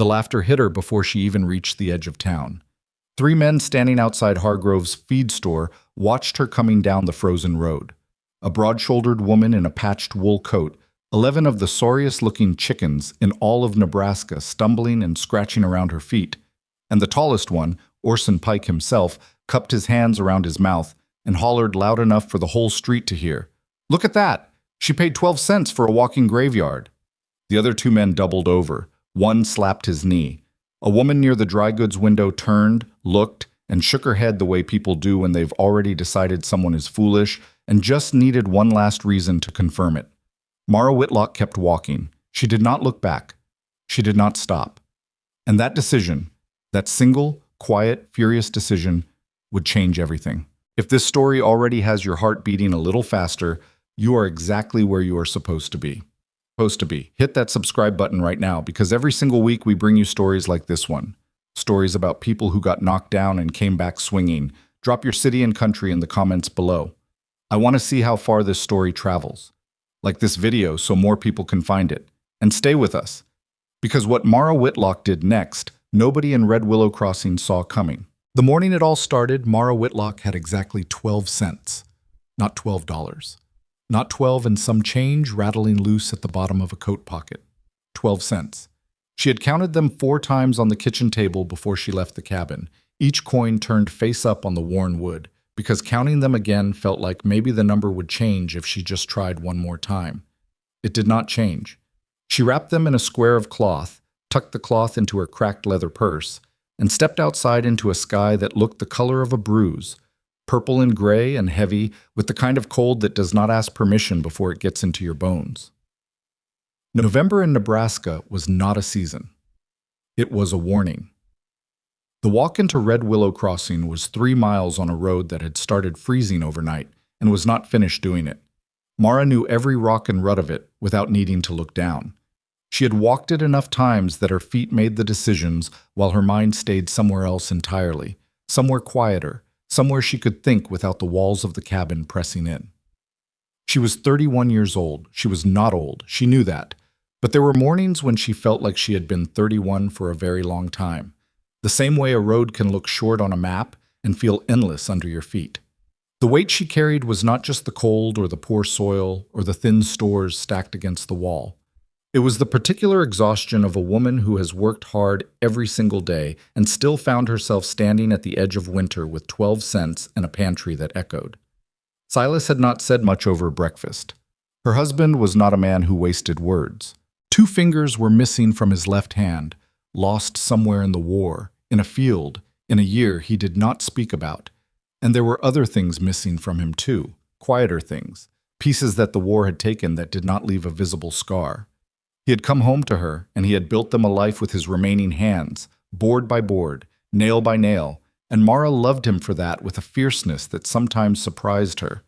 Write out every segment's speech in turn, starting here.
The laughter hit her before she even reached the edge of town. Three men standing outside Hargrove's feed store watched her coming down the frozen road. A broad-shouldered woman in a patched wool coat, 11 of the sorriest-looking chickens in all of Nebraska stumbling and scratching around her feet, and the tallest one, Orson Pike himself, cupped his hands around his mouth and hollered loud enough for the whole street to hear. "Look at that! She paid 12 cents for a walking graveyard." The other two men doubled over. One slapped his knee. A woman near the dry goods window turned, looked, and shook her head the way people do when they've already decided someone is foolish and just needed one last reason to confirm it. Mara Whitlock kept walking. She did not look back. She did not stop. And that decision, that single, quiet, furious decision, would change everything. If this story already has your heart beating a little faster, you are exactly where you are supposed to be. Hit that subscribe button right now, because every single week we bring you stories like this one. Stories about people who got knocked down and came back swinging. Drop your city and country in the comments below. I want to see how far this story travels. Like this video so more people can find it. And stay with us, because what Mara Whitlock did next, nobody in Red Willow Crossing saw coming. The morning it all started, Mara Whitlock had exactly 12 cents, not $12. Not 12 and some change rattling loose at the bottom of a coat pocket. 12 cents. She had counted them 4 times on the kitchen table before she left the cabin, each coin turned face up on the worn wood, because counting them again felt like maybe the number would change if she just tried one more time. It did not change. She wrapped them in a square of cloth, tucked the cloth into her cracked leather purse, and stepped outside into a sky that looked the color of a bruise, purple and gray and heavy, with the kind of cold that does not ask permission before it gets into your bones. November in Nebraska was not a season. It was a warning. The walk into Red Willow Crossing was 3 miles on a road that had started freezing overnight and was not finished doing it. Mara knew every rock and rut of it without needing to look down. She had walked it enough times that her feet made the decisions while her mind stayed somewhere else entirely, somewhere quieter, somewhere she could think without the walls of the cabin pressing in. She was 31 years old. She was not old. She knew that. But there were mornings when she felt like she had been 31 for a very long time. The same way a road can look short on a map and feel endless under your feet. The weight she carried was not just the cold or the poor soil or the thin stores stacked against the wall. It was the particular exhaustion of a woman who has worked hard every single day and still found herself standing at the edge of winter with 12 cents and a pantry that echoed. Silas had not said much over breakfast. Her husband was not a man who wasted words. 2 fingers were missing from his left hand, lost somewhere in the war, in a field, in a year he did not speak about. And there were other things missing from him too, quieter things, pieces that the war had taken that did not leave a visible scar. He had come home to her, and he had built them a life with his remaining hands, board by board, nail by nail, and Mara loved him for that with a fierceness that sometimes surprised her.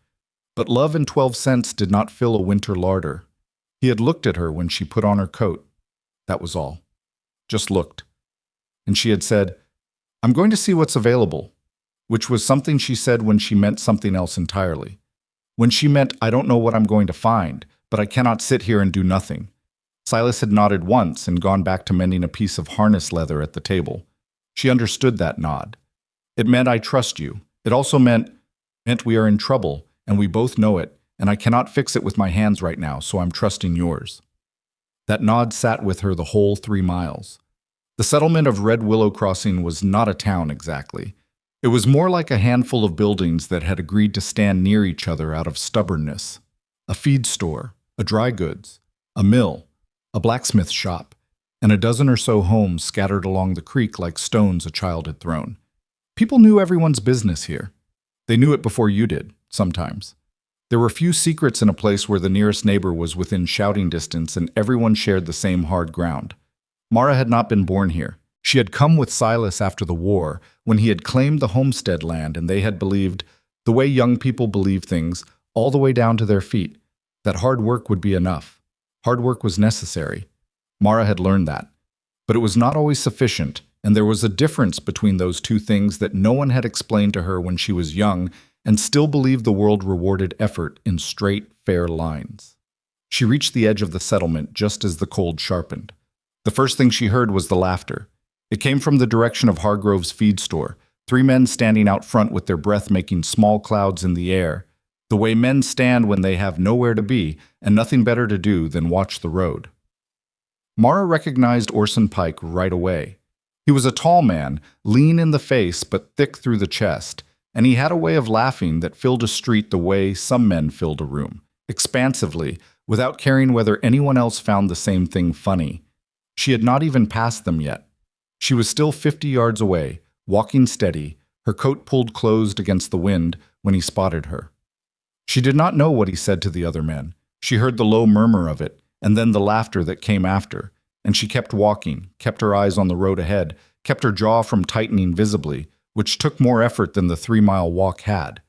But love and 12 cents did not fill a winter larder. He had looked at her when she put on her coat. That was all. Just looked. And she had said, "I'm going to see what's available," which was something she said when she meant something else entirely. When she meant, "I don't know what I'm going to find, but I cannot sit here and do nothing." Silas had nodded once and gone back to mending a piece of harness leather at the table. She understood that nod. It meant, "I trust you." It also meant we are in trouble, and we both know it, and I cannot fix it with my hands right now, so I'm trusting yours. That nod sat with her the whole 3 miles. The settlement of Red Willow Crossing was not a town exactly. It was more like a handful of buildings that had agreed to stand near each other out of stubbornness. A feed store, a dry goods, a mill, a blacksmith shop, and a dozen or so homes scattered along the creek like stones a child had thrown. People knew everyone's business here. They knew it before you did, sometimes. There were few secrets in a place where the nearest neighbor was within shouting distance and everyone shared the same hard ground. Mara had not been born here. She had come with Silas after the war, when he had claimed the homestead land and they had believed, the way young people believe things, all the way down to their feet, that hard work would be enough. Hard work was necessary. Mara had learned that. But it was not always sufficient, and there was a difference between those two things that no one had explained to her when she was young and still believed the world rewarded effort in straight, fair lines. She reached the edge of the settlement just as the cold sharpened. The first thing she heard was the laughter. It came from the direction of Hargrove's feed store, three men standing out front with their breath making small clouds in the air, the way men stand when they have nowhere to be and nothing better to do than watch the road. Mara recognized Orson Pike right away. He was a tall man, lean in the face but thick through the chest, and he had a way of laughing that filled a street the way some men filled a room, expansively, without caring whether anyone else found the same thing funny. She had not even passed them yet. She was still 50 yards away, walking steady, her coat pulled closed against the wind when he spotted her. She did not know what he said to the other men. She heard the low murmur of it, and then the laughter that came after, and she kept walking, kept her eyes on the road ahead, kept her jaw from tightening visibly, which took more effort than the 3-mile walk had.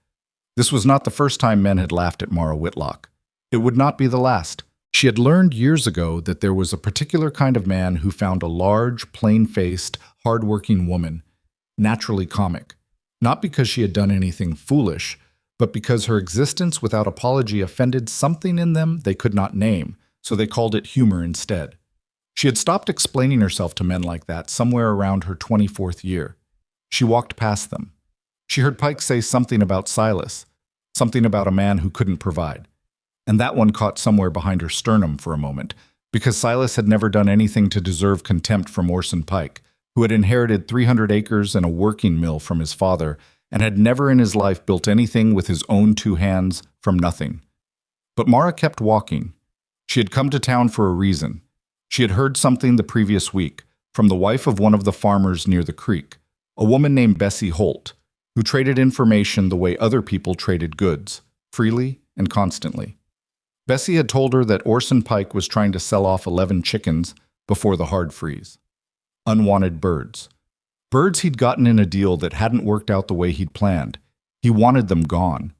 This was not the first time men had laughed at Mara Whitlock. It would not be the last. She had learned years ago that there was a particular kind of man who found a large, plain-faced, hard-working woman naturally comic, not because she had done anything foolish, but because her existence without apology offended something in them they could not name, so they called it humor instead. She had stopped explaining herself to men like that somewhere around her 24th year. She walked past them. She heard Pike say something about Silas, something about a man who couldn't provide. And that one caught somewhere behind her sternum for a moment, because Silas had never done anything to deserve contempt from Orson Pike, who had inherited 300 acres and a working mill from his father, and had never in his life built anything with his own 2 hands from nothing. But Mara kept walking. She had come to town for a reason. She had heard something the previous week from the wife of one of the farmers near the creek, a woman named Bessie Holt, who traded information the way other people traded goods, freely and constantly. Bessie had told her that Orson Pike was trying to sell off 11 chickens before the hard freeze. Unwanted birds. Birds he'd gotten in a deal that hadn't worked out the way he'd planned. He wanted them gone.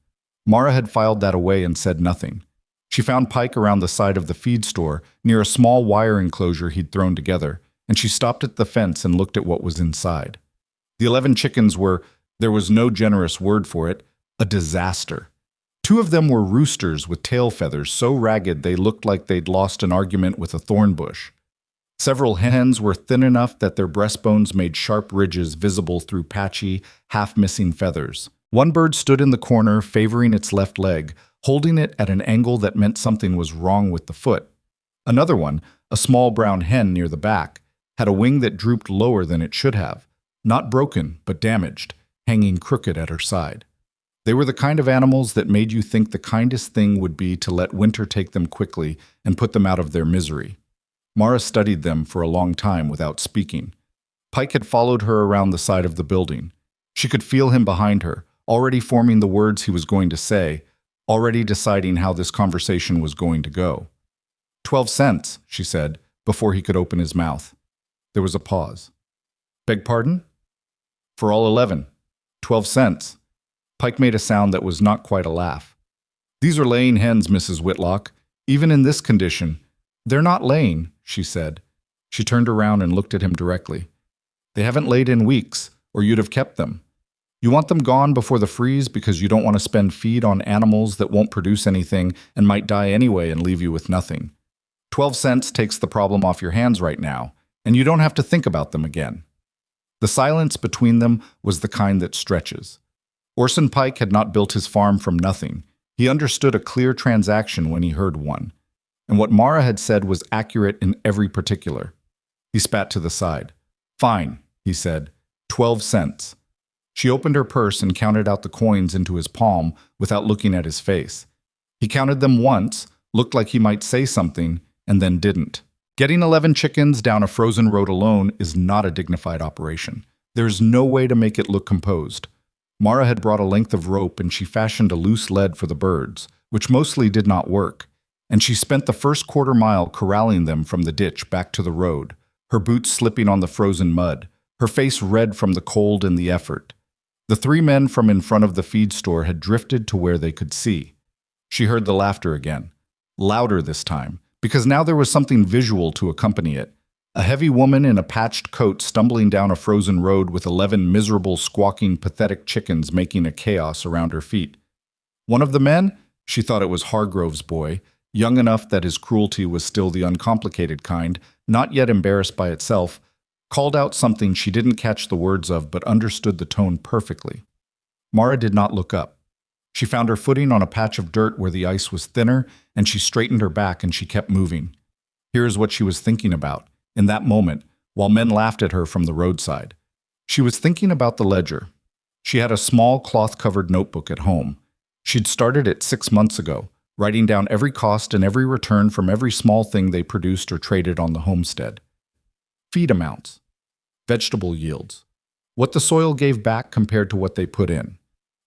Mara had filed that away and said nothing. She found Pike around the side of the feed store, near a small wire enclosure he'd thrown together, and she stopped at the fence and looked at what was inside. The 11 chickens were, there was no generous word for it, a disaster. 2 of them were roosters with tail feathers so ragged they looked like they'd lost an argument with a thorn bush. Several hens were thin enough that their breastbones made sharp ridges visible through patchy, half-missing feathers. One bird stood in the corner, favoring its left leg, holding it at an angle that meant something was wrong with the foot. Another one, a small brown hen near the back, had a wing that drooped lower than it should have, not broken but damaged, hanging crooked at her side. They were the kind of animals that made you think the kindest thing would be to let winter take them quickly and put them out of their misery. Mara studied them for a long time without speaking. Pike had followed her around the side of the building. She could feel him behind her, already forming the words he was going to say, already deciding how this conversation was going to go. 12 cents, she said, before he could open his mouth. There was a pause. Beg pardon? For all 11. 12 cents. Pike made a sound that was not quite a laugh. These are laying hens, Mrs. Whitlock. Even in this condition. They're not laying, she said. She turned around and looked at him directly. They haven't laid in weeks, or you'd have kept them. You want them gone before the freeze because you don't want to spend feed on animals that won't produce anything and might die anyway and leave you with nothing. 12 cents takes the problem off your hands right now, and you don't have to think about them again. The silence between them was the kind that stretches. Orson Pike had not built his farm from nothing. He understood a clear transaction when he heard one. And what Mara had said was accurate in every particular. He spat to the side. Fine, he said. 12 cents. She opened her purse and counted out the coins into his palm without looking at his face. He counted them once, looked like he might say something, and then didn't. Getting 11 chickens down a frozen road alone is not a dignified operation. There's no way to make it look composed. Mara had brought a length of rope and she fashioned a loose lead for the birds, which mostly did not work, and she spent the first quarter-mile corralling them from the ditch back to the road, her boots slipping on the frozen mud, her face red from the cold and the effort. The 3 men from in front of the feed store had drifted to where they could see. She heard the laughter again, louder this time, because now there was something visual to accompany it. A heavy woman in a patched coat stumbling down a frozen road with 11 miserable, squawking, pathetic chickens making a chaos around her feet. One of the men, she thought it was Hargrove's boy, young enough that his cruelty was still the uncomplicated kind, not yet embarrassed by itself, called out something she didn't catch the words of but understood the tone perfectly. Mara did not look up. She found her footing on a patch of dirt where the ice was thinner, and she straightened her back and she kept moving. Here's what she was thinking about, in that moment, while men laughed at her from the roadside. She was thinking about the ledger. She had a small cloth-covered notebook at home. She'd started it 6 months ago, writing down every cost and every return from every small thing they produced or traded on the homestead. Feed amounts, vegetable yields, what the soil gave back compared to what they put in.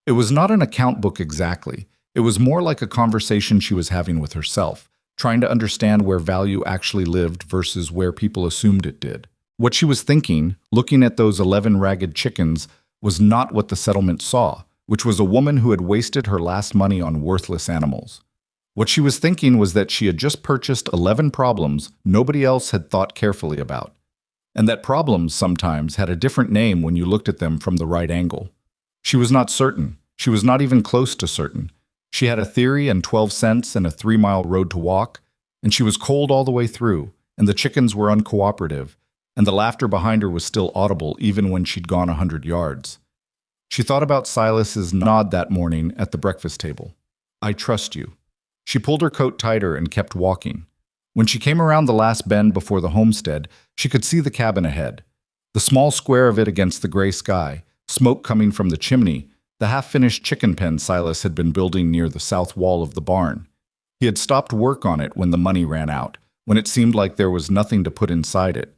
It was not an account book exactly. It was more like a conversation she was having with herself, trying to understand where value actually lived versus where people assumed it did. What she was thinking, looking at those 11 ragged chickens, was not what the settlement saw, which was a woman who had wasted her last money on worthless animals. What she was thinking was that she had just purchased 11 problems nobody else had thought carefully about, and that problems sometimes had a different name when you looked at them from the right angle. She was not certain. She was not even close to certain. She had a theory and 12 cents and a 3-mile road to walk, and she was cold all the way through, and the chickens were uncooperative, and the laughter behind her was still audible even when she'd gone 100 yards. She thought about Silas's nod that morning at the breakfast table. "I trust you." She pulled her coat tighter and kept walking. When she came around the last bend before the homestead, she could see the cabin ahead. The small square of it against the gray sky, smoke coming from the chimney, the half-finished chicken pen Silas had been building near the south wall of the barn. He had stopped work on it when the money ran out, when it seemed like there was nothing to put inside it.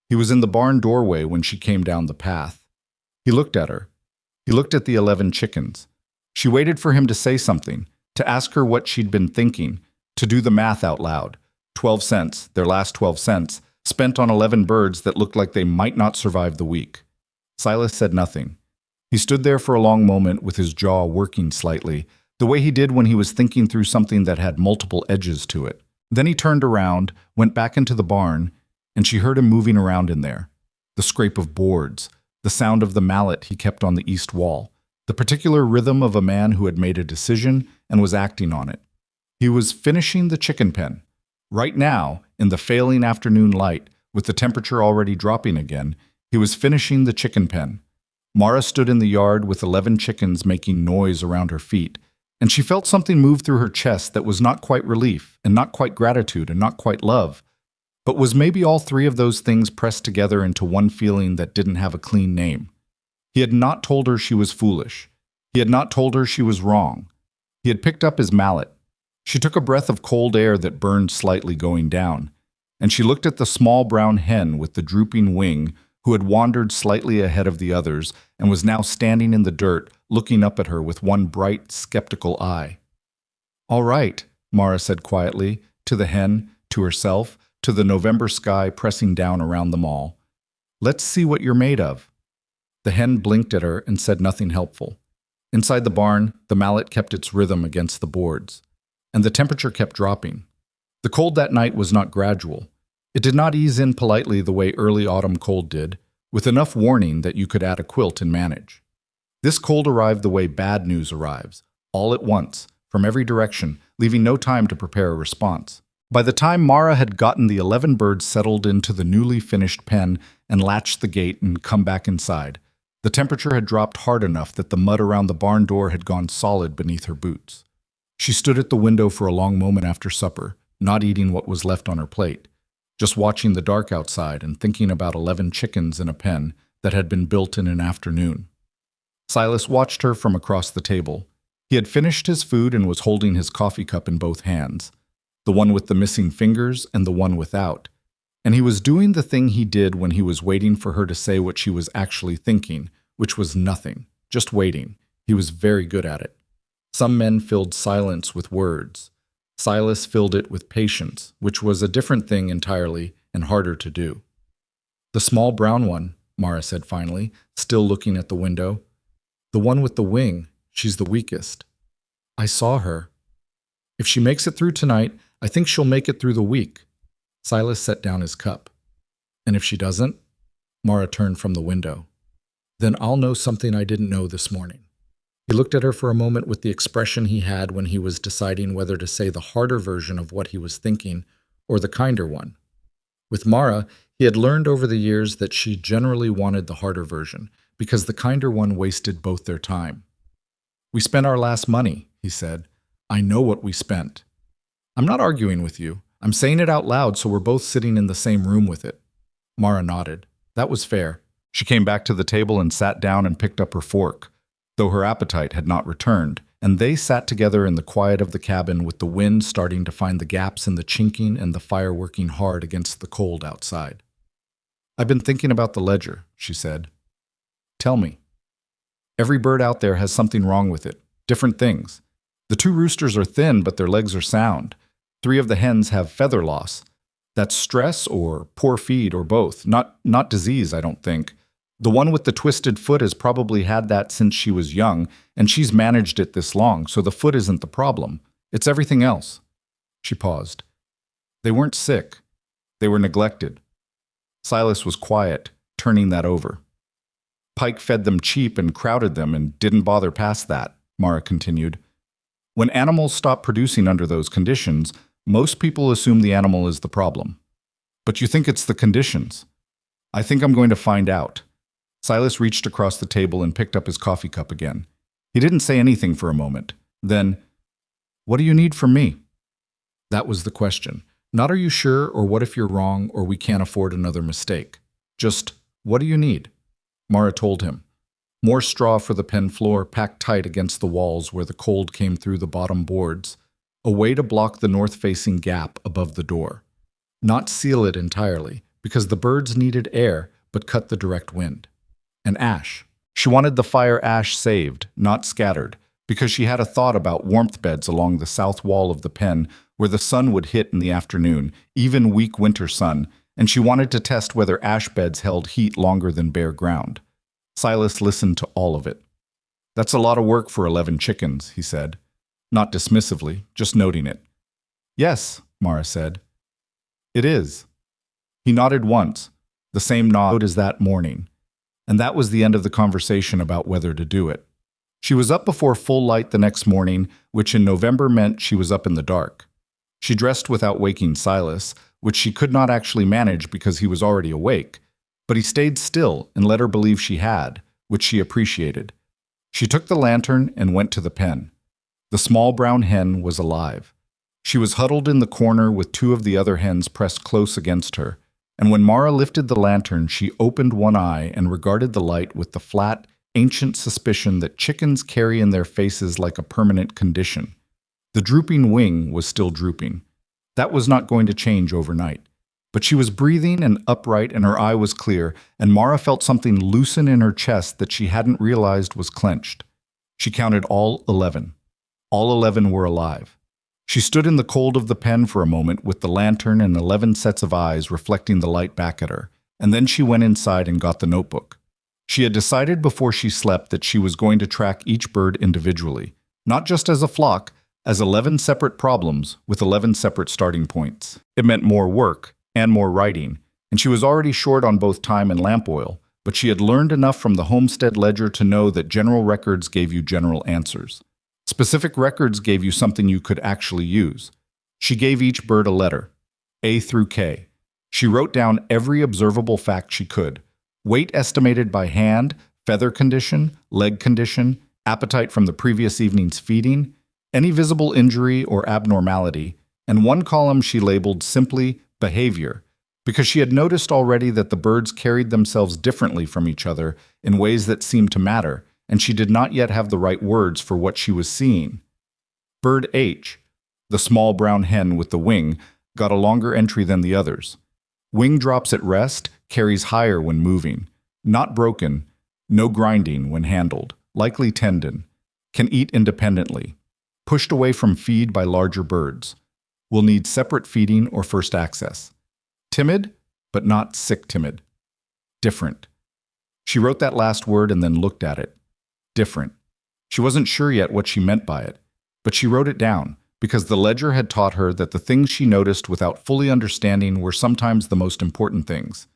He was in the barn doorway when she came down the path. He looked at her. He looked at the 11 chickens. She waited for him to say something, to ask her what she'd been thinking, to do the math out loud. 12 cents, their last 12 cents, spent on 11 birds that looked like they might not survive the week. Silas said nothing. He stood there for a long moment with his jaw working slightly, the way he did when he was thinking through something that had multiple edges to it. Then he turned around, went back into the barn, and she heard him moving around in there. The scrape of boards, the sound of the mallet he kept on the east wall, the particular rhythm of a man who had made a decision and was acting on it. He was finishing the chicken pen. Right now, in the failing afternoon light, with the temperature already dropping again, he was finishing the chicken pen. Mara stood in the yard with 11 chickens making noise around her feet, and she felt something move through her chest that was not quite relief, and not quite gratitude, and not quite love, but was maybe all three of those things pressed together into one feeling that didn't have a clean name. He had not told her she was foolish. He had not told her she was wrong. He had picked up his mallet. She took a breath of cold air that burned slightly going down, and she looked at the small brown hen with the drooping wing who had wandered slightly ahead of the others and was now standing in the dirt, looking up at her with one bright, skeptical eye. "All right," Mara said quietly, to the hen, to herself, to the November sky pressing down around them all. "Let's see what you're made of." The hen blinked at her and said nothing helpful. Inside the barn, the mallet kept its rhythm against the boards, and the temperature kept dropping. The cold that night was not gradual. It did not ease in politely the way early autumn cold did, with enough warning that you could add a quilt and manage. This cold arrived the way bad news arrives, all at once, from every direction, leaving no time to prepare a response. By the time Mara had gotten the 11 birds settled into the newly finished pen and latched the gate and come back inside, the temperature had dropped hard enough that the mud around the barn door had gone solid beneath her boots. She stood at the window for a long moment after supper, not eating what was left on her plate, just watching the dark outside and thinking about 11 chickens in a pen that had been built in an afternoon. Silas watched her from across the table. He had finished his food and was holding his coffee cup in both hands, the one with the missing fingers and the one without, and he was doing the thing he did when he was waiting for her to say what she was actually thinking, which was nothing, just waiting. He was very good at it. Some men filled silence with words. Silas filled it with patience, which was a different thing entirely and harder to do. "The small brown one," Mara said finally, still looking at the window. "The one with the wing, she's the weakest. I saw her. If she makes it through tonight, I think she'll make it through the week." Silas set down his cup. "And if she doesn't?" Mara turned from the window. "Then I'll know something I didn't know this morning." He looked at her for a moment with the expression he had when he was deciding whether to say the harder version of what he was thinking or the kinder one. With Mara, he had learned over the years that she generally wanted the harder version, because the kinder one wasted both their time. "We spent our last money," he said. "I know what we spent." "I'm not arguing with you. I'm saying it out loud so we're both sitting in the same room with it." Mara nodded. That was fair. She came back to the table and sat down and picked up her fork, though her appetite had not returned, and they sat together in the quiet of the cabin with the wind starting to find the gaps in the chinking and the fire working hard against the cold outside. "I've been thinking about the ledger," she said. "Tell me." "Every bird out there has something wrong with it. Different things. The 2 roosters are thin, but their legs are sound. 3 of the hens have feather loss. That's stress or poor feed or both. Not disease, I don't think. The one with the twisted foot has probably had that since she was young, and she's managed it this long, so the foot isn't the problem. It's everything else." She paused. "They weren't sick. They were neglected." Silas was quiet, turning that over. "Pike fed them cheap and crowded them and didn't bother past that," Mara continued. "When animals stop producing under those conditions, most people assume the animal is the problem. But you think it's the conditions. I think I'm going to find out." Silas reached across the table and picked up his coffee cup again. He didn't say anything for a moment. Then, "What do you need from me?" That was the question. Not "are you sure?" or "what if you're wrong?" or "we can't afford another mistake." Just, "What do you need?" Mara told him. More straw for the pen floor packed tight against the walls where the cold came through the bottom boards. A way to block the north-facing gap above the door. Not seal it entirely, because the birds needed air, but cut the direct wind. And ash. She wanted the fire ash saved, not scattered, because she had a thought about warmth beds along the south wall of the pen where the sun would hit in the afternoon, even weak winter sun, and she wanted to test whether ash beds held heat longer than bare ground. Silas listened to all of it. "That's a lot of work for 11 chickens," he said. Not dismissively, just noting it. "Yes," Mara said. "It is." He nodded once, the same nod as that morning. And that was the end of the conversation about whether to do it. She was up before full light the next morning, which in November meant she was up in the dark. She dressed without waking Silas, which she could not actually manage because he was already awake, but he stayed still and let her believe she had, which she appreciated. She took the lantern and went to the pen. The small brown hen was alive. She was huddled in the corner with 2 of the other hens pressed close against her. And when Mara lifted the lantern, she opened one eye and regarded the light with the flat, ancient suspicion that chickens carry in their faces like a permanent condition. The drooping wing was still drooping. That was not going to change overnight. But she was breathing and upright and her eye was clear, and Mara felt something loosen in her chest that she hadn't realized was clenched. She counted all 11. All 11 were alive. She stood in the cold of the pen for a moment with the lantern and 11 sets of eyes reflecting the light back at her, and then she went inside and got the notebook. She had decided before she slept that she was going to track each bird individually, not just as a flock, as 11 separate problems with 11 separate starting points. It meant more work and more writing, and she was already short on both time and lamp oil, but she had learned enough from the homestead ledger to know that general records gave you general answers. Specific records gave you something you could actually use. She gave each bird a letter, A through K. She wrote down every observable fact she could. Weight estimated by hand, feather condition, leg condition, appetite from the previous evening's feeding, any visible injury or abnormality, and one column she labeled simply behavior, because she had noticed already that the birds carried themselves differently from each other in ways that seemed to matter, and she did not yet have the right words for what she was seeing. Bird H, the small brown hen with the wing, got a longer entry than the others. Wing drops at rest, carries higher when moving. Not broken, no grinding when handled, likely tendon. Can eat independently. Pushed away from feed by larger birds. Will need separate feeding or first access. Timid, but not sick timid. Different. She wrote that last word and then looked at it. Different. She wasn't sure yet what she meant by it, but she wrote it down because the ledger had taught her that the things she noticed without fully understanding were sometimes the most important things.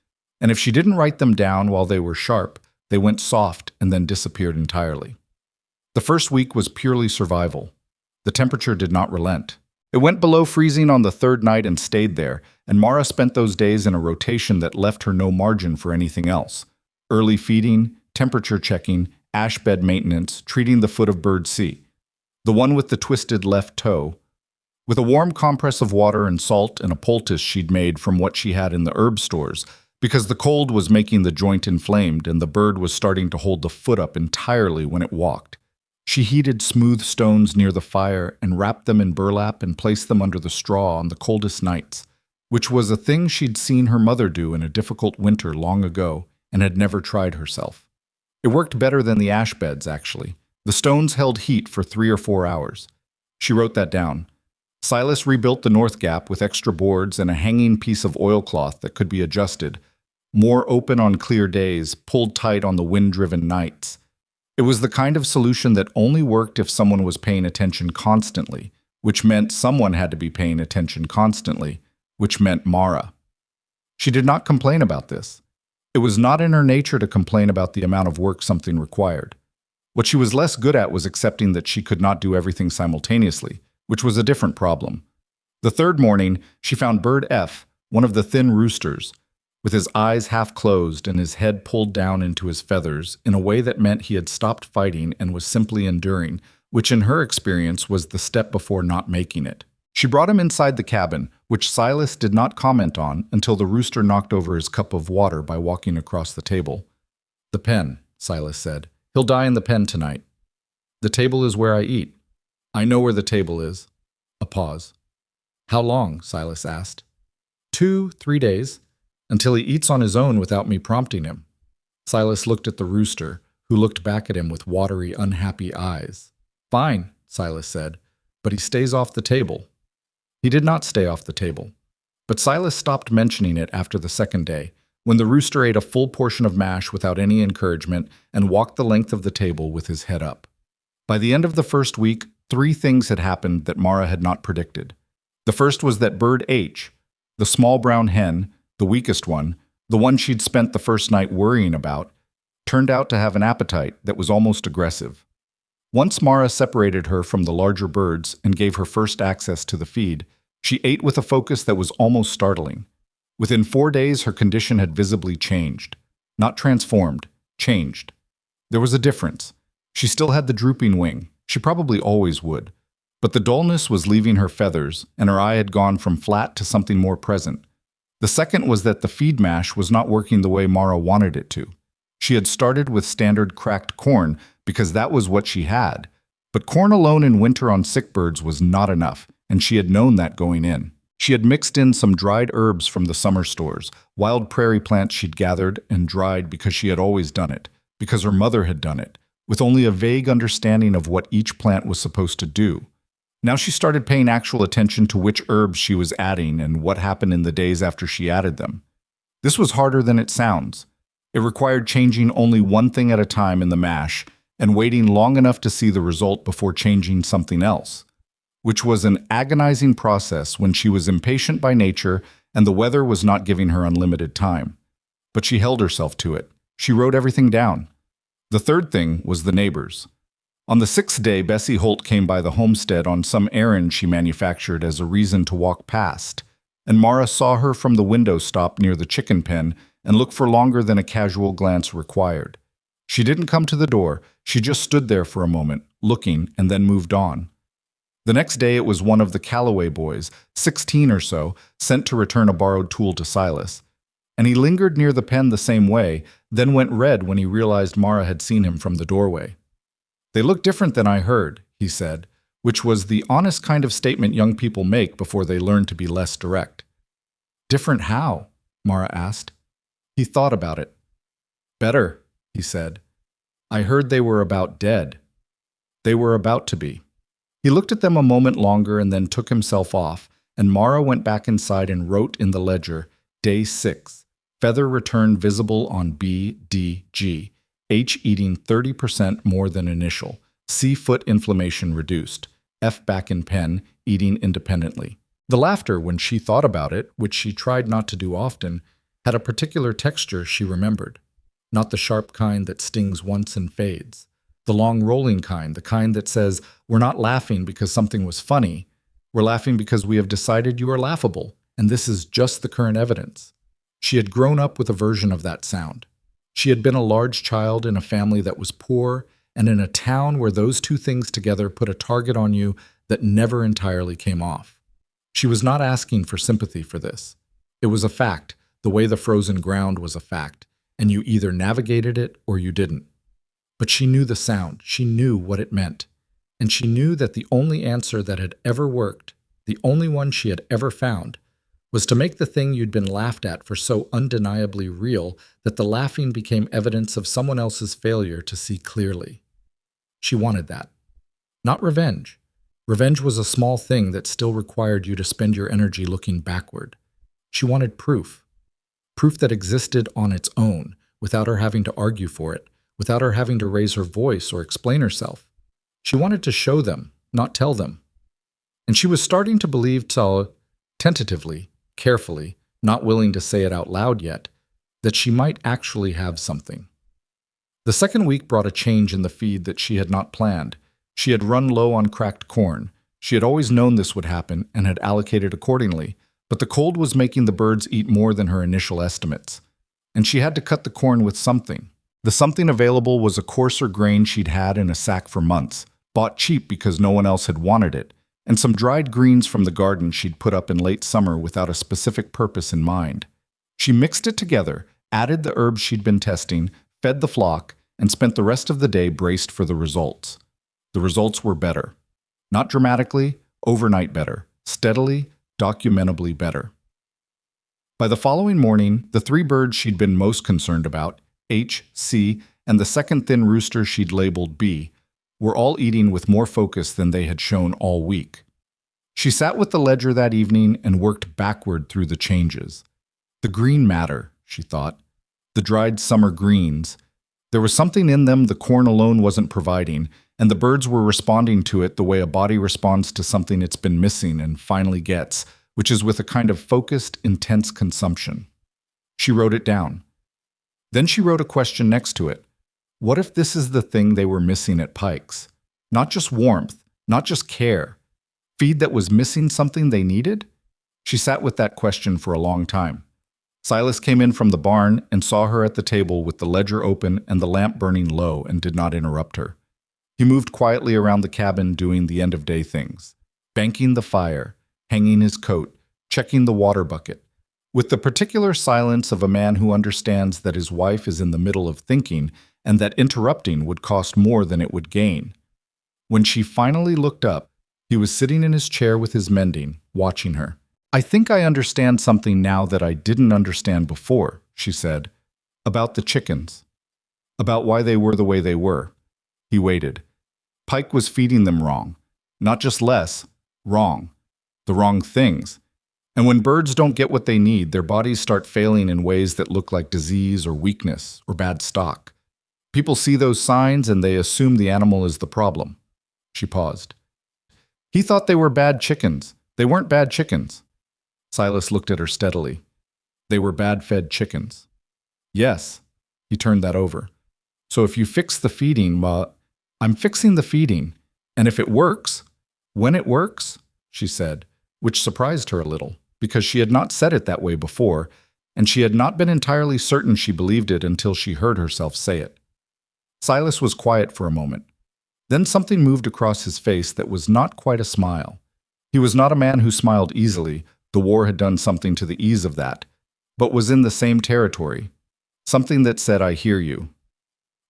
And if she didn't write them down while they were sharp, they went soft and then disappeared entirely. The first week was purely survival. The temperature did not relent. It went below freezing on the third night and stayed there, and Mara spent those days in a rotation that left her no margin for anything else. Early feeding, temperature checking, ash bed maintenance, treating the foot of bird C, the one with the twisted left toe, with a warm compress of water and salt and a poultice she'd made from what she had in the herb stores, because the cold was making the joint inflamed and the bird was starting to hold the foot up entirely when it walked. She heated smooth stones near the fire and wrapped them in burlap and placed them under the straw on the coldest nights, which was a thing she'd seen her mother do in a difficult winter long ago and had never tried herself. It worked better than the ash beds, actually. The stones held heat for 3 or 4 hours. She wrote that down. Silas rebuilt the north gap with extra boards and a hanging piece of oilcloth that could be adjusted, more open on clear days, pulled tight on the wind-driven nights. It was the kind of solution that only worked if someone was paying attention constantly, which meant someone had to be paying attention constantly, which meant Mara. She did not complain about this. It was not in her nature to complain about the amount of work something required. What she was less good at was accepting that she could not do everything simultaneously, which was a different problem. The third morning, she found Bird F, one of the thin roosters, with his eyes half closed and his head pulled down into his feathers in a way that meant he had stopped fighting and was simply enduring, which in her experience was the step before not making it. She brought him inside the cabin, which Silas did not comment on until the rooster knocked over his cup of water by walking across the table. "The pen," Silas said. "He'll die in the pen tonight. The table is where I eat." "I know where the table is." A pause. "How long?" Silas asked. 2, 3 days, until he eats on his own without me prompting him." Silas looked at the rooster, who looked back at him with watery, unhappy eyes. "Fine," Silas said, "but he stays off the table." He did not stay off the table. But Silas stopped mentioning it after the second day, when the rooster ate a full portion of mash without any encouragement and walked the length of the table with his head up. By the end of the first week, 3 things had happened that Mara had not predicted. The first was that Bird H, the small brown hen, the weakest one, the one she'd spent the first night worrying about, turned out to have an appetite that was almost aggressive. Once Mara separated her from the larger birds and gave her first access to the feed, she ate with a focus that was almost startling. Within 4 days, her condition had visibly changed. Not transformed, changed. There was a difference. She still had the drooping wing. She probably always would. But the dullness was leaving her feathers, and her eye had gone from flat to something more present. The second was that the feed mash was not working the way Mara wanted it to. She had started with standard cracked corn because that was what she had. But corn alone in winter on sick birds was not enough, and she had known that going in. She had mixed in some dried herbs from the summer stores, wild prairie plants she'd gathered and dried because she had always done it, because her mother had done it, with only a vague understanding of what each plant was supposed to do. Now she started paying actual attention to which herbs she was adding and what happened in the days after she added them. This was harder than it sounds. It required changing only one thing at a time in the mash and waiting long enough to see the result before changing something else, which was an agonizing process when she was impatient by nature and the weather was not giving her unlimited time. But she held herself to it. She wrote everything down. The third thing was the neighbors. On the 6th day, Bessie Holt came by the homestead on some errand she manufactured as a reason to walk past, and Mara saw her from the window stop near the chicken pen and look for longer than a casual glance required. She didn't come to the door, she just stood there for a moment, looking, and then moved on. The next day it was one of the Callaway boys, 16 or so, sent to return a borrowed tool to Silas. And he lingered near the pen the same way, then went red when he realized Mara had seen him from the doorway. "They look different than I heard," he said, which was the honest kind of statement young people make before they learn to be less direct. "Different how?" Mara asked. He thought about it. "Better," he said. "I heard they were about dead. They were about to be." He looked at them a moment longer and then took himself off, and Mara went back inside and wrote in the ledger, Day 6, feather return visible on B, D, G. H eating 30% more than initial. C foot inflammation reduced. F back in pen, eating independently. The laughter, when she thought about it, which she tried not to do often, had a particular texture she remembered. Not the sharp kind that stings once and fades, The long rolling kind, the kind that says, we're not laughing because something was funny. We're laughing because we have decided you are laughable, and this is just the current evidence. She had grown up with a version of that sound. She had been a large child in a family that was poor and in a town where those two things together put a target on you that never entirely came off. She was not asking for sympathy for this. It was a fact, the way the frozen ground was a fact, and you either navigated it or you didn't. But she knew the sound, she knew what it meant, and she knew that the only answer that had ever worked, the only one she had ever found, was to make the thing you'd been laughed at for so undeniably real that the laughing became evidence of someone else's failure to see clearly. She wanted that. Not revenge. Revenge was a small thing that still required you to spend your energy looking backward. She wanted proof. Proof that existed on its own, without her having to argue for it, without her having to raise her voice or explain herself. She wanted to show them, not tell them. And she was starting to believe tentatively, carefully, not willing to say it out loud yet, that she might actually have something. The second week brought a change in the feed that she had not planned. She had run low on cracked corn. She had always known this would happen and had allocated accordingly, but the cold was making the birds eat more than her initial estimates. And she had to cut the corn with something. The something available was a coarser grain she'd had in a sack for months, bought cheap because no one else had wanted it, and some dried greens from the garden she'd put up in late summer without a specific purpose in mind. She mixed it together, added the herbs she'd been testing, fed the flock, and spent the rest of the day braced for the results. The results were better. Not dramatically, overnight better. Steadily, documentably better. By the following morning, the three birds she'd been most concerned about, H, C, and the second thin rooster she'd labeled B, were all eating with more focus than they had shown all week. She sat with the ledger that evening and worked backward through the changes. The green matter, she thought. The dried summer greens. There was something in them the corn alone wasn't providing, and the birds were responding to it the way a body responds to something it's been missing and finally gets, which is with a kind of focused, intense consumption. She wrote it down. Then she wrote a question next to it. What if this is the thing they were missing at Pike's? Not just warmth, not just care. Feed that was missing something they needed? She sat with that question for a long time. Silas came in from the barn and saw her at the table with the ledger open and the lamp burning low and did not interrupt her. He moved quietly around the cabin doing the end-of-day things. Banking the fire, hanging his coat, checking the water bucket. With the particular silence of a man who understands that his wife is in the middle of thinking and that interrupting would cost more than it would gain. When she finally looked up, he was sitting in his chair with his mending, watching her. I think I understand something now that I didn't understand before, she said. About the chickens. About why they were the way they were. He waited. Pike was feeding them wrong. Not just less, wrong. The wrong things. And when birds don't get what they need, their bodies start failing in ways that look like disease or weakness or bad stock. People see those signs and they assume the animal is the problem. She paused. He thought they were bad chickens. They weren't bad chickens. Silas looked at her steadily. They were bad-fed chickens. Yes. He turned that over. So if you fix the feeding, I'm fixing the feeding. And if it works, when it works, she said, which surprised her a little, because she had not said it that way before, and she had not been entirely certain she believed it until she heard herself say it. Silas was quiet for a moment. Then something moved across his face that was not quite a smile. He was not a man who smiled easily. The war had done something to the ease of that, but was in the same territory. Something that said, I hear you.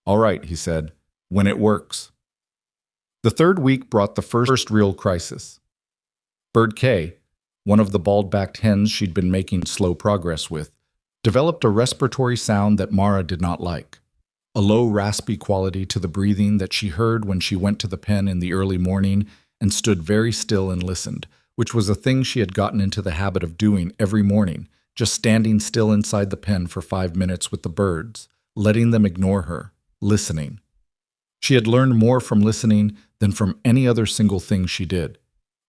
All right, he said, when it works. The third week brought the first real crisis. Bird K, one of the bald-backed hens she'd been making slow progress with, developed a respiratory sound that Mara did not like. A low, raspy quality to the breathing that she heard when she went to the pen in the early morning and stood very still and listened, which was a thing she had gotten into the habit of doing every morning, just standing still inside the pen for 5 minutes with the birds, letting them ignore her, listening. She had learned more from listening than from any other single thing she did.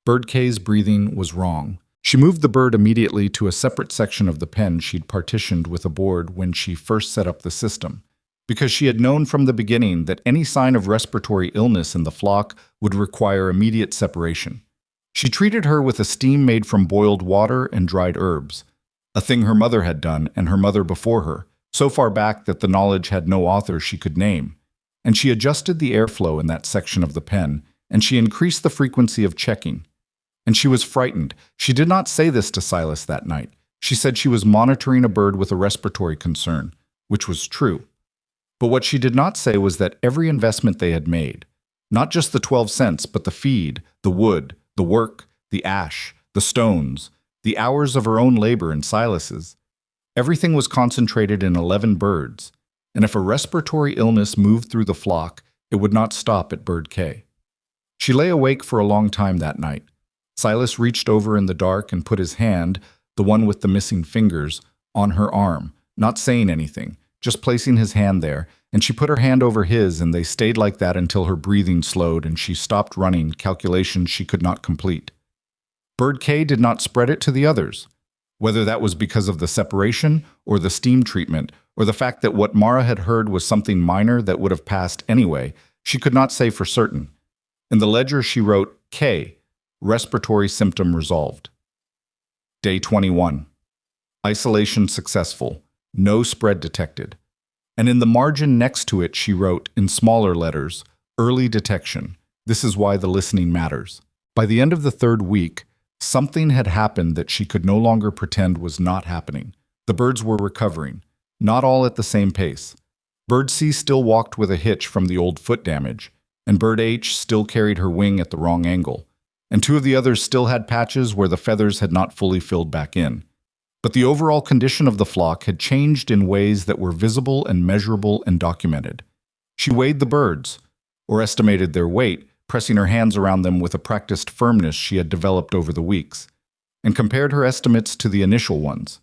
Bird K's breathing was wrong. She moved the bird immediately to a separate section of the pen she'd partitioned with a board when she first set up the system. because she had known from the beginning that any sign of respiratory illness in the flock would require immediate separation. She treated her with a steam made from boiled water and dried herbs, a thing her mother had done and her mother before her, so far back that the knowledge had no author she could name. And she adjusted the airflow in that section of the pen, and she increased the frequency of checking. And she was frightened. She did not say this to Silas that night. She said she was monitoring a bird with a respiratory concern, which was true. But what she did not say was that every investment they had made, not just the 12 cents, but the feed, the wood, the work, the ash, the stones, the hours of her own labor and Silas's, everything was concentrated in 11 birds, and if a respiratory illness moved through the flock, it would not stop at bird K. She lay awake for a long time that night. Silas reached over in the dark and put his hand, the one with the missing fingers, on her arm, not saying anything, just placing his hand there, and she put her hand over his, and they stayed like that until her breathing slowed and she stopped running calculations she could not complete. Bird K did not spread it to the others, whether that was because of the separation or the steam treatment or the fact that what Mara had heard was something minor that would have passed anyway. She could not say for certain. In the ledger she wrote, K, respiratory symptom resolved. Day 21. Isolation successful. No spread detected. And in the margin next to it she wrote, in smaller letters, early detection. This is why the listening matters. By the end of the 3rd week, something had happened that she could no longer pretend was not happening. The birds were recovering, not all at the same pace. Bird C still walked with a hitch from the old foot damage, and Bird H still carried her wing at the wrong angle, and 2 of the others still had patches where the feathers had not fully filled back in. But the overall condition of the flock had changed in ways that were visible and measurable and documented. She weighed the birds, or estimated their weight, pressing her hands around them with a practiced firmness she had developed over the weeks, and compared her estimates to the initial ones.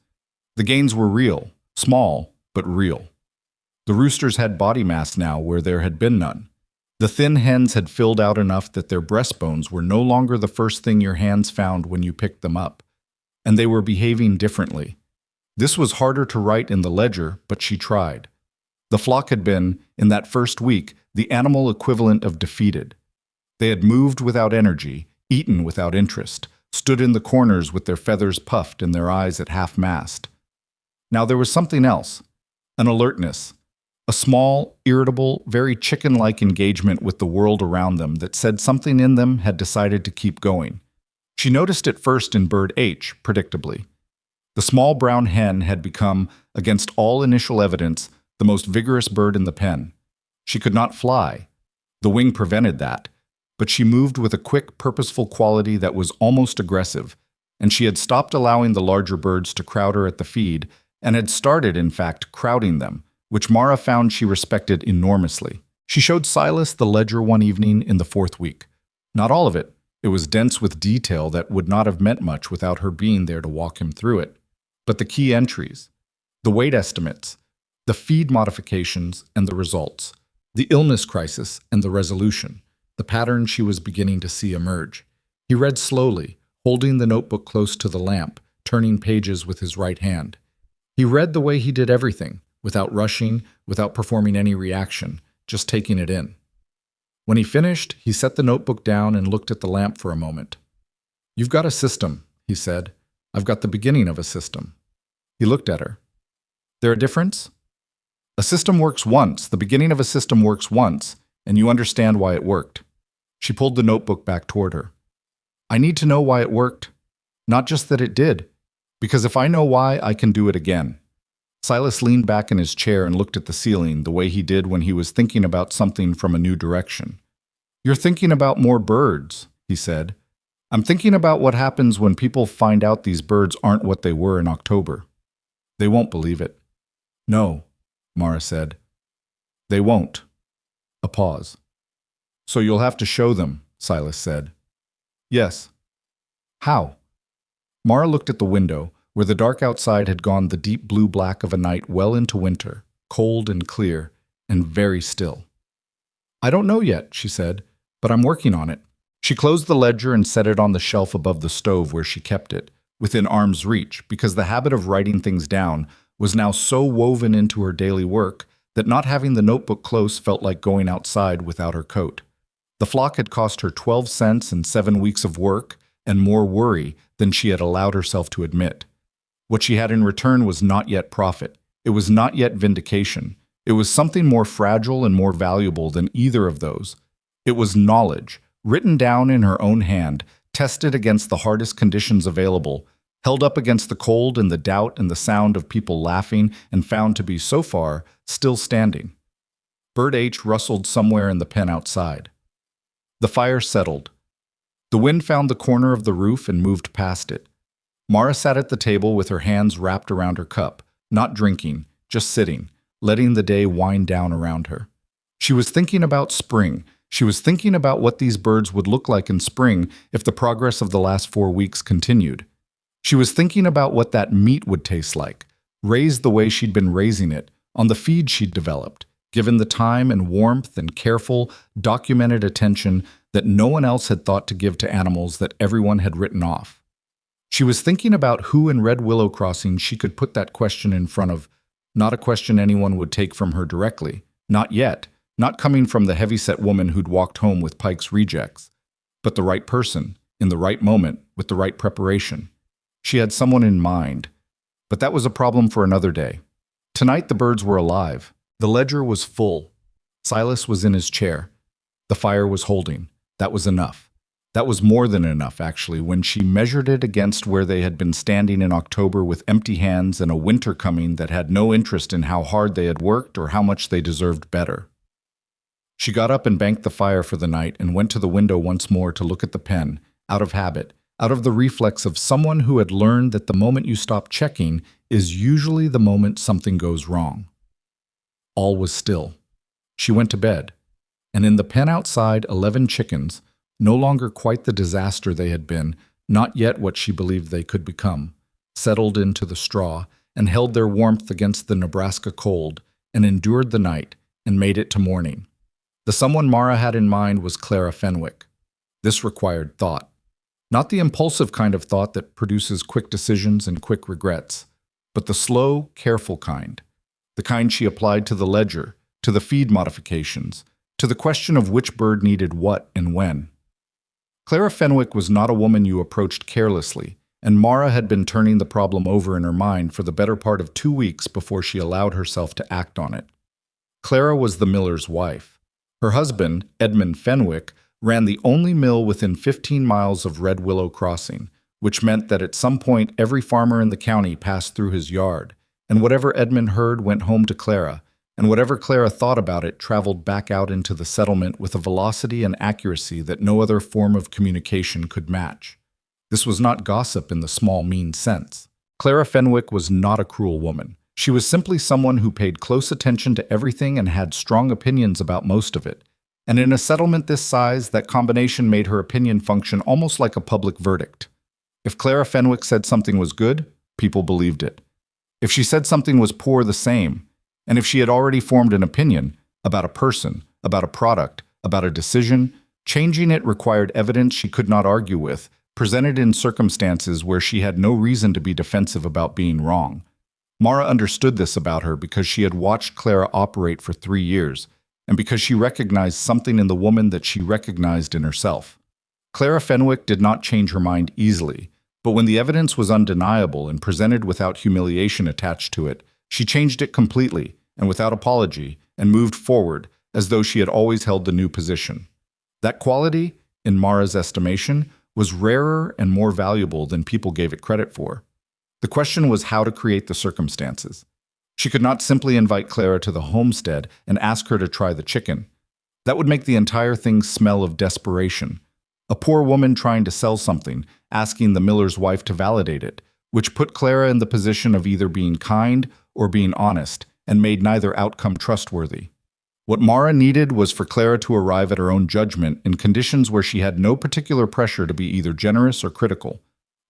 The gains were real, small, but real. The roosters had body mass now where there had been none. The thin hens had filled out enough that their breastbones were no longer the first thing your hands found when you picked them up, and they were behaving differently. This was harder to write in the ledger, but she tried. The flock had been, in that first week, the animal equivalent of defeated. They had moved without energy, eaten without interest, stood in the corners with their feathers puffed and their eyes at half-mast. Now there was something else, an alertness, a small, irritable, very chicken-like engagement with the world around them that said something in them had decided to keep going. She noticed it first in Bird H, predictably. The small brown hen had become, against all initial evidence, the most vigorous bird in the pen. She could not fly. The wing prevented that. But she moved with a quick, purposeful quality that was almost aggressive, and she had stopped allowing the larger birds to crowd her at the feed, and had started, in fact, crowding them, which Mara found she respected enormously. She showed Silas the ledger one evening in the 4th week. Not all of it. It was dense with detail that would not have meant much without her being there to walk him through it. But the key entries, the weight estimates, the feed modifications and the results, the illness crisis and the resolution, the pattern she was beginning to see emerge. He read slowly, holding the notebook close to the lamp, turning pages with his right hand. He read the way he did everything, without rushing, without performing any reaction, just taking it in. When he finished, he set the notebook down and looked at the lamp for a moment. "You've got a system," he said. "I've got the beginning of a system." He looked at her. "There a difference? A system works once, the beginning of a system works once, and you understand why it worked." She pulled the notebook back toward her. "I need to know why it worked. Not just that it did, because if I know why, I can do it again." Silas leaned back in his chair and looked at the ceiling the way he did when he was thinking about something from a new direction. "You're thinking about more birds," he said. "I'm thinking about what happens when people find out these birds aren't what they were in October. They won't believe it." "No," Mara said. "They won't." A pause. "So you'll have to show them," Silas said. "Yes." "How?" Mara looked at the window, where the dark outside had gone the deep blue-black of a night well into winter, cold and clear, and very still. "I don't know yet," she said, "but I'm working on it." She closed the ledger and set it on the shelf above the stove where she kept it, within arm's reach, because the habit of writing things down was now so woven into her daily work that not having the notebook close felt like going outside without her coat. The flock had cost her 12 cents and 7 weeks of work and more worry than she had allowed herself to admit. What she had in return was not yet profit. It was not yet vindication. It was something more fragile and more valuable than either of those. It was knowledge, written down in her own hand, tested against the hardest conditions available, held up against the cold and the doubt and the sound of people laughing, and found to be, so far, still standing. Bird H rustled somewhere in the pen outside. The fire settled. The wind found the corner of the roof and moved past it. Mara sat at the table with her hands wrapped around her cup, not drinking, just sitting, letting the day wind down around her. She was thinking about spring. She was thinking about what these birds would look like in spring if the progress of the last 4 weeks continued. She was thinking about what that meat would taste like, raised the way she'd been raising it, on the feed she'd developed, given the time and warmth and careful, documented attention that no one else had thought to give to animals that everyone had written off. She was thinking about who in Red Willow Crossing she could put that question in front of, not a question anyone would take from her directly, not yet, not coming from the heavyset woman who'd walked home with Pike's rejects, but the right person, in the right moment, with the right preparation. She had someone in mind, but that was a problem for another day. Tonight the birds were alive. The ledger was full. Silas was in his chair. The fire was holding. That was enough. That was more than enough, actually, when she measured it against where they had been standing in October with empty hands and a winter coming that had no interest in how hard they had worked or how much they deserved better. She got up and banked the fire for the night and went to the window once more to look at the pen, out of habit, out of the reflex of someone who had learned that the moment you stop checking is usually the moment something goes wrong. All was still. She went to bed, and in the pen outside, 11 chickens, no longer quite the disaster they had been, not yet what she believed they could become, settled into the straw and held their warmth against the Nebraska cold and endured the night and made it to morning. The someone Mara had in mind was Clara Fenwick. This required thought. Not the impulsive kind of thought that produces quick decisions and quick regrets, but the slow, careful kind. The kind she applied to the ledger, to the feed modifications, to the question of which bird needed what and when. Clara Fenwick was not a woman you approached carelessly, and Mara had been turning the problem over in her mind for the better part of 2 weeks before she allowed herself to act on it. Clara was the miller's wife. Her husband, Edmund Fenwick, ran the only mill within 15 miles of Red Willow Crossing, which meant that at some point every farmer in the county passed through his yard, and whatever Edmund heard went home to Clara, and whatever Clara thought about it traveled back out into the settlement with a velocity and accuracy that no other form of communication could match. This was not gossip in the small, mean sense. Clara Fenwick was not a cruel woman. She was simply someone who paid close attention to everything and had strong opinions about most of it. And in a settlement this size, that combination made her opinion function almost like a public verdict. If Clara Fenwick said something was good, people believed it. If she said something was poor, the same. And if she had already formed an opinion about a person, about a product, about a decision, changing it required evidence she could not argue with, presented in circumstances where she had no reason to be defensive about being wrong. Mara understood this about her because she had watched Clara operate for 3 years, and because she recognized something in the woman that she recognized in herself. Clara Fenwick did not change her mind easily, but when the evidence was undeniable and presented without humiliation attached to it, she changed it completely and without apology and moved forward as though she had always held the new position. That quality, in Mara's estimation, was rarer and more valuable than people gave it credit for. The question was how to create the circumstances. She could not simply invite Clara to the homestead and ask her to try the chicken. That would make the entire thing smell of desperation. A poor woman trying to sell something, asking the miller's wife to validate it, which put Clara in the position of either being kind or being honest, and made neither outcome trustworthy. What Mara needed was for Clara to arrive at her own judgment in conditions where she had no particular pressure to be either generous or critical.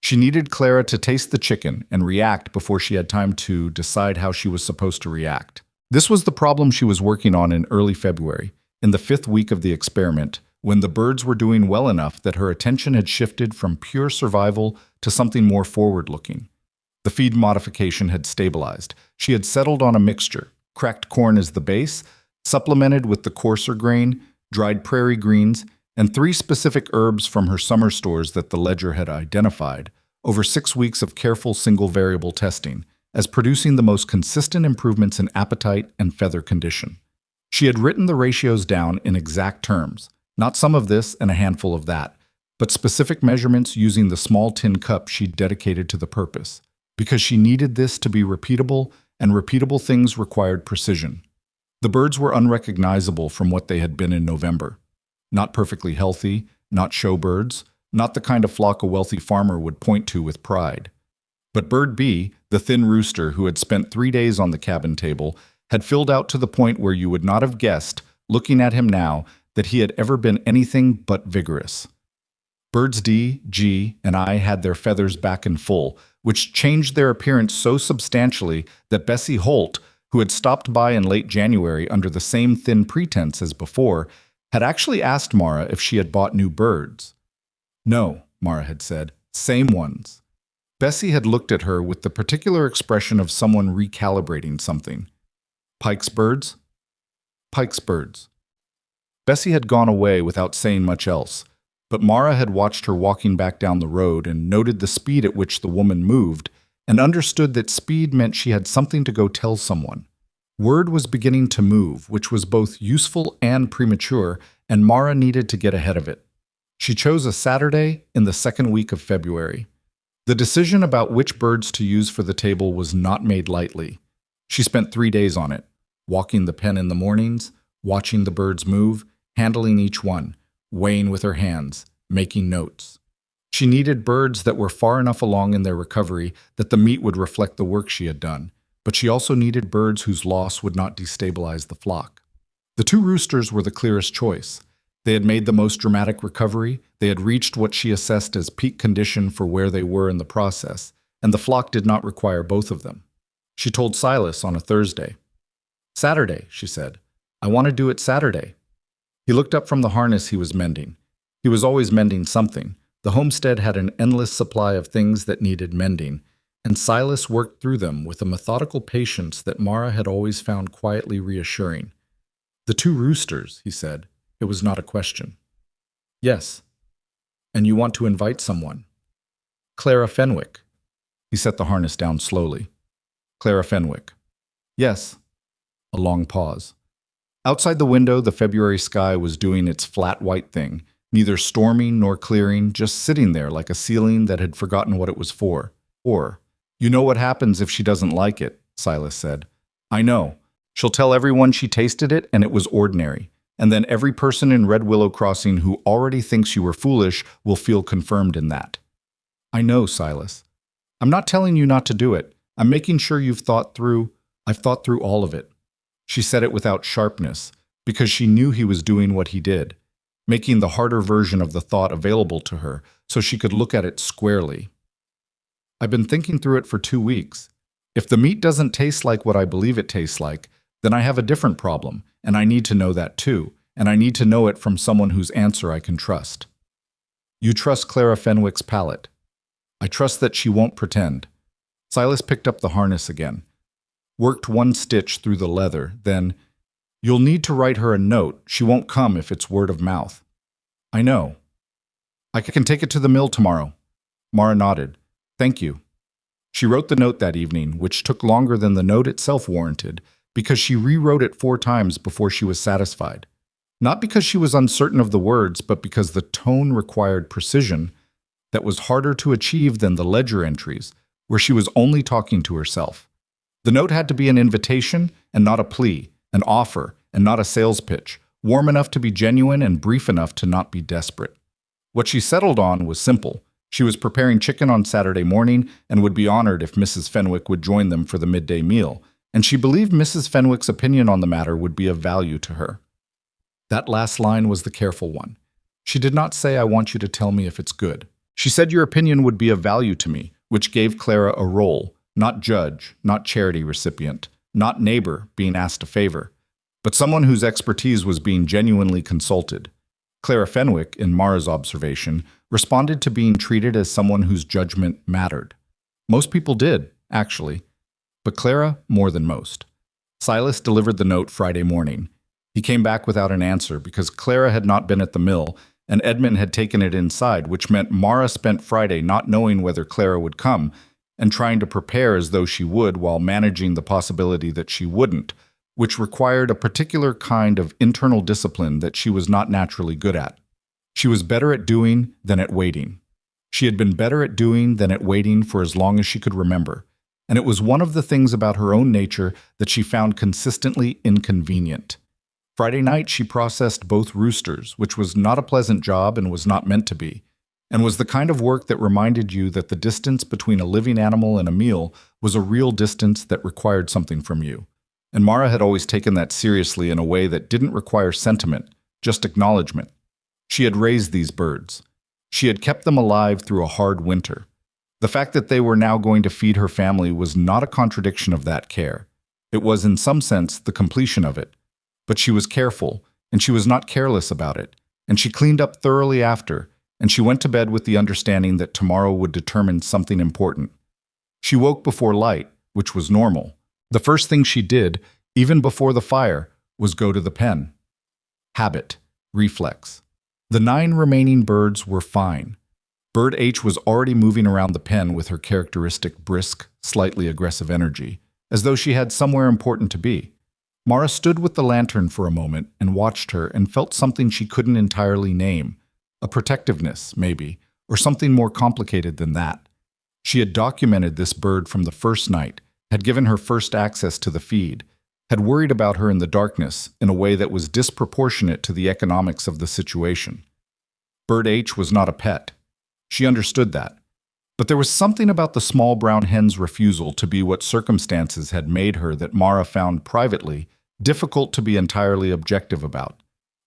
She needed Clara to taste the chicken and react before she had time to decide how she was supposed to react. This was the problem she was working on in early February, in the 5th week of the experiment, when the birds were doing well enough that her attention had shifted from pure survival to something more forward-looking. The feed modification had stabilized. She had settled on a mixture, cracked corn as the base, supplemented with the coarser grain, dried prairie greens, and 3 specific herbs from her summer stores that the ledger had identified, over 6 weeks of careful single-variable testing, as producing the most consistent improvements in appetite and feather condition. She had written the ratios down in exact terms, not some of this and a handful of that, but specific measurements using the small tin cup she'd dedicated to the purpose, because she needed this to be repeatable, and repeatable things required precision. The birds were unrecognizable from what they had been in November. Not perfectly healthy, not show birds, not the kind of flock a wealthy farmer would point to with pride. But Bird B, the thin rooster who had spent 3 days on the cabin table, had filled out to the point where you would not have guessed, looking at him now, that he had ever been anything but vigorous. Birds D, G, and I had their feathers back in full, which changed their appearance so substantially that Bessie Holt, who had stopped by in late January under the same thin pretense as before, had actually asked Mara if she had bought new birds. No, Mara had said, same ones. Bessie had looked at her with the particular expression of someone recalibrating something. Pike's birds? Pike's birds. Bessie had gone away without saying much else, but Mara had watched her walking back down the road and noted the speed at which the woman moved and understood that speed meant she had something to go tell someone. Word was beginning to move, which was both useful and premature, and Mara needed to get ahead of it. She chose a Saturday in the second week of February. The decision about which birds to use for the table was not made lightly. She spent 3 days on it, walking the pen in the mornings, watching the birds move, handling each one, weighing with her hands, making notes. She needed birds that were far enough along in their recovery that the meat would reflect the work she had done, but she also needed birds whose loss would not destabilize the flock. The 2 roosters were the clearest choice. They had made the most dramatic recovery, they had reached what she assessed as peak condition for where they were in the process, and the flock did not require both of them. She told Silas on a Thursday. Saturday, she said. I want to do it Saturday. He looked up from the harness he was mending. He was always mending something. The homestead had an endless supply of things that needed mending, and Silas worked through them with a methodical patience that Mara had always found quietly reassuring. The 2 roosters, he said. It was not a question. Yes. And you want to invite someone? Clara Fenwick. He set the harness down slowly. Clara Fenwick. Yes. A long pause. Outside the window, the February sky was doing its flat white thing, neither storming nor clearing, just sitting there like a ceiling that had forgotten what it was for. Or, you know what happens if she doesn't like it, Silas said. I know. She'll tell everyone she tasted it and it was ordinary. And then every person in Red Willow Crossing who already thinks you were foolish will feel confirmed in that. I know, Silas. I'm not telling you not to do it. I'm making sure I've thought through all of it. She said it without sharpness, because she knew he was doing what he did, making the harder version of the thought available to her so she could look at it squarely. I've been thinking through it for 2 weeks. If the meat doesn't taste like what I believe it tastes like, then I have a different problem, and I need to know that too, and I need to know it from someone whose answer I can trust. You trust Clara Fenwick's palate. I trust that she won't pretend. Silas picked up the harness again, worked 1 stitch through the leather, then, you'll need to write her a note. She won't come if it's word of mouth. I know. I can take it to the mill tomorrow. Mara nodded. Thank you. She wrote the note that evening, which took longer than the note itself warranted, because she rewrote it 4 times before she was satisfied. Not because she was uncertain of the words, but because the tone required precision that was harder to achieve than the ledger entries, where she was only talking to herself. The note had to be an invitation and not a plea, an offer and not a sales pitch, warm enough to be genuine and brief enough to not be desperate. What she settled on was simple. She was preparing chicken on Saturday morning and would be honored if Mrs. Fenwick would join them for the midday meal, and she believed Mrs. Fenwick's opinion on the matter would be of value to her. That last line was the careful one. She did not say, I want you to tell me if it's good. She said your opinion would be of value to me, which gave Clara a role, not judge, not charity recipient, not neighbor being asked a favor, but someone whose expertise was being genuinely consulted. Clara Fenwick, in Mara's observation, responded to being treated as someone whose judgment mattered. Most people did, actually, but Clara more than most. Silas delivered the note Friday morning. He came back without an answer because Clara had not been at the mill and Edmund had taken it inside, which meant Mara spent Friday not knowing whether Clara would come and trying to prepare as though she would while managing the possibility that she wouldn't, which required a particular kind of internal discipline that she was not naturally good at. She was better at doing than at waiting. She had been better at doing than at waiting for as long as she could remember, and it was one of the things about her own nature that she found consistently inconvenient. Friday night she processed both roosters, which was not a pleasant job and was not meant to be, and was the kind of work that reminded you that the distance between a living animal and a meal was a real distance that required something from you. And Mara had always taken that seriously in a way that didn't require sentiment, just acknowledgement. She had raised these birds. She had kept them alive through a hard winter. The fact that they were now going to feed her family was not a contradiction of that care. It was, in some sense, the completion of it. But she was careful, and she was not careless about it, and she cleaned up thoroughly after, and she went to bed with the understanding that tomorrow would determine something important. She woke before light, which was normal. The first thing she did, even before the fire, was go to the pen. Habit, reflex. The 9 remaining birds were fine. Bird H was already moving around the pen with her characteristic brisk, slightly aggressive energy, as though she had somewhere important to be. Mara stood with the lantern for a moment and watched her and felt something she couldn't entirely name. A protectiveness, maybe, or something more complicated than that. She had documented this bird from the first night, had given her first access to the feed, had worried about her in the darkness in a way that was disproportionate to the economics of the situation. Bird H was not a pet. She understood that. But there was something about the small brown hen's refusal to be what circumstances had made her that Mara found privately difficult to be entirely objective about.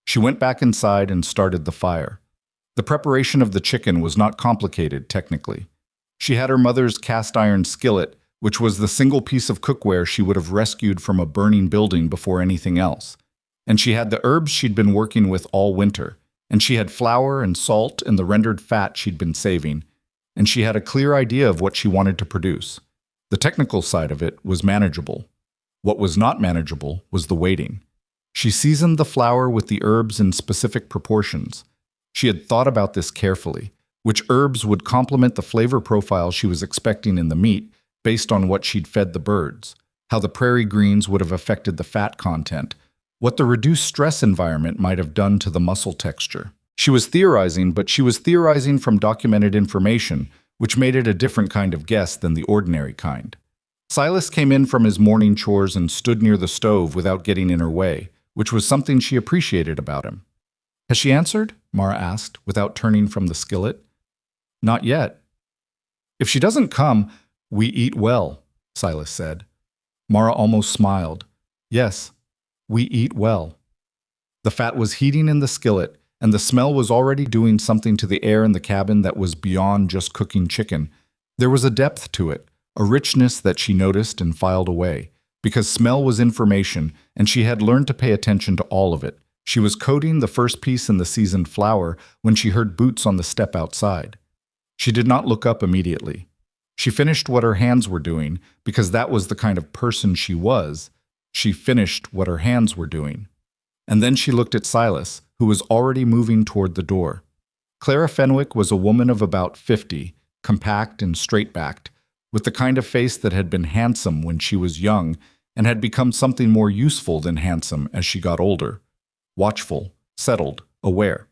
She went back inside and started the fire. The preparation of the chicken was not complicated, technically. She had her mother's cast-iron skillet, which was the single piece of cookware she would have rescued from a burning building before anything else. And she had the herbs she'd been working with all winter, and she had flour and salt and the rendered fat she'd been saving, and she had a clear idea of what she wanted to produce. The technical side of it was manageable. What was not manageable was the waiting. She seasoned the flour with the herbs in specific proportions. She had thought about this carefully, which herbs would complement the flavor profile she was expecting in the meat based on what she'd fed the birds, how the prairie greens would have affected the fat content, what the reduced stress environment might have done to the muscle texture. She was theorizing, but she was theorizing from documented information, which made it a different kind of guess than the ordinary kind. Silas came in from his morning chores and stood near the stove without getting in her way, which was something she appreciated about him. "Has she answered?" Mara asked, without turning from the skillet. "Not yet." "If she doesn't come, we eat well," Silas said. Mara almost smiled. "Yes, we eat well." The fat was heating in the skillet, and the smell was already doing something to the air in the cabin that was beyond just cooking chicken. There was a depth to it, a richness that she noticed and filed away, because smell was information, and she had learned to pay attention to all of it. She was coating the first piece in the seasoned flour when she heard boots on the step outside. She did not look up immediately. She finished what her hands were doing, because that was the kind of person she was. She finished what her hands were doing. And then she looked at Silas, who was already moving toward the door. Clara Fenwick was a woman of about 50, compact and straight-backed, with the kind of face that had been handsome when she was young and had become something more useful than handsome as she got older. Watchful, settled, aware.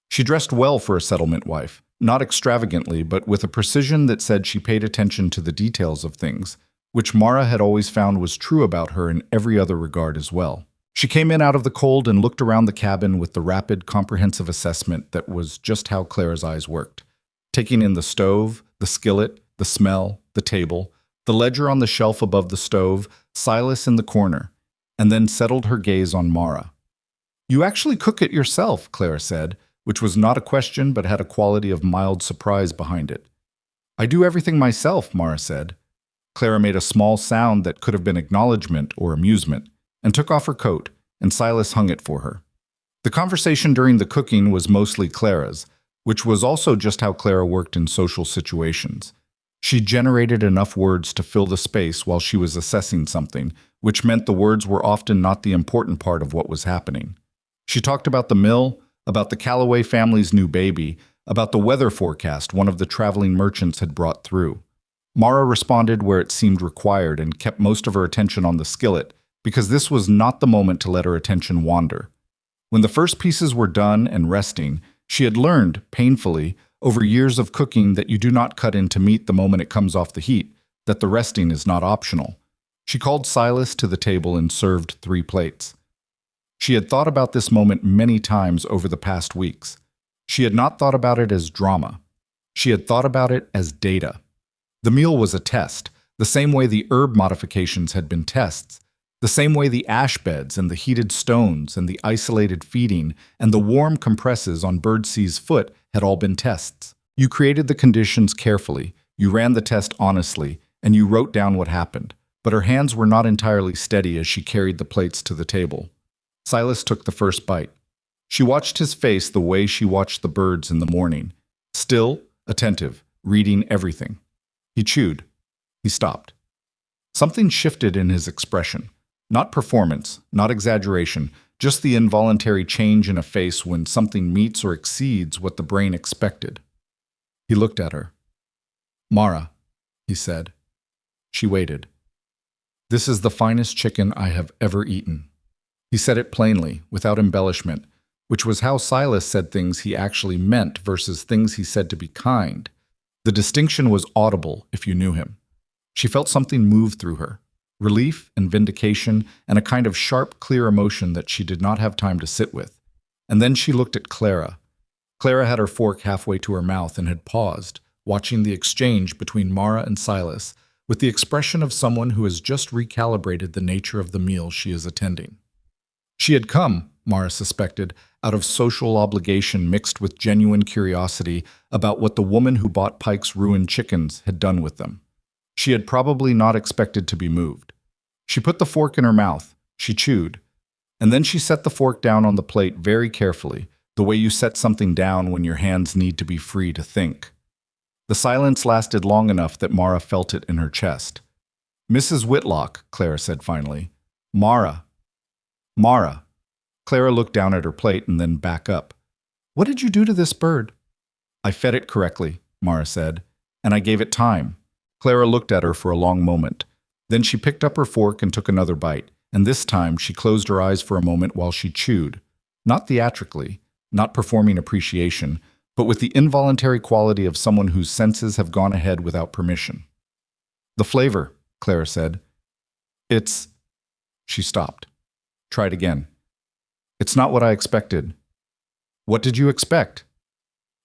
She dressed well for a settlement wife, not extravagantly, but with a precision that said she paid attention to the details of things, which Mara had always found was true about her in every other regard as well. She came in out of the cold and looked around the cabin with the rapid, comprehensive assessment that was just how Clara's eyes worked, taking in the stove, the skillet, the smell, the table, the ledger on the shelf above the stove, Silas in the corner, and then settled her gaze on Mara. "You actually cook it yourself," Clara said, which was not a question but had a quality of mild surprise behind it. "I do everything myself," Mara said. Clara made a small sound that could have been acknowledgement or amusement, and took off her coat, and Silas hung it for her. The conversation during the cooking was mostly Clara's, which was also just how Clara worked in social situations. She generated enough words to fill the space while she was assessing something, which meant the words were often not the important part of what was happening. She talked about the mill, about the Calloway family's new baby, about the weather forecast one of the traveling merchants had brought through. Mara responded where it seemed required and kept most of her attention on the skillet, because this was not the moment to let her attention wander. When the first pieces were done and resting, she had learned, painfully, over years of cooking that you do not cut into meat the moment it comes off the heat, that the resting is not optional. She called Silas to the table and served 3 plates. She had thought about this moment many times over the past weeks. She had not thought about it as drama. She had thought about it as data. The meal was a test, the same way the herb modifications had been tests, the same way the ash beds and the heated stones and the isolated feeding and the warm compresses on Birdsea's foot had all been tests. You created the conditions carefully, you ran the test honestly, and you wrote down what happened. But her hands were not entirely steady as she carried the plates to the table. Silas took the first bite. She watched his face the way she watched the birds in the morning. Still, attentive, reading everything. He chewed. He stopped. Something shifted in his expression. Not performance, not exaggeration, just the involuntary change in a face when something meets or exceeds what the brain expected. He looked at her. "Mara," he said. She waited. "This is the finest chicken I have ever eaten." He said it plainly, without embellishment, which was how Silas said things he actually meant versus things he said to be kind. The distinction was audible if you knew him. She felt something move through her. Relief and vindication and a kind of sharp, clear emotion that she did not have time to sit with. And then she looked at Clara. Clara had her fork halfway to her mouth and had paused, watching the exchange between Mara and Silas, with the expression of someone who has just recalibrated the nature of the meal she is attending. She had come, Mara suspected, out of social obligation mixed with genuine curiosity about what the woman who bought Pike's ruined chickens had done with them. She had probably not expected to be moved. She put the fork in her mouth, she chewed, and then she set the fork down on the plate very carefully, the way you set something down when your hands need to be free to think. The silence lasted long enough that Mara felt it in her chest. "Mrs. Whitlock," Clara said finally. "Mara." "Mara." Clara looked down at her plate and then back up. "What did you do to this bird?" "I fed it correctly," Mara said, "and I gave it time." Clara looked at her for a long moment. Then she picked up her fork and took another bite, and this time she closed her eyes for a moment while she chewed. Not theatrically, not performing appreciation, but with the involuntary quality of someone whose senses have gone ahead without permission. "The flavor," Clara said. "It's..." She stopped. Tried again. "It's not what I expected." "What did you expect?"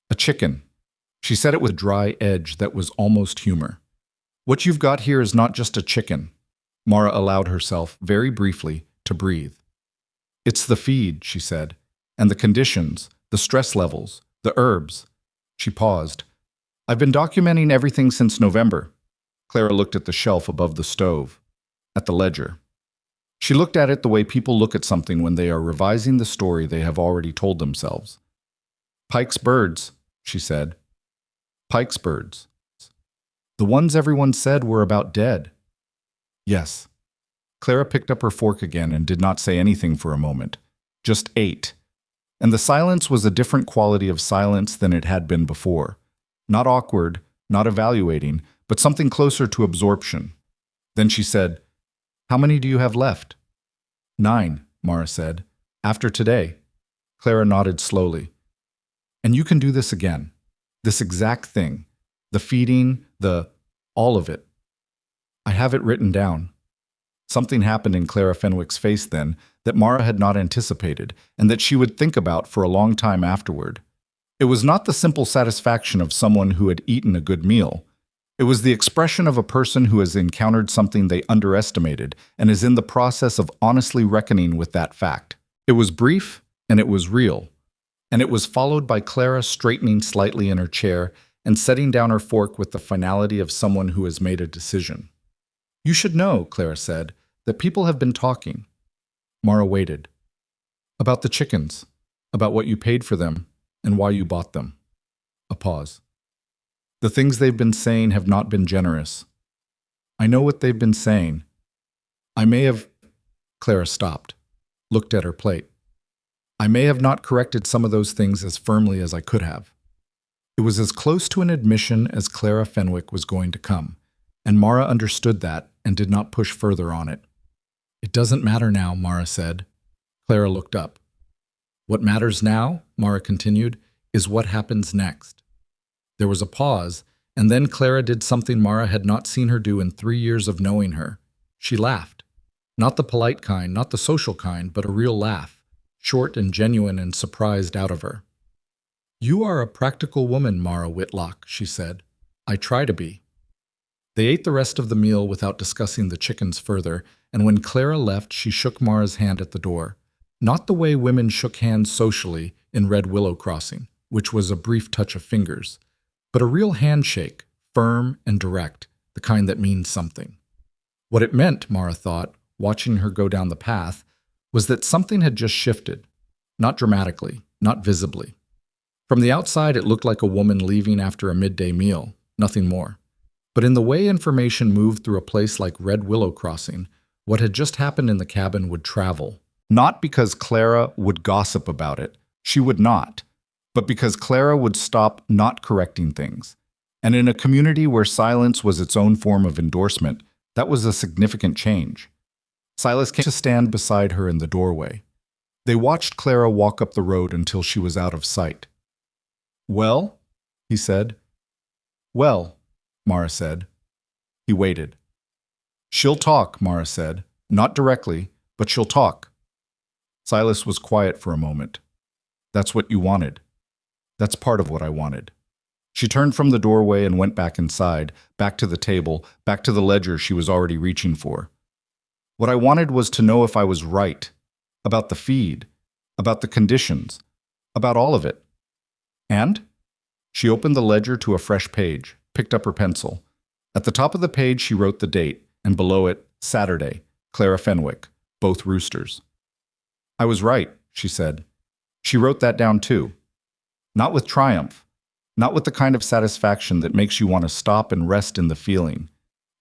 "A chicken." She said it with a dry edge that was almost humor. "What you've got here is not just a chicken." Mara allowed herself, very briefly, to breathe. "It's the feed," she said, "and the conditions, the stress levels, the herbs." She paused. "I've been documenting everything since November." Clara looked at the shelf above the stove, at the ledger. She looked at it the way people look at something when they are revising the story they have already told themselves. "Pike's birds," she said. "Pike's birds. The ones everyone said were about dead." "Yes." Clara picked up her fork again and did not say anything for a moment, just ate. And the silence was a different quality of silence than it had been before. Not awkward, not evaluating, but something closer to absorption. Then she said, "How many do you have left?" "9, Mara said. "After today." Clara nodded slowly. "And you can do this again. This exact thing. The feeding, all of it." "I have it written down." Something happened in Clara Fenwick's face then that Mara had not anticipated, and that she would think about for a long time afterward. It was not the simple satisfaction of someone who had eaten a good meal. It was the expression of a person who has encountered something they underestimated and is in the process of honestly reckoning with that fact. It was brief, and it was real. And it was followed by Clara straightening slightly in her chair and setting down her fork with the finality of someone who has made a decision. "You should know," Clara said, "that people have been talking." Mara waited. "About the chickens, about what you paid for them, and why you bought them." A pause. "The things they've been saying have not been generous." "I know what they've been saying." I may have... Clara stopped, looked at her plate. I may have not corrected some of those things as firmly as I could have. It was as close to an admission as Clara Fenwick was going to come, and Mara understood that and did not push further on it. It doesn't matter now, Mara said. Clara looked up. What matters now, Mara continued, is what happens next. There was a pause, and then Clara did something Mara had not seen her do in 3 years of knowing her. She laughed. Not the polite kind, not the social kind, but a real laugh, short and genuine and surprised out of her. You are a practical woman, Mara Whitlock, she said. I try to be. They ate the rest of the meal without discussing the chickens further, and when Clara left, she shook Mara's hand at the door. Not the way women shook hands socially in Red Willow Crossing, which was a brief touch of fingers, but a real handshake, firm and direct, the kind that means something. What it meant, Mara thought, watching her go down the path, was that something had just shifted. Not dramatically, not visibly. From the outside, it looked like a woman leaving after a midday meal, nothing more. But in the way information moved through a place like Red Willow Crossing, what had just happened in the cabin would travel. Not because Clara would gossip about it, she would not, but because Clara would stop not correcting things. And in a community where silence was its own form of endorsement, that was a significant change. Silas came to stand beside her in the doorway. They watched Clara walk up the road until she was out of sight. Well, he said. Well, Mara said. He waited. She'll talk, Mara said. Not directly, but she'll talk. Silas was quiet for a moment. That's what you wanted. That's part of what I wanted. She turned from the doorway and went back inside, back to the table, back to the ledger she was already reaching for. What I wanted was to know if I was right, about the feed, about the conditions, about all of it. And? She opened the ledger to a fresh page, picked up her pencil. At the top of the page she wrote the date, and below it, Saturday, Clara Fenwick, both roosters. I was right, she said. She wrote that down too. Not with triumph, not with the kind of satisfaction that makes you want to stop and rest in the feeling.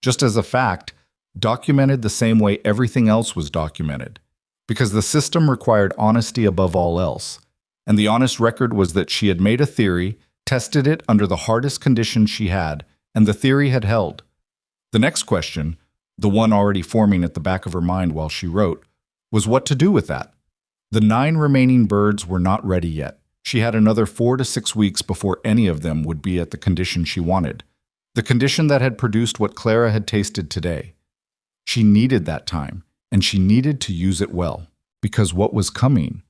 Just as a fact, documented the same way everything else was documented. Because the system required honesty above all else. And the honest record was that she had made a theory, tested it under the hardest conditions she had, and the theory had held. The next question, the one already forming at the back of her mind while she wrote, was what to do with that. The 9 remaining birds were not ready yet. She had another 4 to 6 weeks before any of them would be at the condition she wanted. The condition that had produced what Clara had tasted today. She needed that time, and she needed to use it well. Because what was coming,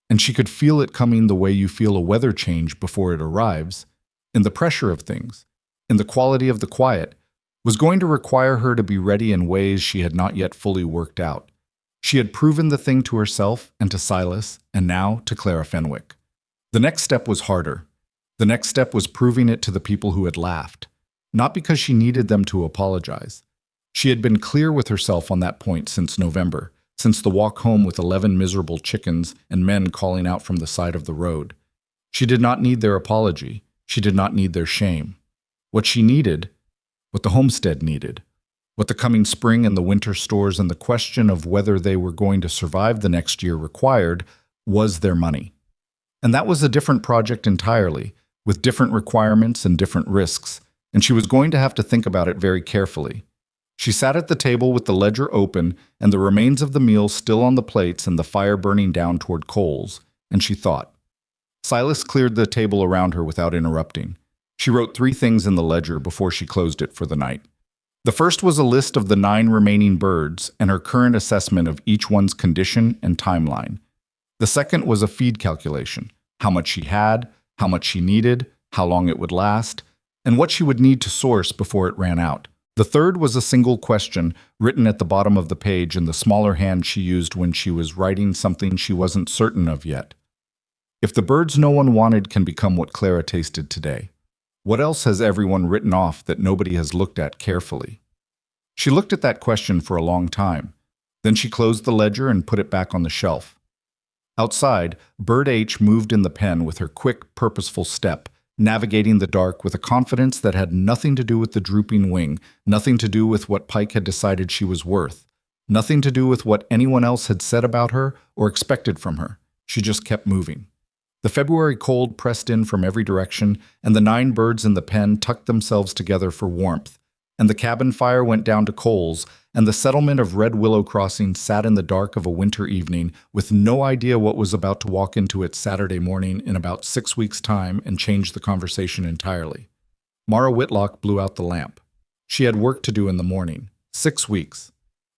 and she could feel it coming the way you feel a weather change before it arrives, in the pressure of things, in the quality of the quiet, was going to require her to be ready in ways she had not yet fully worked out. She had proven the thing to herself and to Silas, and now to Clara Fenwick. The next step was harder. The next step was proving it to the people who had laughed, not because she needed them to apologize. She had been clear with herself on that point since November, since the walk home with 11 miserable chickens and men calling out from the side of the road. She did not need their apology. She did not need their shame. What she needed, what the homestead needed, what the coming spring and the winter stores and the question of whether they were going to survive the next year required, was their money. And that was a different project entirely, with different requirements and different risks, and she was going to have to think about it very carefully. She sat at the table with the ledger open and the remains of the meal still on the plates and the fire burning down toward coals, and she thought. Silas cleared the table around her without interrupting. She wrote 3 things in the ledger before she closed it for the night. The first was a list of the 9 remaining birds and her current assessment of each one's condition and timeline. The second was a feed calculation, how much she had, how much she needed, how long it would last, and what she would need to source before it ran out. The third was a single question written at the bottom of the page in the smaller hand she used when she was writing something she wasn't certain of yet. If the birds no one wanted can become what Clara tasted today, what else has everyone written off that nobody has looked at carefully? She looked at that question for a long time. Then she closed the ledger and put it back on the shelf. Outside, Bird H moved in the pen with her quick, purposeful step, navigating the dark with a confidence that had nothing to do with the drooping wing, nothing to do with what Pike had decided she was worth, Nothing to do with what anyone else had said about her or expected from her. She just kept moving. The February cold pressed in from every direction, and the 9 birds in the pen tucked themselves together for warmth, and the cabin fire went down to coals, and the settlement of Red Willow Crossing sat in the dark of a winter evening with no idea what was about to walk into its Saturday morning in about 6 weeks' time and change the conversation entirely. Mara Whitlock blew out the lamp. She had work to do in the morning. 6 weeks.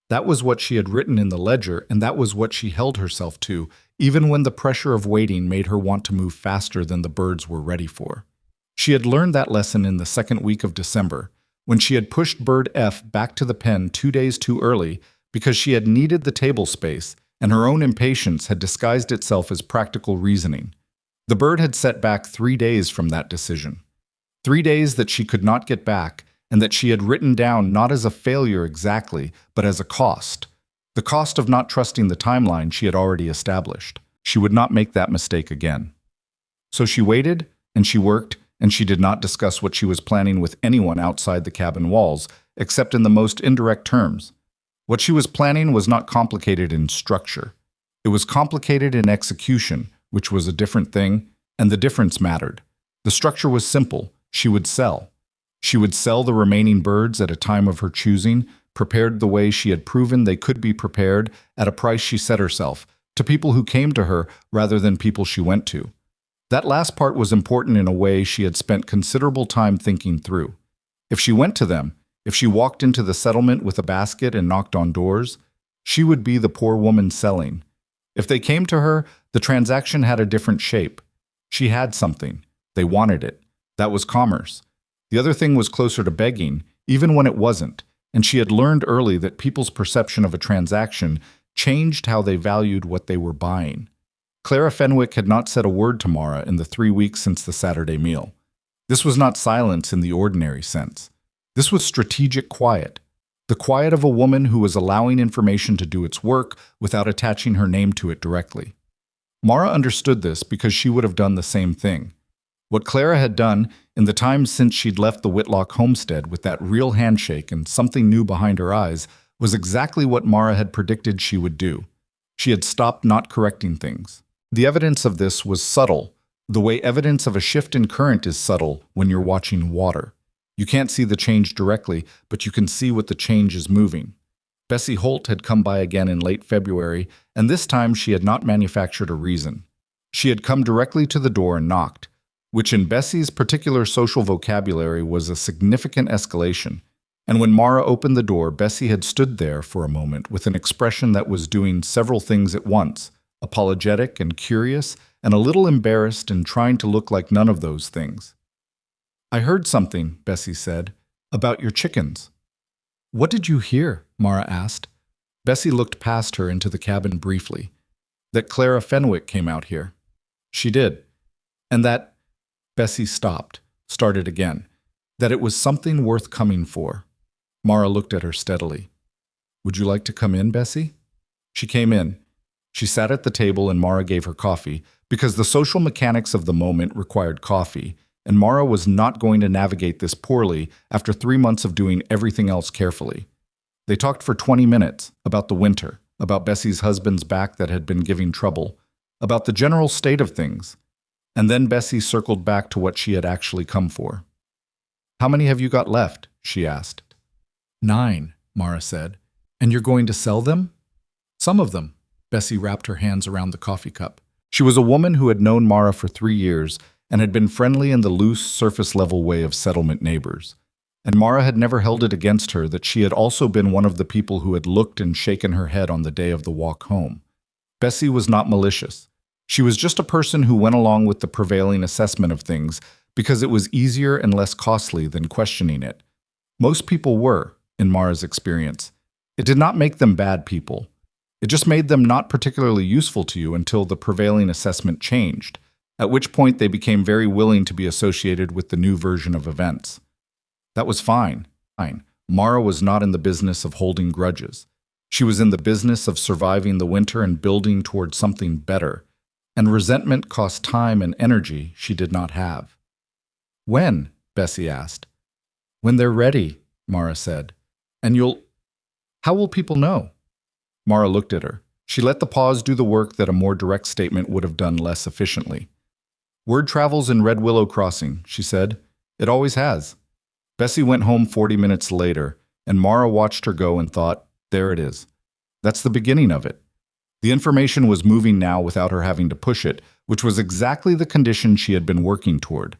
That was what she had written in the ledger, and that was what she held herself to, even when the pressure of waiting made her want to move faster than the birds were ready for. She had learned that lesson in the second week of December, when she had pushed bird F back to the pen 2 days too early because she had needed the table space, and her own impatience had disguised itself as practical reasoning. The bird had set back 3 days from that decision. 3 days that she could not get back, and that she had written down not as a failure exactly, but as a cost. The cost of not trusting the timeline she had already established. She would not make that mistake again. So she waited, and she worked, and she did not discuss what she was planning with anyone outside the cabin walls, except in the most indirect terms. What she was planning was not complicated in structure. It was complicated in execution, which was a different thing, and the difference mattered. The structure was simple. She would sell. She would sell the remaining birds at a time of her choosing, prepared the way she had proven they could be prepared, at a price she set herself, to people who came to her rather than people she went to. That last part was important in a way she had spent considerable time thinking through. If she went to them, if she walked into the settlement with a basket and knocked on doors, she would be the poor woman selling. If they came to her, the transaction had a different shape. She had something. They wanted it. That was commerce. The other thing was closer to begging, even when it wasn't, and she had learned early that people's perception of a transaction changed how they valued what they were buying. Clara Fenwick had not said a word to Mara in the 3 weeks since the Saturday meal. This was not silence in the ordinary sense. This was strategic quiet. The quiet of a woman who was allowing information to do its work without attaching her name to it directly. Mara understood this because she would have done the same thing. What Clara had done in the time since she'd left the Whitlock homestead with that real handshake and something new behind her eyes was exactly what Mara had predicted she would do. She had stopped not correcting things. The evidence of this was subtle, the way evidence of a shift in current is subtle when you're watching water. You can't see the change directly, but you can see what the change is moving. Bessie Holt had come by again in late February, and this time she had not manufactured a reason. She had come directly to the door and knocked, which in Bessie's particular social vocabulary was a significant escalation. And when Mara opened the door, Bessie had stood there for a moment with an expression that was doing several things at once, apologetic and curious, and a little embarrassed and trying to look like none of those things. "I heard something," Bessie said, "about your chickens." "What did you hear?" Mara asked. Bessie looked past her into the cabin briefly. "That Clara Fenwick came out here." "She did." "And that—" Bessie stopped, started again. "That it was something worth coming for." Mara looked at her steadily. "Would you like to come in, Bessie?" She came in. She sat at the table and Mara gave her coffee, because the social mechanics of the moment required coffee, and Mara was not going to navigate this poorly after 3 months of doing everything else carefully. They talked for 20 minutes about the winter, about Bessie's husband's back that had been giving trouble, about the general state of things, and then Bessie circled back to what she had actually come for. "How many have you got left?" she asked. 9, Mara said. "And you're going to sell them?" "Some of them." Bessie wrapped her hands around the coffee cup. She was a woman who had known Mara for 3 years and had been friendly in the loose, surface-level way of settlement neighbors. And Mara had never held it against her that she had also been one of the people who had looked and shaken her head on the day of the walk home. Bessie was not malicious. She was just a person who went along with the prevailing assessment of things because it was easier and less costly than questioning it. Most people were, in Mara's experience. It did not make them bad people. It just made them not particularly useful to you until the prevailing assessment changed, at which point they became very willing to be associated with the new version of events. That was fine. Mara was not in the business of holding grudges. She was in the business of surviving the winter and building towards something better, and resentment cost time and energy she did not have. "When?" Bessie asked. "When they're ready," Mara said. "And how will people know?" Mara looked at her. She let the pause do the work that a more direct statement would have done less efficiently. Word travels in Red Willow Crossing, she said. It always has. Bessie went home 40 minutes later, and Mara watched her go and thought, there it is. That's the beginning of it. The information was moving now without her having to push it, which was exactly the condition she had been working toward.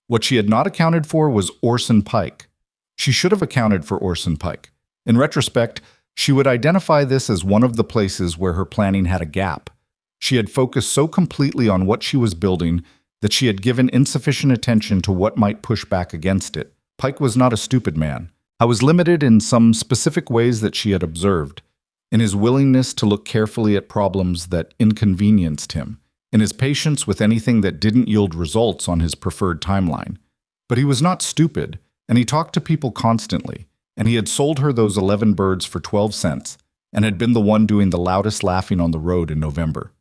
What she had not accounted for was Orson Pike. She should have accounted for Orson Pike. In retrospect, she would identify this as one of the places where her planning had a gap. She had focused so completely on what she was building that she had given insufficient attention to what might push back against it. Pike was not a stupid man. I was limited in some specific ways that she had observed, in his willingness to look carefully at problems that inconvenienced him, in his patience with anything that didn't yield results on his preferred timeline. But he was not stupid, and he talked to people constantly, and he had sold her those 11 birds for 12 cents, and had been the one doing the loudest laughing on the road in November.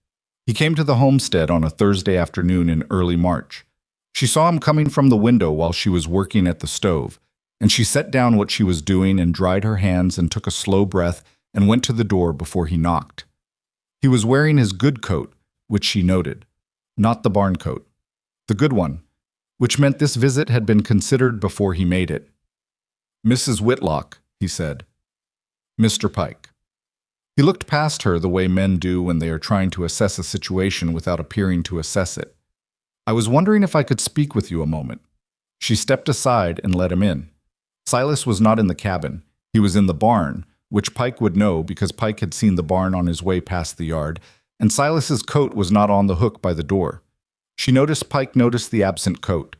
He came to the homestead on a Thursday afternoon in early March. She saw him coming from the window while she was working at the stove, and she set down what she was doing and dried her hands and took a slow breath and went to the door before he knocked. He was wearing his good coat, which she noted, not the barn coat, the good one, which meant this visit had been considered before he made it. Mrs. Whitlock, he said. Mr. Pike. He looked past her the way men do when they are trying to assess a situation without appearing to assess it. I was wondering if I could speak with you a moment. She stepped aside and let him in. Silas was not in the cabin. He was in the barn, which Pike would know because Pike had seen the barn on his way past the yard, and Silas's coat was not on the hook by the door. She noticed Pike noticed the absent coat.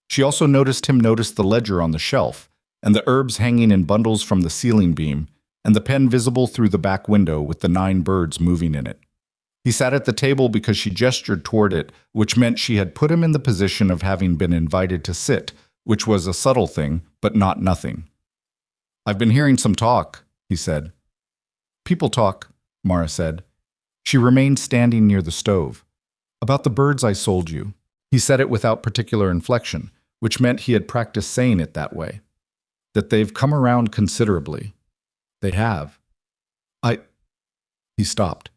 She also noticed him notice the ledger on the shelf, and the herbs hanging in bundles from the ceiling beam, and the pen visible through the back window with the 9 birds moving in it. He sat at the table because she gestured toward it, which meant she had put him in the position of having been invited to sit, which was a subtle thing, but not nothing. I've been hearing some talk, he said. People talk, Mara said. She remained standing near the stove. About the birds I sold you. He said it without particular inflection, which meant he had practiced saying it that way. That they've come around considerably. They have. He stopped.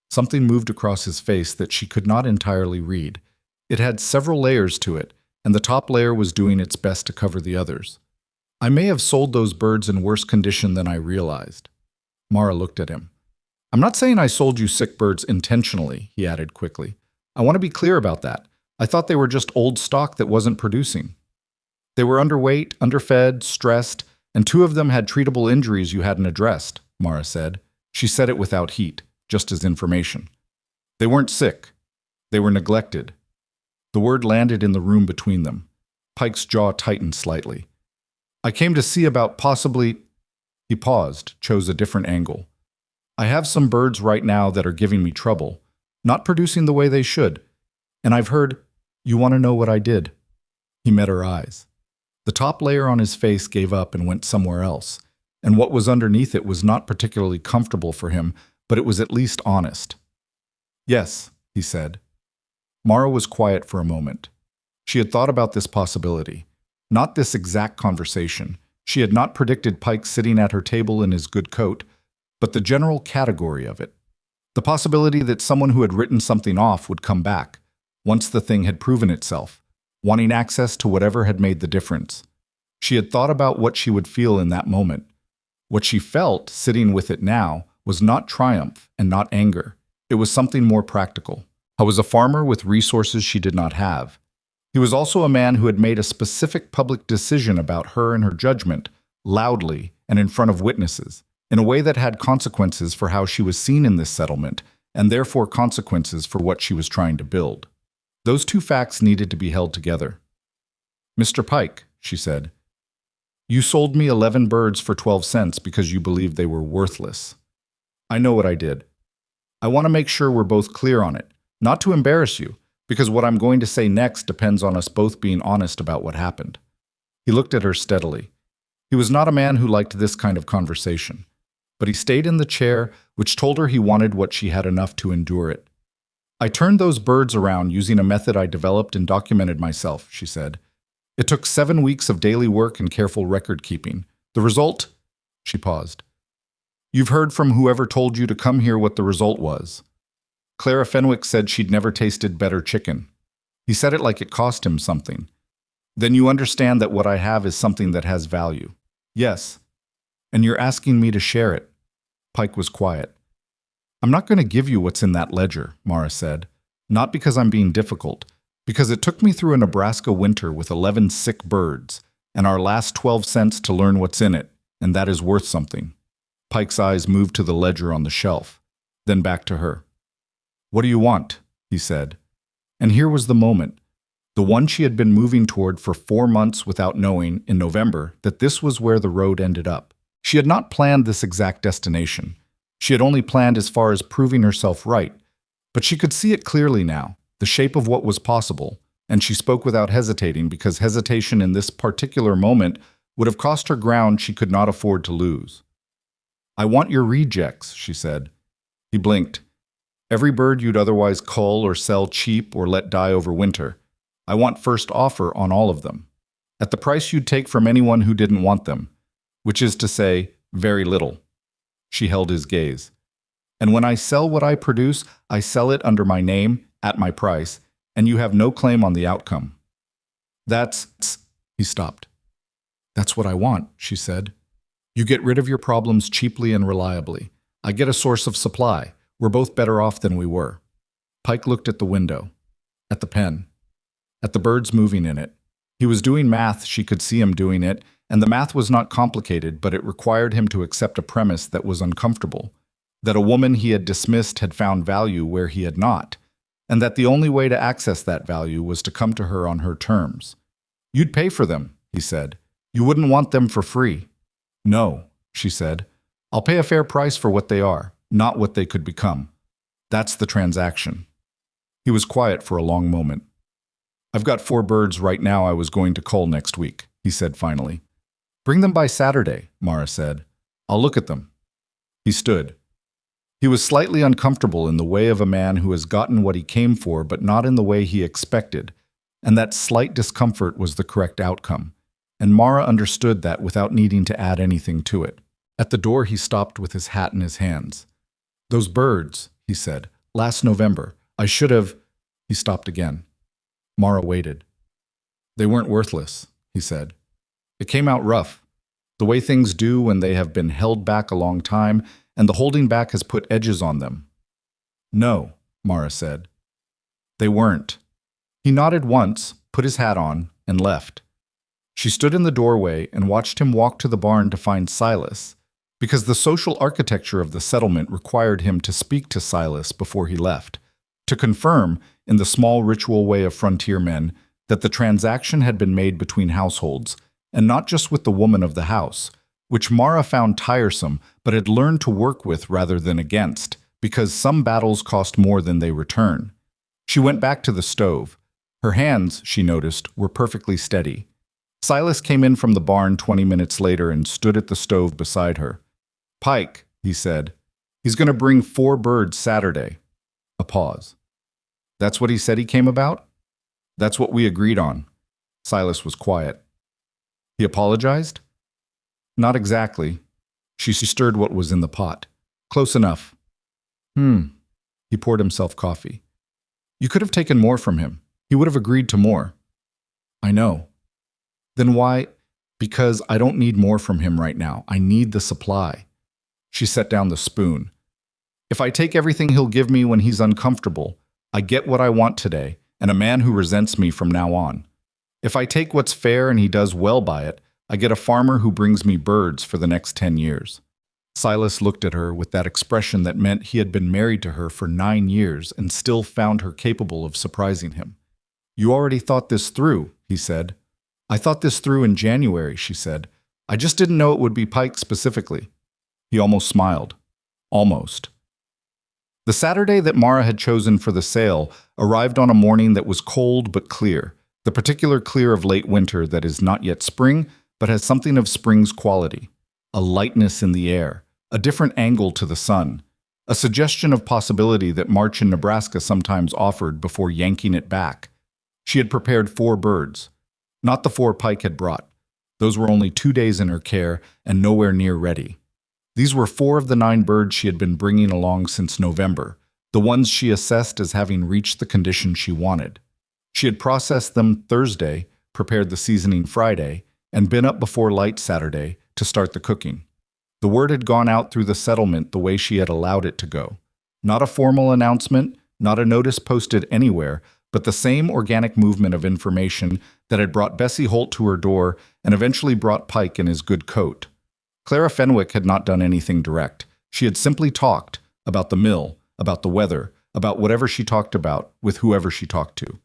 Something moved across his face that she could not entirely read. It had several layers to it, and the top layer was doing its best to cover the others. I may have sold those birds in worse condition than I realized. Mara looked at him. I'm not saying I sold you sick birds intentionally, he added quickly. I want to be clear about that. I thought they were just old stock that wasn't producing. They were underweight, underfed, stressed, and 2 of them had treatable injuries you hadn't addressed, Mara said. She said it without heat, just as information. They weren't sick. They were neglected. The word landed in the room between them. Pike's jaw tightened slightly. I came to see about possibly... He paused, chose a different angle. I have some birds right now that are giving me trouble, not producing the way they should. And I've heard, you want to know what I did? He met her eyes. The top layer on his face gave up and went somewhere else, and what was underneath it was not particularly comfortable for him, but it was at least honest. Yes, he said. Mara was quiet for a moment. She had thought about this possibility. Not this exact conversation. She had not predicted Pike sitting at her table in his good coat, but the general category of it. The possibility that someone who had written something off would come back, once the thing had proven itself, wanting access to whatever had made the difference. She had thought about what she would feel in that moment. What she felt, sitting with it now, was not triumph and not anger. It was something more practical. I was a farmer with resources she did not have. He was also a man who had made a specific public decision about her and her judgment, loudly and in front of witnesses, in a way that had consequences for how she was seen in this settlement, and therefore consequences for what she was trying to build. Those 2 facts needed to be held together. Mr. Pike, she said, you sold me 11 birds for 12 cents because you believed they were worthless. I know what I did. I want to make sure we're both clear on it, not to embarrass you, because what I'm going to say next depends on us both being honest about what happened. He looked at her steadily. He was not a man who liked this kind of conversation, but he stayed in the chair, which told her he wanted what she had enough to endure it. I turned those birds around using a method I developed and documented myself, she said. It took 7 weeks of daily work and careful record keeping. The result? She paused. You've heard from whoever told you to come here what the result was. Clara Fenwick said she'd never tasted better chicken. He said it like it cost him something. Then you understand that what I have is something that has value. Yes. And you're asking me to share it. Pike was quiet. I'm not going to give you what's in that ledger, Mara said. Not because I'm being difficult, because it took me through a Nebraska winter with 11 sick birds, and our last 12 cents to learn what's in it, and that is worth something. Pike's eyes moved to the ledger on the shelf, then back to her. What do you want? He said. And here was the moment, the one she had been moving toward for 4 months without knowing, in November, that this was where the road ended up. She had not planned this exact destination. She had only planned as far as proving herself right, but she could see it clearly now, the shape of what was possible, and she spoke without hesitating because hesitation in this particular moment would have cost her ground she could not afford to lose. I want your rejects, she said. He blinked. Every bird you'd otherwise cull or sell cheap or let die over winter. I want first offer on all of them, at the price you'd take from anyone who didn't want them, which is to say, very little. She held his gaze. And when I sell what I produce, I sell it under my name, at my price, and you have no claim on the outcome. He stopped. That's what I want, she said. You get rid of your problems cheaply and reliably. I get a source of supply. We're both better off than we were. Pike looked at the window, at the pen, at the birds moving in it. He was doing math, she could see him doing it, and the math was not complicated, but it required him to accept a premise that was uncomfortable, that a woman he had dismissed had found value where he had not, and that the only way to access that value was to come to her on her terms. You'd pay for them, he said. You wouldn't want them for free. No, she said. I'll pay a fair price for what they are, not what they could become. That's the transaction. He was quiet for a long moment. I've got 4 birds right now I was going to cull next week, he said finally. Bring them by Saturday, Mara said. I'll look at them. He stood. He was slightly uncomfortable in the way of a man who has gotten what he came for but not in the way he expected, and that slight discomfort was the correct outcome, and Mara understood that without needing to add anything to it. At the door he stopped with his hat in his hands. Those birds, he said, last November. I should have… He stopped again. Mara waited. They weren't worthless, he said. It came out rough, the way things do when they have been held back a long time, and the holding back has put edges on them. No, Mara said. They weren't. He nodded once, put his hat on, and left. She stood in the doorway and watched him walk to the barn to find Silas, because the social architecture of the settlement required him to speak to Silas before he left, to confirm, in the small ritual way of frontier men, that the transaction had been made between households, and not just with the woman of the house, which Mara found tiresome but had learned to work with rather than against, because some battles cost more than they return. She went back to the stove. Her hands, she noticed, were perfectly steady. Silas came in from the barn 20 minutes later and stood at the stove beside her. Pike, he said. He's going to bring 4 birds Saturday. A pause. That's what he said he came about? That's what we agreed on. Silas was quiet. He apologized? Not exactly. She stirred what was in the pot. Close enough. He poured himself coffee. You could have taken more from him. He would have agreed to more. I know. Then why? Because I don't need more from him right now. I need the supply. She set down the spoon. If I take everything he'll give me when he's uncomfortable, I get what I want today, and a man who resents me from now on. If I take what's fair and he does well by it, I get a farmer who brings me birds for the next 10 years. Silas looked at her with that expression that meant he had been married to her for 9 years and still found her capable of surprising him. You already thought this through, he said. I thought this through in January, she said. I just didn't know it would be Pike specifically. He almost smiled. Almost. The Saturday that Mara had chosen for the sale arrived on a morning that was cold but clear, the particular clear of late winter that is not yet spring, but has something of spring's quality, a lightness in the air, a different angle to the sun, a suggestion of possibility that March in Nebraska sometimes offered before yanking it back. She had prepared 4 birds, not the 4 Pike had brought. Those were only 2 days in her care and nowhere near ready. These were 4 of the 9 birds she had been bringing along since November, the ones she assessed as having reached the condition she wanted. She had processed them Thursday, prepared the seasoning Friday, and been up before light Saturday to start the cooking. The word had gone out through the settlement the way she had allowed it to go. Not a formal announcement, not a notice posted anywhere, but the same organic movement of information that had brought Bessie Holt to her door and eventually brought Pike in his good coat. Clara Fenwick had not done anything direct. She had simply talked about the mill, about the weather, about whatever she talked about with whoever she talked to.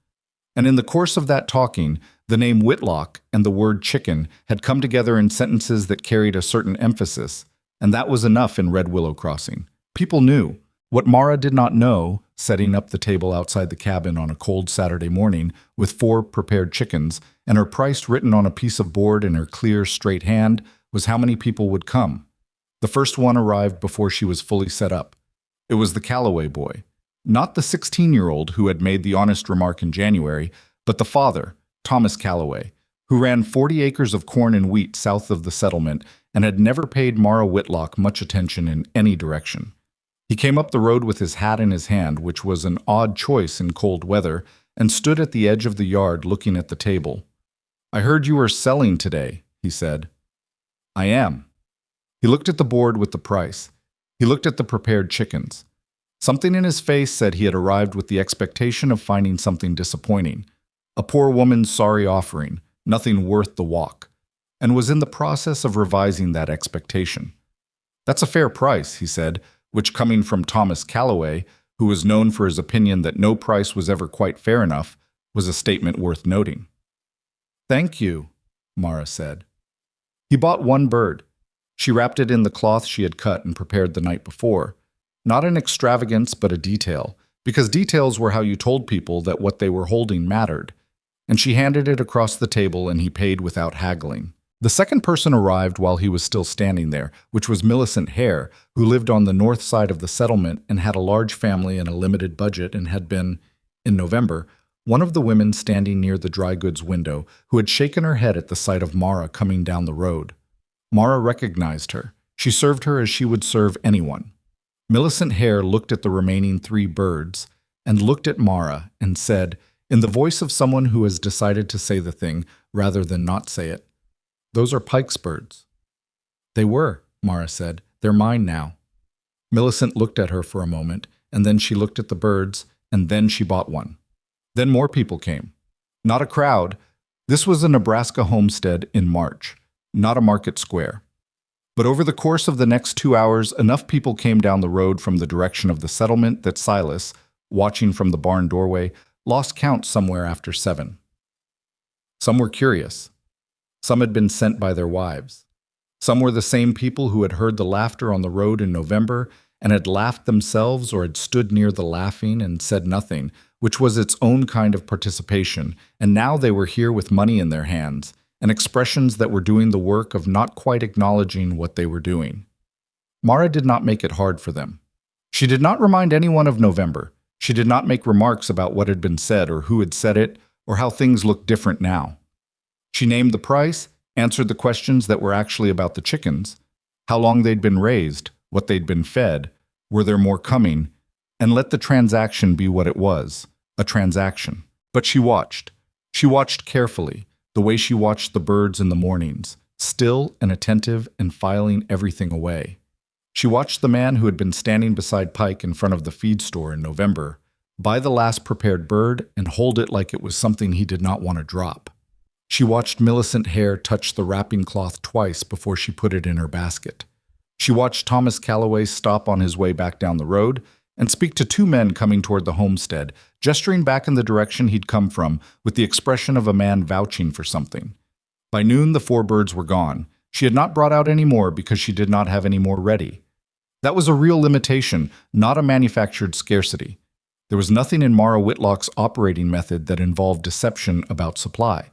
And in the course of that talking, the name Whitlock and the word chicken had come together in sentences that carried a certain emphasis, and that was enough in Red Willow Crossing. People knew. What Mara did not know, setting up the table outside the cabin on a cold Saturday morning with 4 prepared chickens and her price written on a piece of board in her clear, straight hand, was how many people would come. The first one arrived before she was fully set up. It was the Calloway boy. Not the 16-year-old who had made the honest remark in January, but the father, Thomas Calloway, who ran 40 acres of corn and wheat south of the settlement and had never paid Mara Whitlock much attention in any direction. He came up the road with his hat in his hand, which was an odd choice in cold weather, and stood at the edge of the yard looking at the table. "I heard you were selling today," he said. "I am." He looked at the board with the price. He looked at the prepared chickens. Something in his face said he had arrived with the expectation of finding something disappointing. A poor woman's sorry offering, nothing worth the walk, and was in the process of revising that expectation. "That's a fair price," he said, which, coming from Thomas Calloway, who was known for his opinion that no price was ever quite fair enough, was a statement worth noting. "Thank you," Mara said. He bought 1 bird. She wrapped it in the cloth she had cut and prepared the night before. Not an extravagance, but a detail, because details were how you told people that what they were holding mattered. And she handed it across the table and he paid without haggling. The second person arrived while he was still standing there, which was Millicent Hare, who lived on the north side of the settlement and had a large family and a limited budget and had been, in November, one of the women standing near the dry goods window who had shaken her head at the sight of Mara coming down the road. Mara recognized her. She served her as she would serve anyone. Millicent Hare looked at the remaining 3 birds and looked at Mara and said, in the voice of someone who has decided to say the thing rather than not say it, "Those are Pike's birds." "They were," Mara said. "They're mine now." Millicent looked at her for a moment, and then she looked at the birds, and then she bought one. Then more people came. Not a crowd. This was a Nebraska homestead in March, not a market square. But over the course of the next 2 hours, enough people came down the road from the direction of the settlement that Silas, watching from the barn doorway, lost count somewhere after 7. Some were curious. Some had been sent by their wives. Some were the same people who had heard the laughter on the road in November and had laughed themselves or had stood near the laughing and said nothing, which was its own kind of participation, and now they were here with money in their hands and expressions that were doing the work of not quite acknowledging what they were doing. Mara did not make it hard for them. She did not remind anyone of November. She did not make remarks about what had been said or who had said it or how things looked different now. She named the price, answered the questions that were actually about the chickens, how long they'd been raised, what they'd been fed, were there more coming, and let the transaction be what it was, a transaction. But she watched. She watched carefully, the way she watched the birds in the mornings, still and attentive and filing everything away. She watched the man who had been standing beside Pike in front of the feed store in November buy the last prepared bird and hold it like it was something he did not want to drop. She watched Millicent Hare touch the wrapping cloth twice before she put it in her basket. She watched Thomas Calloway stop on his way back down the road and speak to 2 men coming toward the homestead, gesturing back in the direction he'd come from with the expression of a man vouching for something. By noon, the 4 birds were gone. She had not brought out any more because she did not have any more ready. That was a real limitation, not a manufactured scarcity. There was nothing in Mara Whitlock's operating method that involved deception about supply.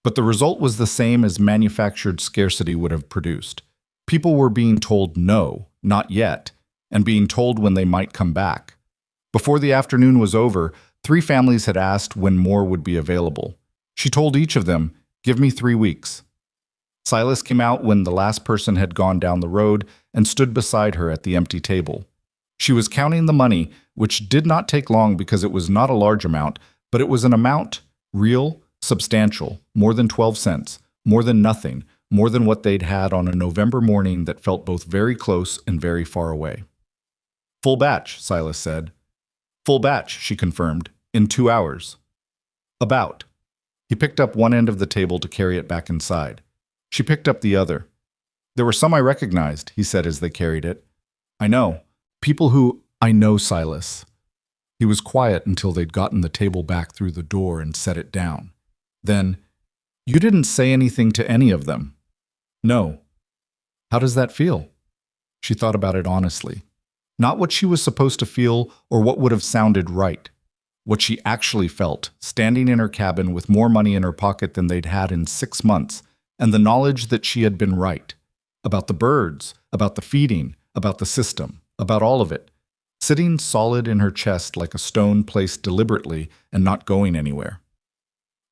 But the result was the same as manufactured scarcity would have produced. People were being told no, not yet, and being told when they might come back. Before the afternoon was over, 3 families had asked when more would be available. She told each of them, "Give me 3 weeks." Silas came out when the last person had gone down the road and stood beside her at the empty table. She was counting the money, which did not take long because it was not a large amount, but it was an amount, real, substantial, more than 12 cents, more than nothing, more than what they'd had on a November morning that felt both very close and very far away. "Full batch," Silas said. "Full batch," she confirmed, "in 2 hours." "About." He picked up one end of the table to carry it back inside. She picked up the other. "There were some I recognized," he said as they carried it. "I know. People who I know, Silas." He was quiet until they'd gotten the table back through the door and set it down. Then, "You didn't say anything to any of them." "No." "How does that feel?" She thought about it honestly. Not what she was supposed to feel or what would have sounded right. What she actually felt, standing in her cabin with more money in her pocket than they'd had in 6 months, and the knowledge that she had been right. About the birds, about the feeding, about the system, about all of it. Sitting solid in her chest like a stone placed deliberately and not going anywhere.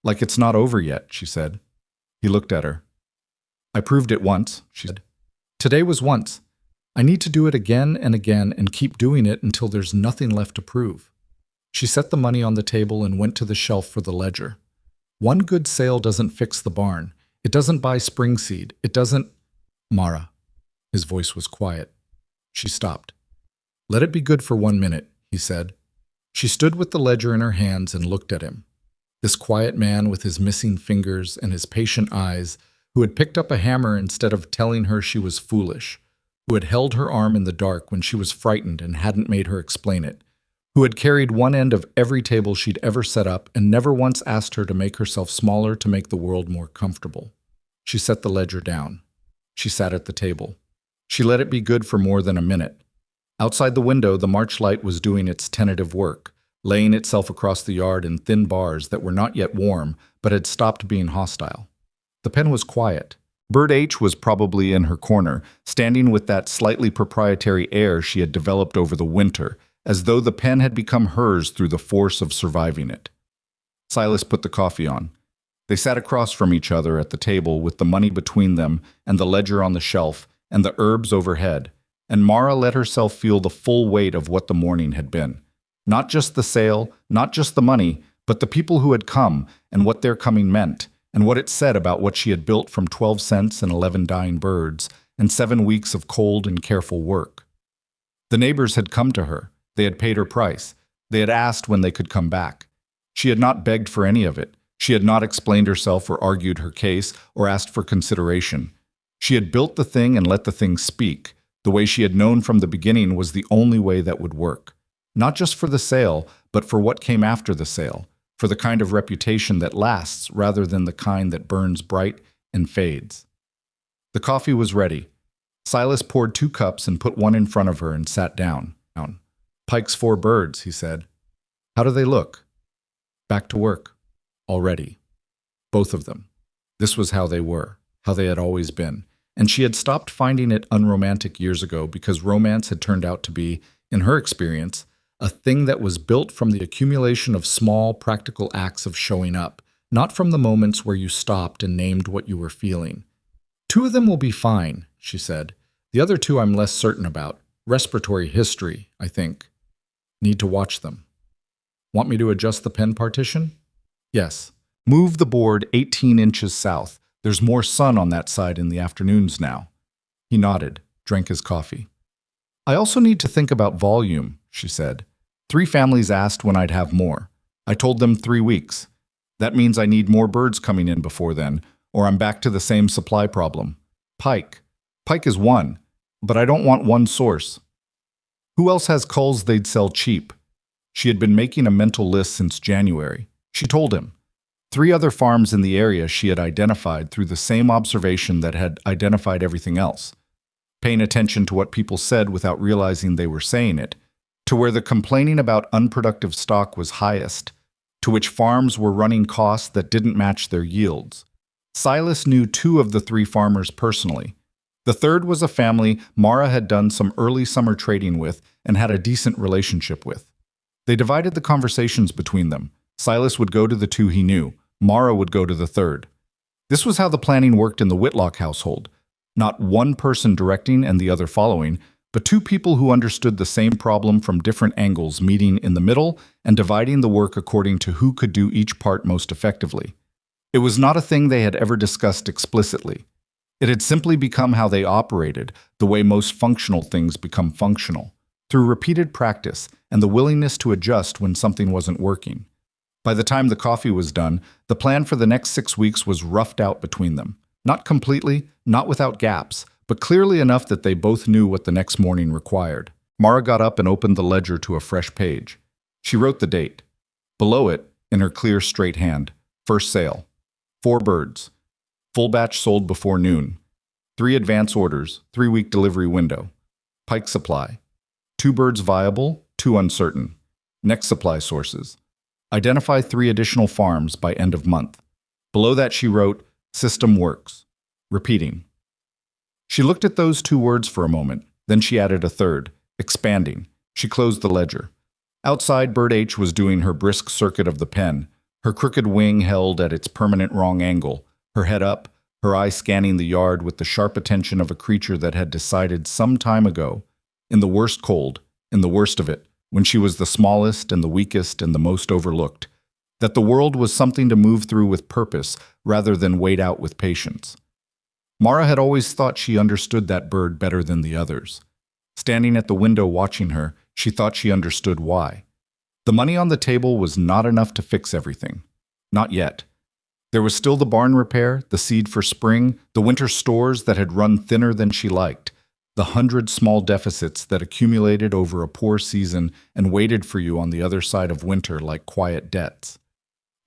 "Like it's not over yet," she said. He looked at her. "I proved it once," she said. "Today was once. I need to do it again and keep doing it until there's nothing left to prove." She set the money on the table and went to the shelf for the ledger. One good sale doesn't fix the barn. It doesn't buy spring seed. It doesn't... "Mara." His voice was quiet. She stopped. "Let it be good for 1 minute," he said. She stood with the ledger in her hands and looked at him. This quiet man with his missing fingers and his patient eyes, who had picked up a hammer instead of telling her she was foolish, who had held her arm in the dark when she was frightened and hadn't made her explain it, who had carried one end of every table she'd ever set up and never once asked her to make herself smaller to make the world more comfortable. She set the ledger down. She sat at the table. She let it be good for more than a minute. Outside the window, the March light was doing its tentative work, laying itself across the yard in thin bars that were not yet warm, but had stopped being hostile. The pen was quiet. Bird H was probably in her corner, standing with that slightly proprietary air she had developed over the winter, as though the pen had become hers through the force of surviving it. Silas put the coffee on. They sat across from each other at the table with the money between them and the ledger on the shelf and the herbs overhead, and Mara let herself feel the full weight of what the morning had been. Not just the sale, not just the money, but the people who had come and what their coming meant, and what it said about what she had built from 12 cents and 11 dying birds and 7 weeks of cold and careful work. The neighbors had come to her. They had paid her price. They had asked when they could come back. She had not begged for any of it. She had not explained herself or argued her case or asked for consideration. She had built the thing and let the thing speak. The way she had known from the beginning was the only way that would work. Not just for the sale, but for what came after the sale, for the kind of reputation that lasts rather than the kind that burns bright and fades. The coffee was ready. Silas poured 2 cups and put one in front of her and sat down. "Pike's 4 birds," he said. "How do they look?" "Back to work. Already. Both of them." This was how they were, how they had always been. And she had stopped finding it unromantic years ago because romance had turned out to be, in her experience, a thing that was built from the accumulation of small, practical acts of showing up, not from the moments where you stopped and named what you were feeling. "2 of them will be fine," she said. "The other 2 I'm less certain about. Respiratory history, I think. Need to watch them." "Want me to adjust the pen partition?" "Yes. Move the board 18 inches south. There's more sun on that side in the afternoons now." He nodded, drank his coffee. "I also need to think about volume," she said. 3 families asked when I'd have more. I told them 3 weeks. That means I need more birds coming in before then, or I'm back to the same supply problem. Pike. Pike is one, but I don't want one source. Who else has culls they'd sell cheap? She had been making a mental list since January. She told him. 3 other farms in the area she had identified through the same observation that had identified everything else. Paying attention to what people said without realizing they were saying it, to where the complaining about unproductive stock was highest, to which farms were running costs that didn't match their yields. Silas knew 2 of the 3 farmers personally. The third was a family Mara had done some early summer trading with and had a decent relationship with. They divided the conversations between them. Silas would go to the 2 he knew. Mara would go to the third. This was how the planning worked in the Whitlock household. Not one person directing and the other following, but two people who understood the same problem from different angles meeting in the middle and dividing the work according to who could do each part most effectively. It was not a thing they had ever discussed explicitly. It had simply become how they operated, the way most functional things become functional, through repeated practice and the willingness to adjust when something wasn't working. By the time the coffee was done, the plan for the next 6 weeks was roughed out between them. Not completely, not without gaps, but clearly enough that they both knew what the next morning required. Mara got up and opened the ledger to a fresh page. She wrote the date. Below it, in her clear, straight hand, first sale. 4 birds. Full batch sold before noon. 3 advance orders, 3-week delivery window. Pike supply. 2 birds viable, 2 uncertain. Next supply sources. Identify 3 additional farms by end of month. Below that she wrote, system works. Repeating. She looked at those 2 words for a moment, then she added a third, expanding. She closed the ledger. Outside, Bird H was doing her brisk circuit of the pen, her crooked wing held at its permanent wrong angle, her head up, her eye scanning the yard with the sharp attention of a creature that had decided some time ago, in the worst cold, in the worst of it, when she was the smallest and the weakest and the most overlooked, that the world was something to move through with purpose rather than wait out with patience. Mara had always thought she understood that bird better than the others. Standing at the window watching her, she thought she understood why. The money on the table was not enough to fix everything. Not yet. There was still the barn repair, the seed for spring, the winter stores that had run thinner than she liked, the 100 small deficits that accumulated over a poor season and waited for you on the other side of winter like quiet debts.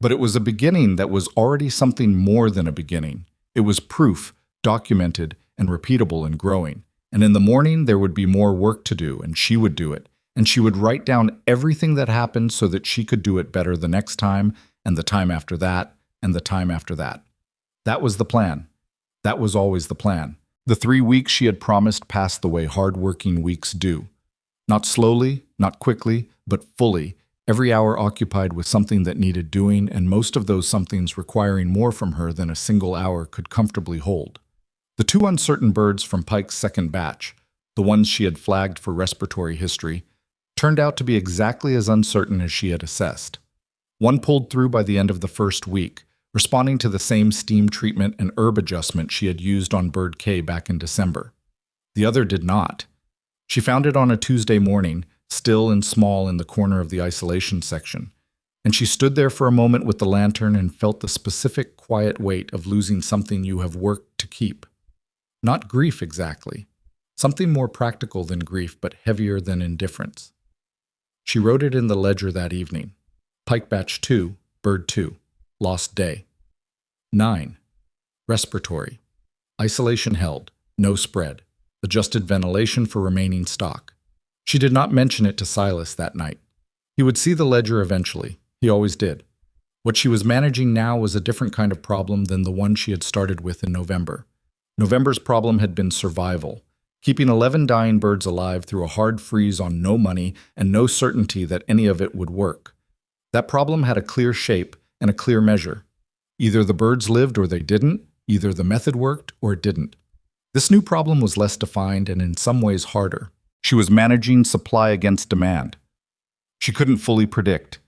But it was a beginning that was already something more than a beginning. It was proof, documented and repeatable and growing. And in the morning there would be more work to do, and she would do it. And she would write down everything that happened so that she could do it better the next time, and the time after that, and the time after that. That was the plan. That was always the plan. The 3 weeks she had promised passed the way hard-working weeks do. Not slowly, not quickly, but fully, every hour occupied with something that needed doing, and most of those somethings requiring more from her than a single hour could comfortably hold. The 2 uncertain birds from Pike's second batch, the ones she had flagged for respiratory history, turned out to be exactly as uncertain as she had assessed. One pulled through by the end of the first week, responding to the same steam treatment and herb adjustment she had used on bird K back in December. The other did not. She found it on a Tuesday morning, still and small in the corner of the isolation section, and she stood there for a moment with the lantern and felt the specific quiet weight of losing something you have worked to keep. Not grief exactly. Something more practical than grief, but heavier than indifference. She wrote it in the ledger that evening. Pike Batch 2, Bird 2, Lost Day. 9. Respiratory. Isolation held, no spread. Adjusted ventilation for remaining stock. She did not mention it to Silas that night. He would see the ledger eventually. He always did. What she was managing now was a different kind of problem than the one she had started with in November. November's problem had been survival, keeping 11 dying birds alive through a hard freeze on no money and no certainty that any of it would work. That problem had a clear shape and a clear measure. Either the birds lived or they didn't, either the method worked or it didn't. This new problem was less defined and in some ways harder. She was managing supply against demand. She couldn't fully predict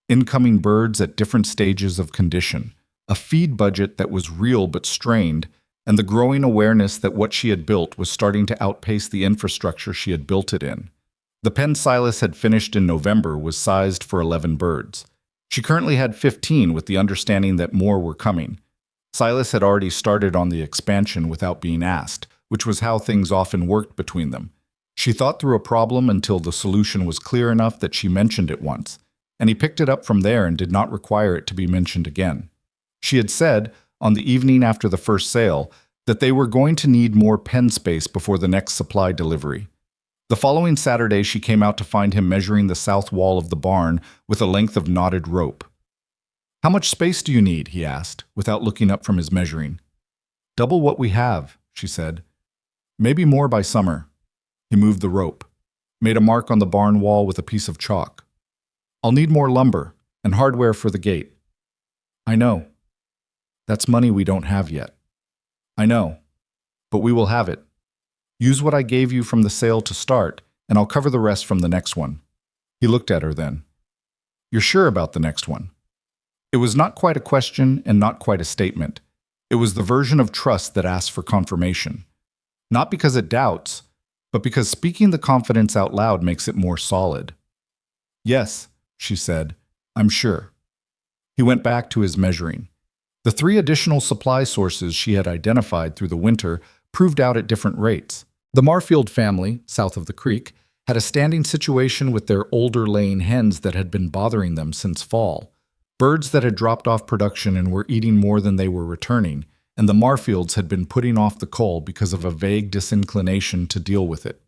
incoming birds at different stages of condition, a feed budget that was real but strained, and the growing awareness that what she had built was starting to outpace the infrastructure she had built it in. The pen Silas had finished in November was sized for 11 birds. She currently had 15 with the understanding that more were coming. Silas had already started on the expansion without being asked, which was how things often worked between them. She thought through a problem until the solution was clear enough that she mentioned it once, and he picked it up from there and did not require it to be mentioned again. She had said, on the evening after the first sale, that they were going to need more pen space before the next supply delivery. The following Saturday, she came out to find him measuring the south wall of the barn with a length of knotted rope. "How much space do you need?" he asked, without looking up from his measuring. "Double what we have," she said. "Maybe more by summer." He moved the rope, made a mark on the barn wall with a piece of chalk. "I'll need more lumber and hardware for the gate." "I know." That's money we don't have yet. I know, but we will have it. Use what I gave you from the sale to start, and I'll cover the rest from the next one. He looked at her then. You're sure about the next one? It was not quite a question and not quite a statement. It was the version of trust that asks for confirmation. Not because it doubts, but because speaking the confidence out loud makes it more solid. Yes, she said, I'm sure. He went back to his measuring. The 3 additional supply sources she had identified through the winter proved out at different rates. The Marfield family, south of the creek, had a standing situation with their older laying hens that had been bothering them since fall. Birds that had dropped off production and were eating more than they were returning, and the Marfields had been putting off the cull because of a vague disinclination to deal with it.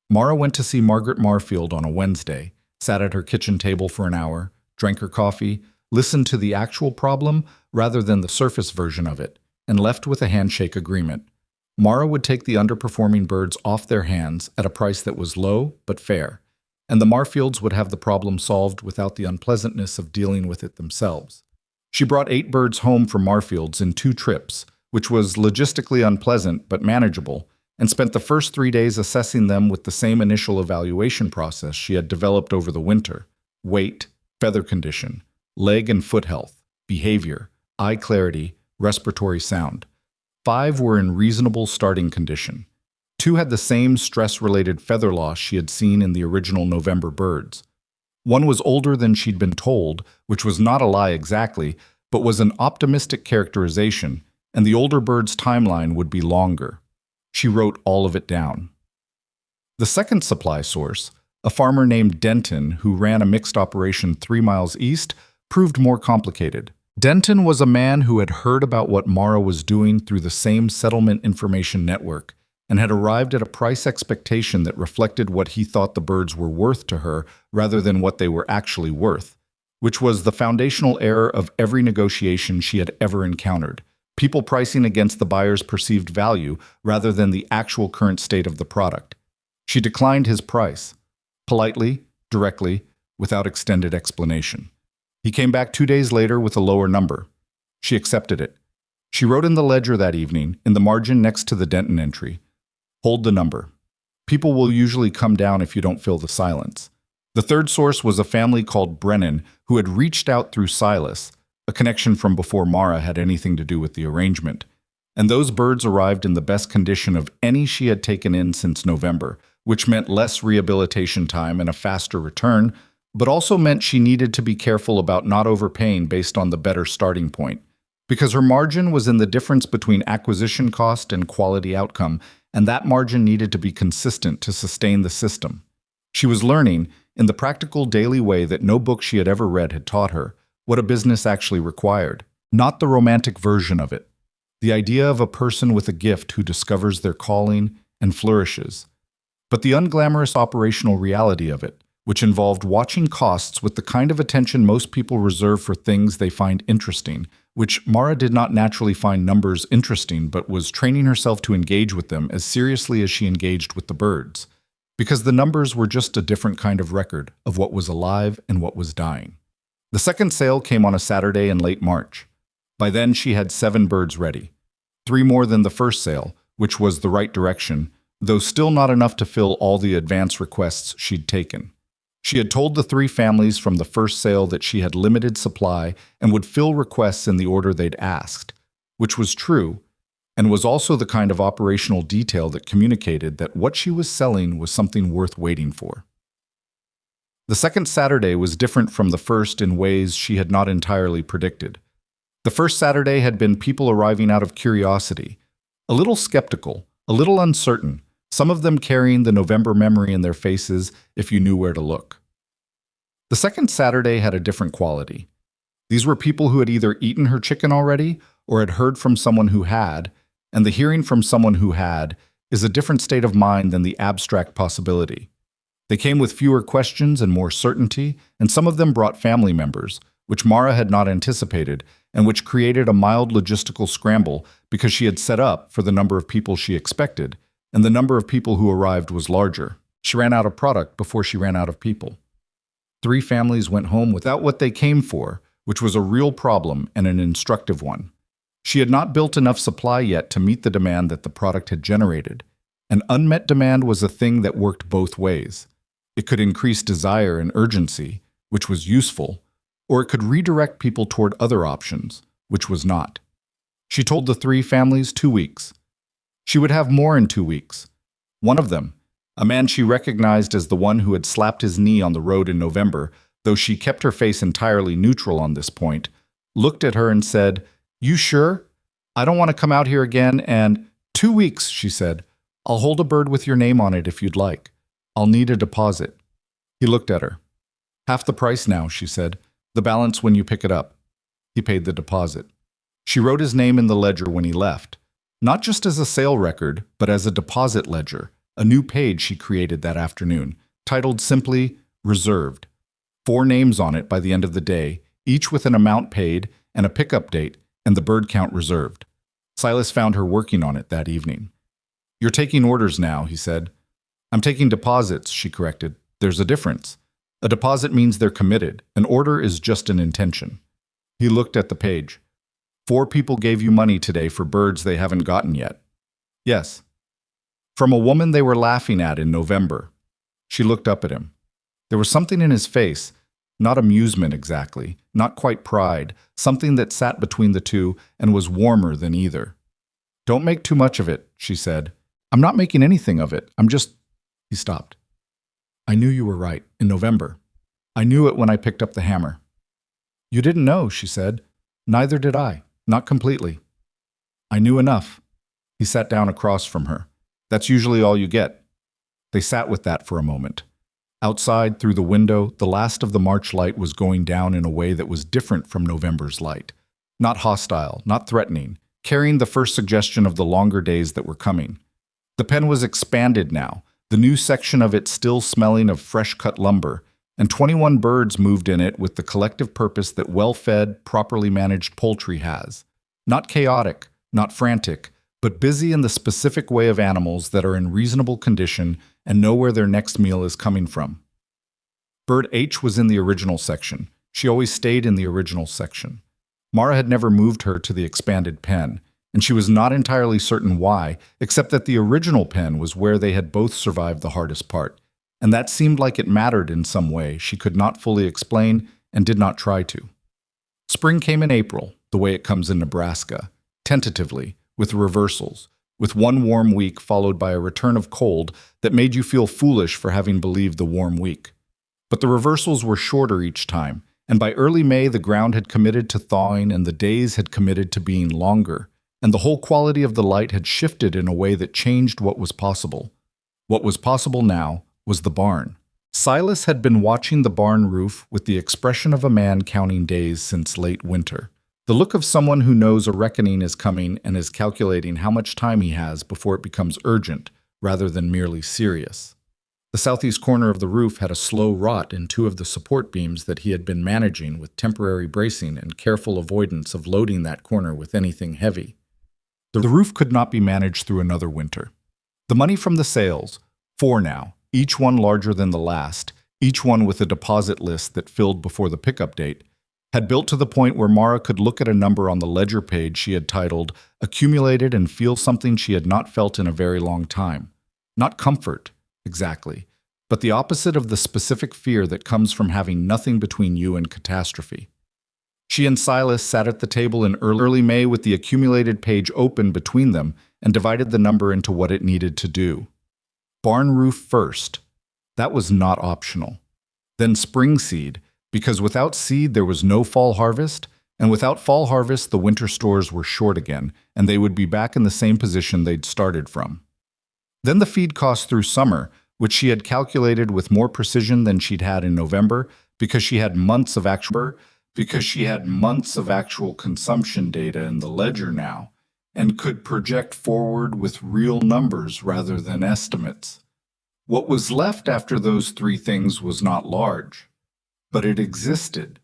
Mara went to see Margaret Marfield on a Wednesday, sat at her kitchen table for an hour, drank her coffee, listened to the actual problem rather than the surface version of it, and left with a handshake agreement. Mara would take the underperforming birds off their hands at a price that was low but fair, and the Marfields would have the problem solved without the unpleasantness of dealing with it themselves. She brought 8 birds home from Marfields in 2 trips, which was logistically unpleasant but manageable, and spent the first 3 days assessing them with the same initial evaluation process she had developed over the winter: weight, feather condition, leg and foot health, behavior, eye clarity, respiratory sound. 5 were in reasonable starting condition. 2 had the same stress-related feather loss she had seen in the original November birds. 1 was older than she'd been told, which was not a lie exactly, but was an optimistic characterization, and the older bird's timeline would be longer. She wrote all of it down. The second supply source, a farmer named Denton who ran a mixed operation 3 miles east, proved more complicated. Denton was a man who had heard about what Mara was doing through the same settlement information network and had arrived at a price expectation that reflected what he thought the birds were worth to her rather than what they were actually worth, which was the foundational error of every negotiation she had ever encountered: people pricing against the buyer's perceived value rather than the actual current state of the product. She declined his price, politely, directly, without extended explanation. He came back 2 days later with a lower number. She accepted it. She wrote in the ledger that evening, in the margin next to the Denton entry, "Hold the number. People will usually come down if you don't fill the silence." The third source was a family called Brennan who had reached out through Silas, a connection from before Mara had anything to do with the arrangement. And those birds arrived in the best condition of any she had taken in since November, which meant less rehabilitation time and a faster return, but also meant she needed to be careful about not overpaying based on the better starting point, because her margin was in the difference between acquisition cost and quality outcome, and that margin needed to be consistent to sustain the system. She was learning, in the practical daily way that no book she had ever read had taught her, what a business actually required, not the romantic version of it, the idea of a person with a gift who discovers their calling and flourishes, but the unglamorous operational reality of it, which involved watching costs with the kind of attention most people reserve for things they find interesting, which Mara did not naturally find numbers interesting but was training herself to engage with them as seriously as she engaged with the birds, because the numbers were just a different kind of record of what was alive and what was dying. The second sale came on a Saturday in late March. By then she had 7 birds ready, 3 more than the first sale, which was the right direction, though still not enough to fill all the advance requests she'd taken. She had told the 3 families from the first sale that she had limited supply and would fill requests in the order they'd asked, which was true, and was also the kind of operational detail that communicated that what she was selling was something worth waiting for. The second Saturday was different from the first in ways she had not entirely predicted. The first Saturday had been people arriving out of curiosity, a little skeptical, a little uncertain, some of them carrying the November memory in their faces if you knew where to look. The second Saturday had a different quality. These were people who had either eaten her chicken already or had heard from someone who had, and the hearing from someone who had is a different state of mind than the abstract possibility. They came with fewer questions and more certainty, and some of them brought family members, which Mara had not anticipated, and which created a mild logistical scramble because she had set up for the number of people she expected, and the number of people who arrived was larger. She ran out of product before she ran out of people. 3 families went home without what they came for, which was a real problem and an instructive one. She had not built enough supply yet to meet the demand that the product had generated. An unmet demand was a thing that worked both ways. It could increase desire and urgency, which was useful, or it could redirect people toward other options, which was not. She told the three families 2 weeks. She would have more in 2 weeks. One of them, a man she recognized as the one who had slapped his knee on the road in November, though she kept her face entirely neutral on this point, looked at her and said, "You sure? I don't want to come out here again and—" "2 weeks," she said. "I'll hold a bird with your name on it if you'd like. I'll need a deposit." He looked at her. "Half the price now," she said. "The balance when you pick it up." He paid the deposit. She wrote his name in the ledger when he left, not just as a sale record, but as a deposit ledger, a new page she created that afternoon, titled simply, "Reserved." 4 names on it by the end of the day, each with an amount paid and a pickup date and the bird count reserved. Silas found her working on it that evening. "You're taking orders now," he said. "I'm taking deposits," she corrected. "There's a difference. A deposit means they're committed. An order is just an intention." He looked at the page. 4 people gave you money today for birds they haven't gotten yet." "Yes." "From a woman they were laughing at in November." She looked up at him. There was something in his face, not amusement exactly, not quite pride, something that sat between the two and was warmer than either. "Don't make too much of it," she said. "I'm not making anything of it. I'm just—" He stopped. "I knew you were right, in November. I knew it when I picked up the hammer." "You didn't know," she said. "Neither did I. Not completely." "I knew enough." He sat down across from her. "That's usually all you get." They sat with that for a moment. Outside, through the window, the last of the March light was going down in a way that was different from November's light. Not hostile, not threatening, carrying the first suggestion of the longer days that were coming. The pen was expanded now, the new section of it still smelling of fresh-cut lumber, and 21 birds moved in it with the collective purpose that well-fed, properly managed poultry has. Not chaotic, not frantic, but busy in the specific way of animals that are in reasonable condition and know where their next meal is coming from. Bird H was in the original section. She always stayed in the original section. Mara had never moved her to the expanded pen, and she was not entirely certain why, except that the original pen was where they had both survived the hardest part, and that seemed like it mattered in some way she could not fully explain and did not try to. Spring came in April, the way it comes in Nebraska, tentatively, with reversals, with one warm week followed by a return of cold that made you feel foolish for having believed the warm week. But the reversals were shorter each time, and by early May the ground had committed to thawing and the days had committed to being longer, and the whole quality of the light had shifted in a way that changed what was possible. What was possible now was the barn. Silas had been watching the barn roof with the expression of a man counting days since late winter. The look of someone who knows a reckoning is coming and is calculating how much time he has before it becomes urgent, rather than merely serious. The southeast corner of the roof had a slow rot in 2 of the support beams that he had been managing with temporary bracing and careful avoidance of loading that corner with anything heavy. The roof could not be managed through another winter. The money from the sales, 4 now, each one larger than the last, each one with a deposit list that filled before the pickup date, had built to the point where Mara could look at a number on the ledger page she had titled "Accumulated" and feel something she had not felt in a very long time. Not comfort, exactly, but the opposite of the specific fear that comes from having nothing between you and catastrophe. She and Silas sat at the table in early May with the accumulated page open between them and divided the number into what it needed to do. Barn roof first. That was not optional. Then spring seed, because without seed there was no fall harvest, and without fall harvest the winter stores were short again, and they would be back in the same position they'd started from. Then the feed cost through summer, which she had calculated with more precision than she'd had in November, because she had months of actual consumption data in the ledger now, and could project forward with real numbers rather than estimates. What was left after those 3 things was not large, but it existed.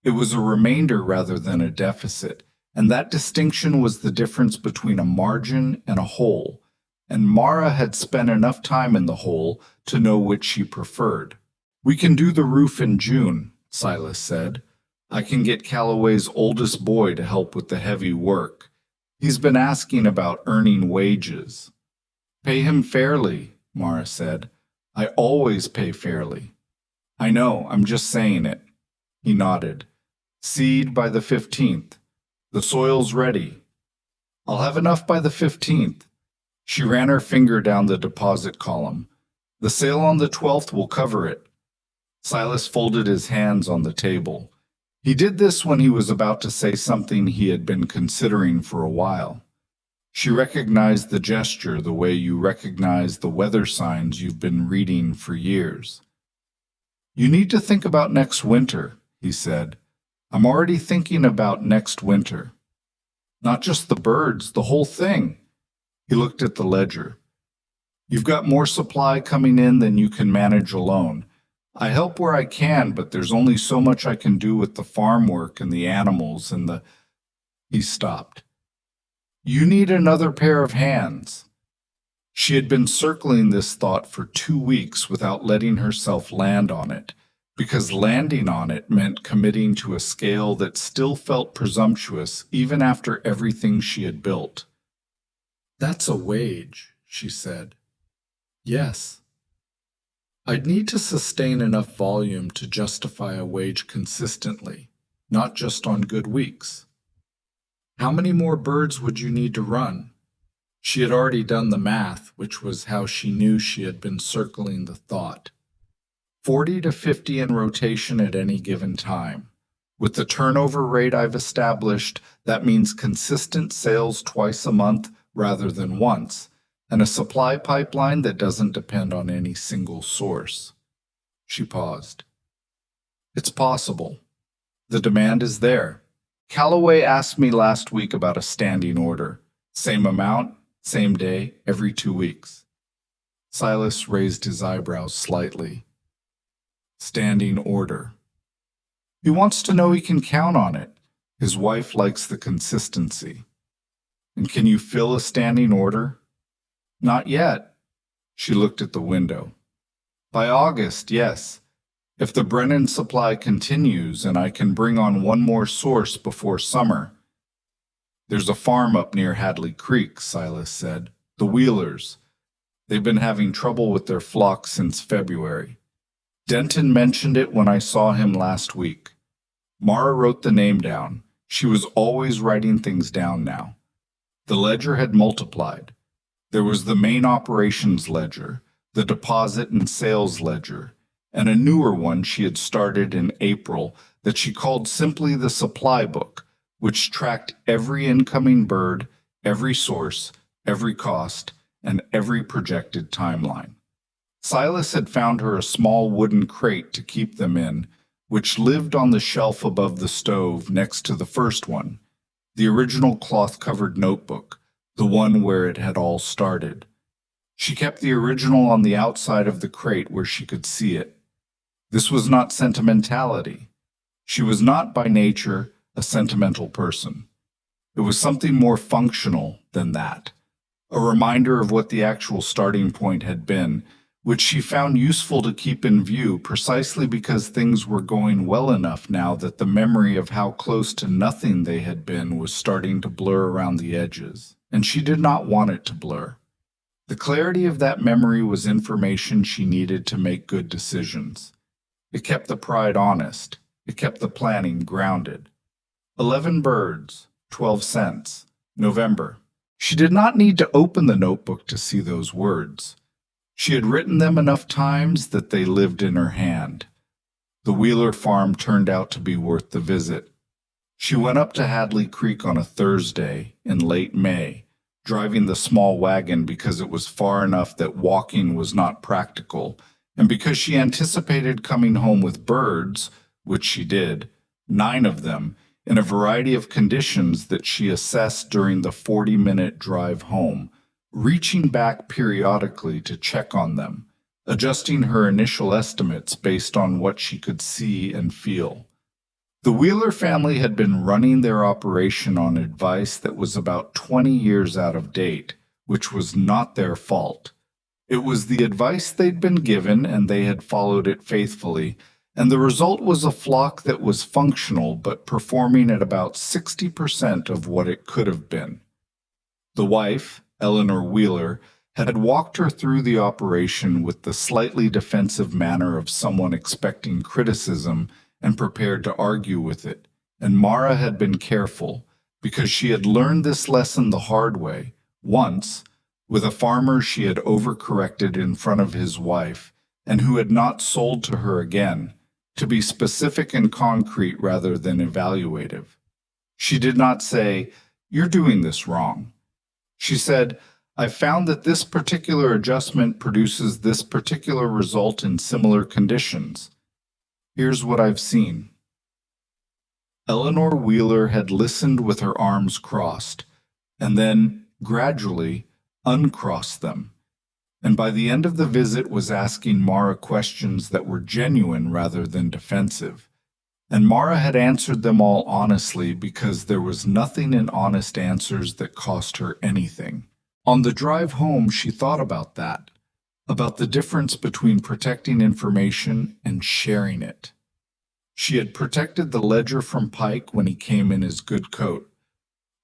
It was a remainder rather than a deficit, and that distinction was the difference between a margin and a hole, and Mara had spent enough time in the hole to know which she preferred. "We can do the roof in June," Silas said. I can get Calloway's oldest boy to help with the heavy work. He's been asking about earning wages. Pay him fairly, Mara said. I always pay fairly. I know, I'm just saying it. He nodded. Seed by the 15th. The soil's ready. I'll have enough by the 15th. She ran her finger down the deposit column. The sale on the 12th will cover it. Silas folded his hands on the table. He did this when he was about to say something he had been considering for a while. She recognized the gesture the way you recognize the weather signs you've been reading for years. You need to think about next winter, he said. I'm already thinking about next winter. Not just the birds, the whole thing. He looked at the ledger. You've got more supply coming in than you can manage alone. I help where I can, but there's only so much I can do with the farm work and the animals and the... He stopped. You need another pair of hands. She had been circling this thought for 2 weeks without letting herself land on it, because landing on it meant committing to a scale that still felt presumptuous even after everything she had built. That's a wage, she said. Yes. I'd need to sustain enough volume to justify a wage consistently, not just on good weeks. How many more birds would you need to run? She had already done the math, which was how she knew she had been circling the thought. 40 to 50 in rotation at any given time. With the turnover rate I've established, that means consistent sales twice a month rather than once, and a supply pipeline that doesn't depend on any single source. She paused. It's possible. The demand is there. Calloway asked me last week about a standing order. Same amount, same day, every 2 weeks. Silas raised his eyebrows slightly. Standing order. He wants to know he can count on it. His wife likes the consistency. And can you fill a standing order? Not yet. She looked at the window. By August, yes. If the Brennan supply continues and I can bring on one more source before summer. There's a farm up near Hadley Creek, Silas said. The Wheelers. They've been having trouble with their flock since February. Denton mentioned it when I saw him last week. Mara wrote the name down. She was always writing things down now. The ledger had multiplied. There was the main operations ledger, the deposit and sales ledger, and a newer one she had started in April that she called simply the supply book, which tracked every incoming bird, every source, every cost, and every projected timeline. Silas had found her a small wooden crate to keep them in, which lived on the shelf above the stove next to the first one, the original cloth-covered notebook, the one where it had all started. She kept the original on the outside of the crate where she could see it. This was not sentimentality. She was not by nature a sentimental person. It was something more functional than that, a reminder of what the actual starting point had been, which she found useful to keep in view precisely because things were going well enough now that the memory of how close to nothing they had been was starting to blur around the edges, and she did not want it to blur. The clarity of that memory was information she needed to make good decisions. It kept the pride honest. It kept the planning grounded. 11 birds, 12 cents, November. She did not need to open the notebook to see those words. She had written them enough times that they lived in her hand. The Wheeler farm turned out to be worth the visit. She went up to Hadley Creek on a Thursday in late May, driving the small wagon because it was far enough that walking was not practical, and because she anticipated coming home with birds, which she did, 9 of them, in a variety of conditions that she assessed during the 40-minute drive home, reaching back periodically to check on them, adjusting her initial estimates based on what she could see and feel. The Wheeler family had been running their operation on advice that was about 20 years out of date, which was not their fault. It was the advice they'd been given, and they had followed it faithfully, And the result was a flock that was functional but performing at about 60% of what it could have been. The wife, Eleanor Wheeler, had walked her through the operation with the slightly defensive manner of someone expecting criticism and prepared to argue with it. And Mara had been careful, because she had learned this lesson the hard way, once, with a farmer she had overcorrected in front of his wife, and who had not sold to her again, to be specific and concrete rather than evaluative. She did not say, "You're doing this wrong." She said, "I found that this particular adjustment produces this particular result in similar conditions. Here's what I've seen." Eleanor Wheeler had listened with her arms crossed, and then, gradually, uncrossed them, and by the end of the visit was asking Mara questions that were genuine rather than defensive. And Mara had answered them all honestly because there was nothing in honest answers that cost her anything. On the drive home, she thought about that, about the difference between protecting information and sharing it. She had protected the ledger from Pike when he came in his good coat,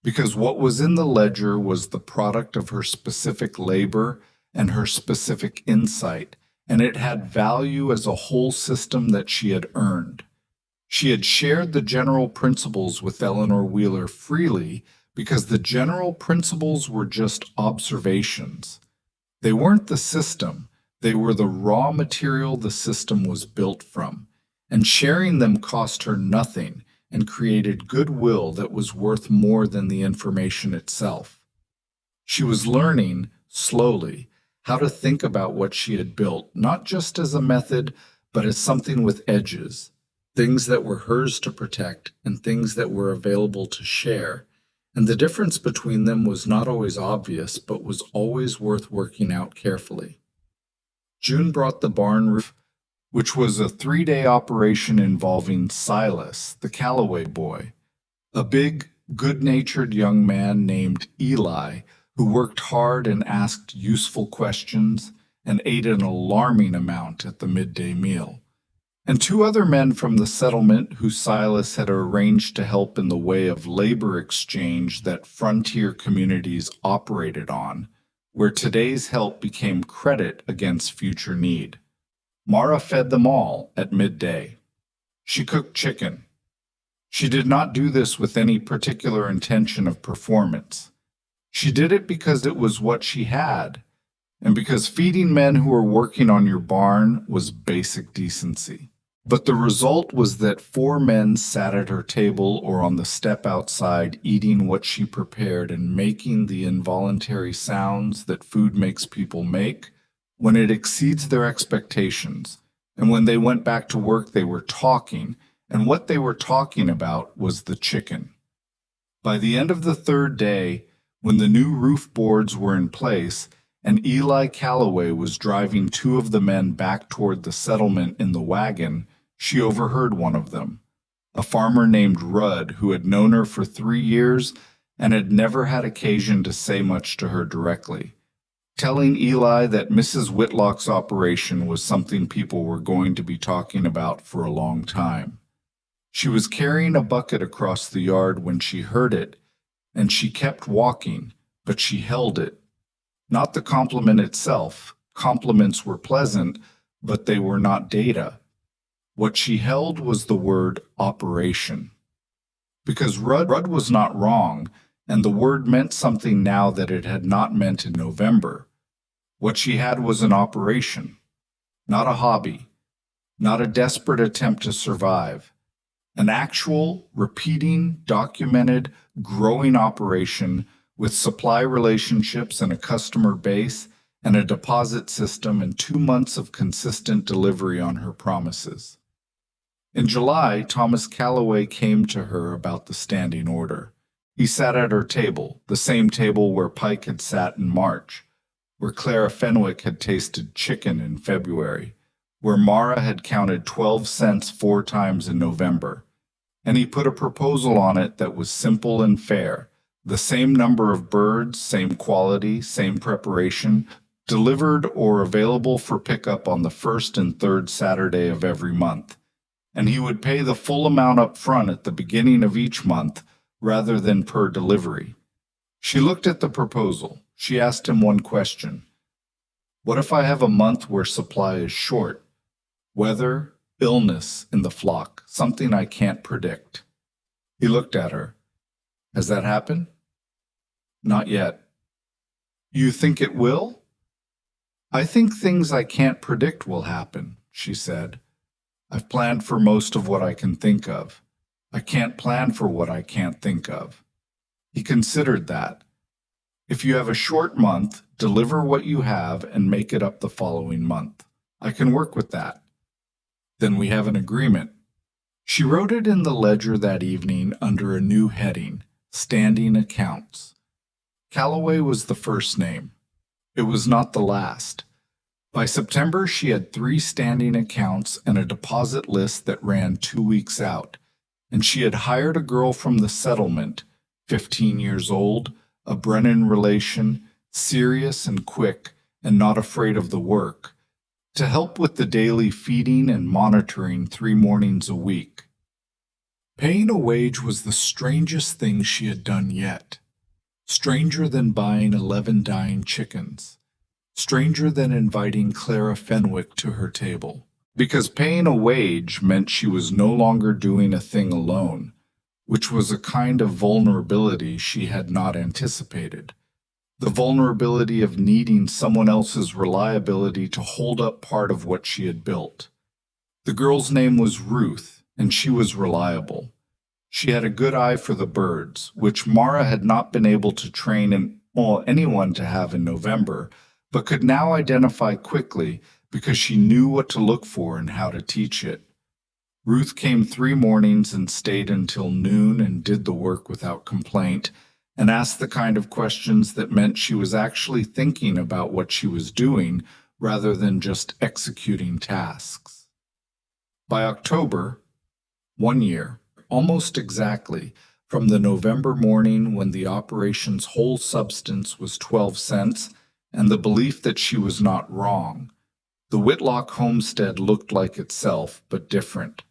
because what was in the ledger was the product of her specific labor and her specific insight, and it had value as a whole system that she had earned. She had shared the general principles with Eleanor Wheeler freely because the general principles were just observations. They weren't the system, they were the raw material the system was built from, and sharing them cost her nothing and created goodwill that was worth more than the information itself. She was learning, slowly, how to think about what she had built, not just as a method, but as something with edges, things that were hers to protect and things that were available to share. And the difference between them was not always obvious, but was always worth working out carefully. June brought the barn roof, which was a 3-day operation involving Silas, the Callaway boy, a big, good-natured young man named Eli, who worked hard and asked useful questions and ate an alarming amount at the midday meal, and 2 other men from the settlement who Silas had arranged to help in the way of labor exchange that frontier communities operated on, where today's help became credit against future need. Mara fed them all at midday. She cooked chicken. She did not do this with any particular intention of performance. She did it because it was what she had, and because feeding men who were working on your barn was basic decency. But the result was that 4 men sat at her table or on the step outside eating what she prepared and making the involuntary sounds that food makes people make when it exceeds their expectations. And when they went back to work, they were talking, and what they were talking about was the chicken. By the end of the 3rd day, when the new roof boards were in place, and Eli Callaway was driving 2 of the men back toward the settlement in the wagon, she overheard one of them, a farmer named Rudd who had known her for 3 years and had never had occasion to say much to her directly, telling Eli that Mrs. Whitlock's operation was something people were going to be talking about for a long time. She was carrying a bucket across the yard when she heard it, and she kept walking, but she held it. Not the compliment itself. Compliments were pleasant, but they were not data. What she held was the word operation. Because Rudd was not wrong, and the word meant something now that it had not meant in November. What she had was an operation, not a hobby, not a desperate attempt to survive. An actual, repeating, documented, growing operation with supply relationships and a customer base and a deposit system and 2 months of consistent delivery on her promises. In July, Thomas Callaway came to her about the standing order. He sat at her table, the same table where Pike had sat in March, where Clara Fenwick had tasted chicken in February, where Mara had counted 12 cents 4 times in November. And he put a proposal on it that was simple and fair, the same number of birds, same quality, same preparation, delivered or available for pickup on the 1st and 3rd Saturday of every month, and he would pay the full amount up front at the beginning of each month rather than per delivery. She looked at the proposal. She asked him one question. What if I have a month where supply is short? Weather, illness in the flock, something I can't predict. He looked at her. Has that happened? Not yet. You think it will? I think things I can't predict will happen, she said. I've planned for most of what I can think of. I can't plan for what I can't think of. He considered that. If you have a short month, deliver what you have and make it up the following month. I can work with that. Then we have an agreement. She wrote it in the ledger that evening under a new heading, Standing Accounts. Calloway was the first name. It was not the last. By September, she had 3 standing accounts and a deposit list that ran 2 weeks out, and she had hired a girl from the settlement, 15 years old, a Brennan relation, serious and quick and not afraid of the work, to help with the daily feeding and monitoring 3 mornings a week. Paying a wage was the strangest thing she had done yet. Stranger than buying 11 dying chickens. Stranger than inviting Clara Fenwick to her table. Because paying a wage meant she was no longer doing a thing alone, which was a kind of vulnerability she had not anticipated. The vulnerability of needing someone else's reliability to hold up part of what she had built. The girl's name was Ruth, and she was reliable. She had a good eye for the birds, which Mara had not been able to train anyone to have in November, but could now identify quickly because she knew what to look for and how to teach it. Ruth came 3 mornings and stayed until noon and did the work without complaint, and asked the kind of questions that meant she was actually thinking about what she was doing rather than just executing tasks. By October, 1 year, almost exactly, from the November morning when the operation's whole substance was 12 cents and the belief that she was not wrong, the Whitlock homestead looked like itself, but different.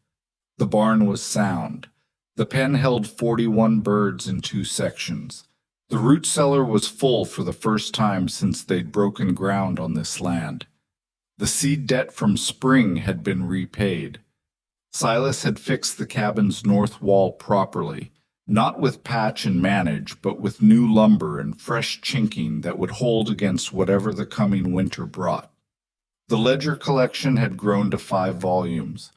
The barn was sound. The pen held 41 birds in 2 sections. The root cellar was full for the first time since they'd broken ground on this land. The seed debt from spring had been repaid. Silas had fixed the cabin's north wall properly, not with patch and manage, but with new lumber and fresh chinking that would hold against whatever the coming winter brought. The ledger collection had grown to 5 volumes.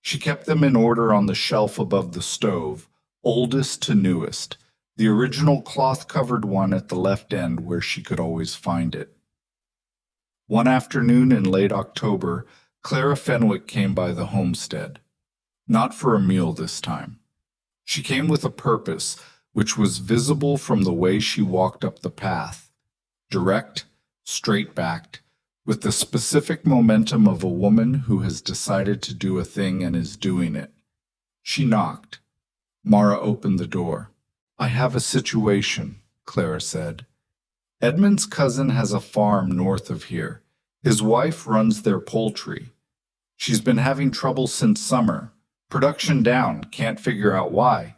She kept them in order on the shelf above the stove, oldest to newest, the original cloth-covered one at the left end where she could always find it. One afternoon in late October, Clara Fenwick came by the homestead. Not for a meal this time. She came with a purpose, which was visible from the way she walked up the path. Direct, straight-backed, with the specific momentum of a woman who has decided to do a thing and is doing it. She knocked. Mara opened the door. I have a situation, Clara said. Edmund's cousin has a farm north of here. His wife runs their poultry. She's been having trouble since summer. Production down, can't figure out why.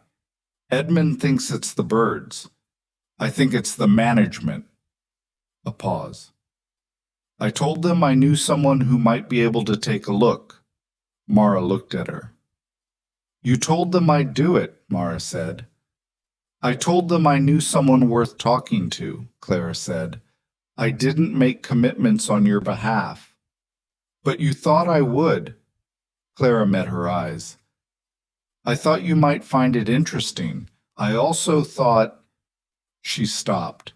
Edmund thinks it's the birds. I think it's the management. A pause. I told them I knew someone who might be able to take a look. Mara looked at her. You told them I'd do it, Mara said. I told them I knew someone worth talking to, Clara said. I didn't make commitments on your behalf. But you thought I would. Clara met her eyes. I thought you might find it interesting. I also thought... She stopped.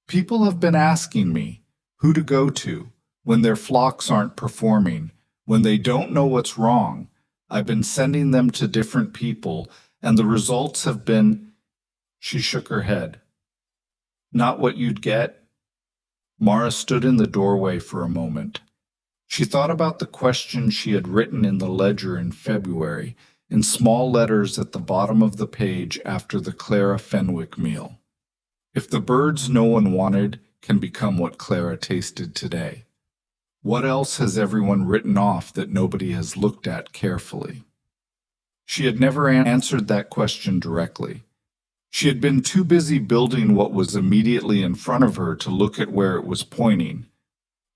People have been asking me who to go to when their flocks aren't performing, when they don't know what's wrong. I've been sending them to different people, and the results have been... She shook her head. Not what you'd get? Mara stood in the doorway for a moment. She thought about the question she had written in the ledger in February, in small letters at the bottom of the page after the Clara Fenwick meal. If the birds no one wanted can become what Clara tasted today. What else has everyone written off that nobody has looked at carefully? She had never answered that question directly. She had been too busy building what was immediately in front of her to look at where it was pointing.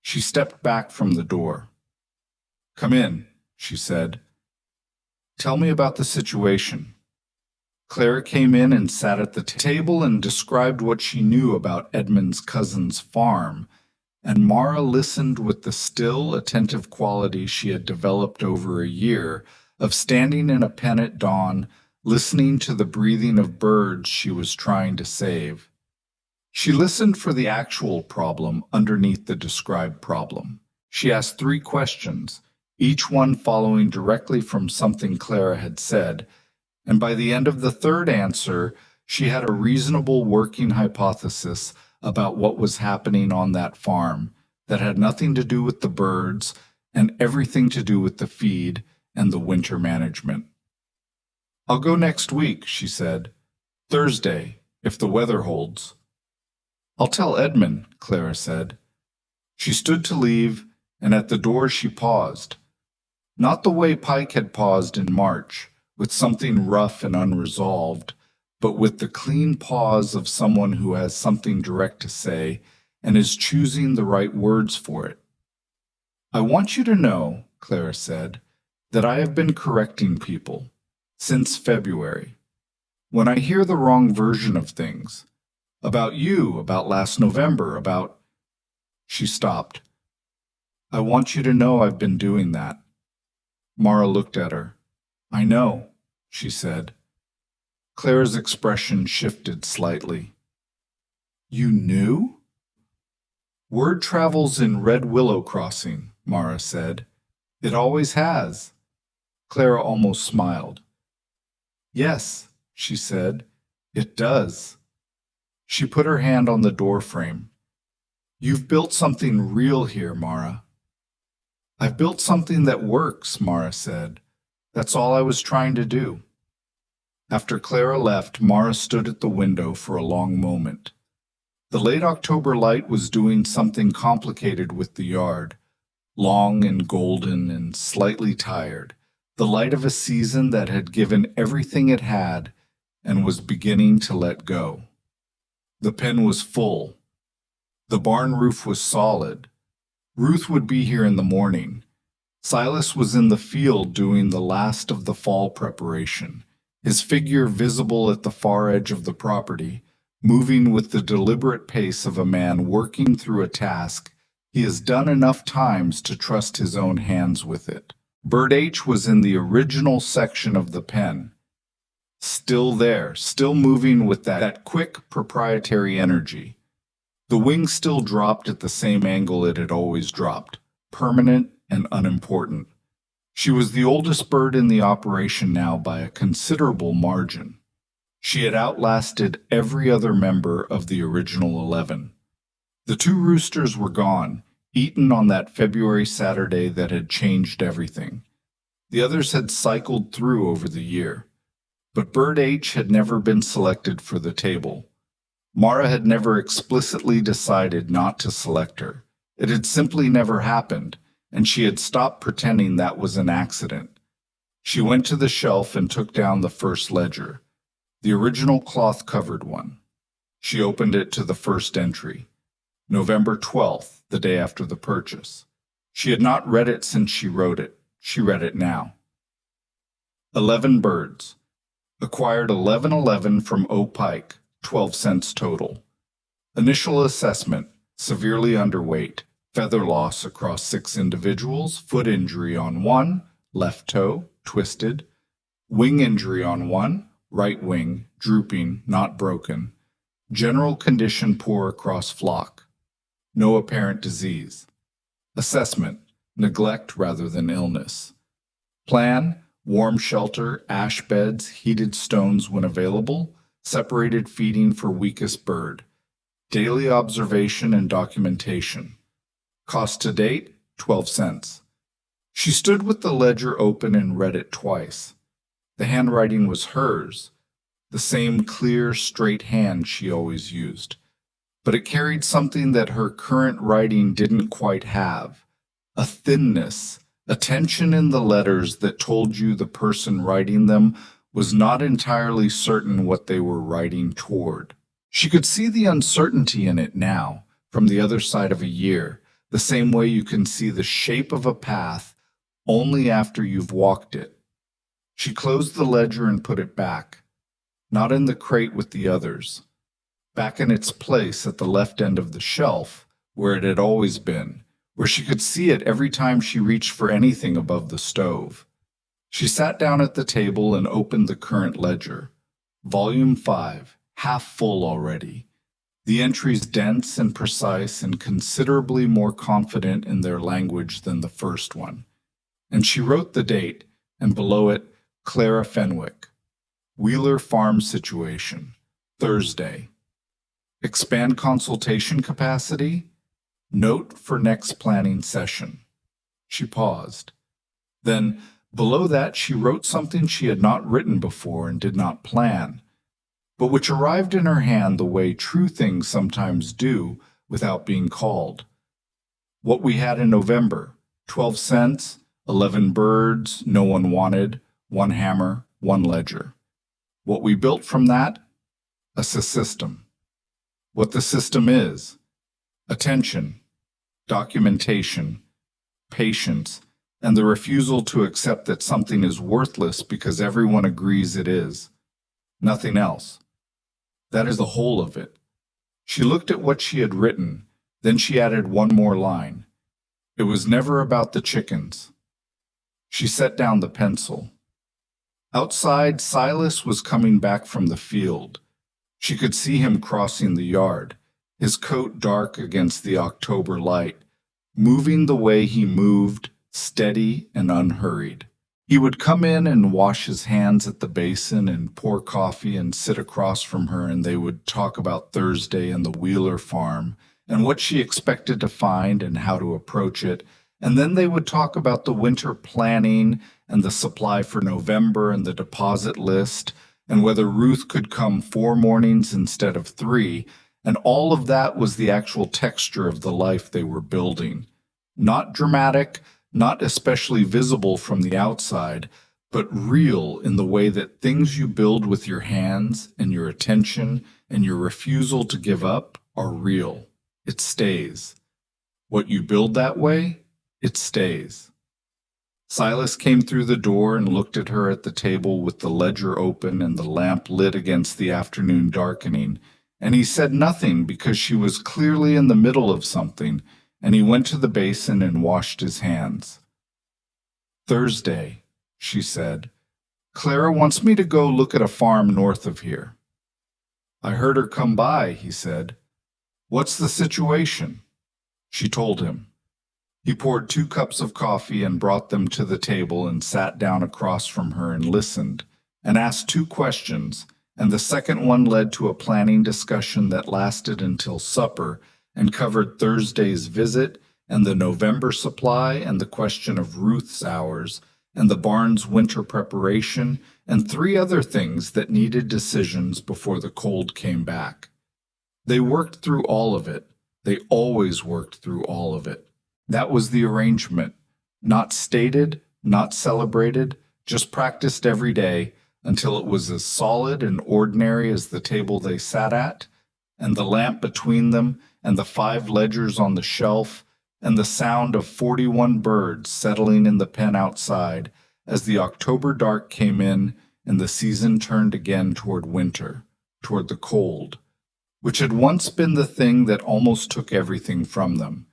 She stepped back from the door. "Come in," she said. "Tell me about the situation." Clara came in and sat at the table and described what she knew about Edmund's cousin's farm, and Mara listened with the still, attentive quality she had developed over a year of standing in a pen at dawn, listening to the breathing of birds she was trying to save. She listened for the actual problem underneath the described problem. She asked 3 questions, each one following directly from something Clara had said, and by the end of the 3rd answer, she had a reasonable working hypothesis about what was happening on that farm that had nothing to do with the birds and everything to do with the feed and the winter management. "I'll go next week," she said. "Thursday, if the weather holds." "I'll tell Edmund," Clara said. She stood to leave, and at the door she paused. Not the way Pike had paused in March, with something rough and unresolved, but with the clean pause of someone who has something direct to say and is choosing the right words for it. "I want you to know," Clara said, "that I have been correcting people since February. When I hear the wrong version of things, about you, about last November, about—" She stopped. "I want you to know I've been doing that." Mara looked at her. "I know," she said. Clara's expression shifted slightly. "You knew?" "Word travels in Red Willow Crossing," Mara said. "It always has." Clara almost smiled. "Yes," she said, "it does." She put her hand on the door frame. "You've built something real here, Mara." "I've built something that works," Mara said. "That's all I was trying to do." After Clara left, Mara stood at the window for a long moment. The late October light was doing something complicated with the yard, long and golden and slightly tired, the light of a season that had given everything it had and was beginning to let go. The pen was full. The barn roof was solid. Ruth would be here in the morning. Silas was in the field doing the last of the fall preparation, his figure visible at the far edge of the property, moving with the deliberate pace of a man working through a task he has done enough times to trust his own hands with it. Bird H was in the original section of the pen, still there, still moving with that quick proprietary energy. The wing still dropped at the same angle it had always dropped, permanent and unimportant. She was the oldest bird in the operation now by a considerable margin. She had outlasted every other member of the original 11. The 2 roosters were gone, eaten on that February Saturday that had changed everything. The others had cycled through over the year. But Bird H had never been selected for the table. Mara had never explicitly decided not to select her. It had simply never happened, and she had stopped pretending that was an accident. She went to the shelf and took down the first ledger, the original cloth-covered one. She opened it to the first entry, November 12th, the day after the purchase. She had not read it since she wrote it. She read it now. 11 birds. Acquired 1111 from O. Pike, 12 cents total. Initial assessment, severely underweight, feather loss across 6 individuals, foot injury on 1, left toe, twisted, wing injury on 1, right wing, drooping, not broken, general condition poor across flock, no apparent disease. Assessment, neglect rather than illness. Plan, warm shelter, ash beds, heated stones when available, separated feeding for weakest bird. Daily observation and documentation. Cost to date, 12 cents. She stood with the ledger open and read it twice. The handwriting was hers, the same clear, straight hand she always used. But it carried something that her current writing didn't quite have, a thinness, a tension in the letters that told you the person writing them was not entirely certain what they were writing toward. She could see the uncertainty in it now, from the other side of a year, the same way you can see the shape of a path only after you've walked it. She closed the ledger and put it back, not in the crate with the others, back in its place at the left end of the shelf, where it had always been, where she could see it every time she reached for anything above the stove. She sat down at the table and opened the current ledger. Volume 5, half full already. The entries dense and precise and considerably more confident in their language than the first one. And she wrote the date, and below it, Clara Fenwick. Wheeler Farm Situation. Thursday. Expand consultation capacity? Note for next planning session. She paused. Then, below that, she wrote something she had not written before and did not plan, but which arrived in her hand the way true things sometimes do without being called. What we had in November: 12 cents, 11 birds, no one wanted, 1 hammer, 1 ledger. What we built from that? A system. What the system is: attention, documentation, patience, and the refusal to accept that something is worthless because everyone agrees it is. Nothing else. That is the whole of it. She looked at what she had written, then she added one more line. It was never about the chickens. She set down the pencil. Outside, Silas was coming back from the field. She could see him crossing the yard, his coat dark against the October light, moving the way he moved, steady and unhurried. He would come in and wash his hands at the basin and pour coffee and sit across from her, and they would talk about Thursday and the Wheeler farm and what she expected to find and how to approach it. And then they would talk about the winter planning and the supply for November and the deposit list and whether Ruth could come 4 mornings instead of 3. And all of that was the actual texture of the life they were building. Not dramatic, not especially visible from the outside, but real in the way that things you build with your hands and your attention and your refusal to give up are real. It stays. What you build that way, it stays. Silas came through the door and looked at her at the table with the ledger open and the lamp lit against the afternoon darkening, and he said nothing because she was clearly in the middle of something, and he went to the basin and washed his hands. Thursday, she said. Clara wants me to go look at a farm north of here. I heard her come by, he said. What's the situation? She told him. He poured 2 cups of coffee and brought them to the table and sat down across from her and listened, and asked 2 questions, and the second one led to a planning discussion that lasted until supper and covered Thursday's visit and the November supply and the question of Ruth's hours and the barn's winter preparation and 3 other things that needed decisions before the cold came back. They worked through all of it. They always worked through all of it. That was the arrangement. Not stated, not celebrated, just practiced every day until it was as solid and ordinary as the table they sat at, and the lamp between them, and the 5 ledgers on the shelf, and the sound of 41 birds settling in the pen outside as the October dark came in and the season turned again toward winter, toward the cold, which had once been the thing that almost took everything from them,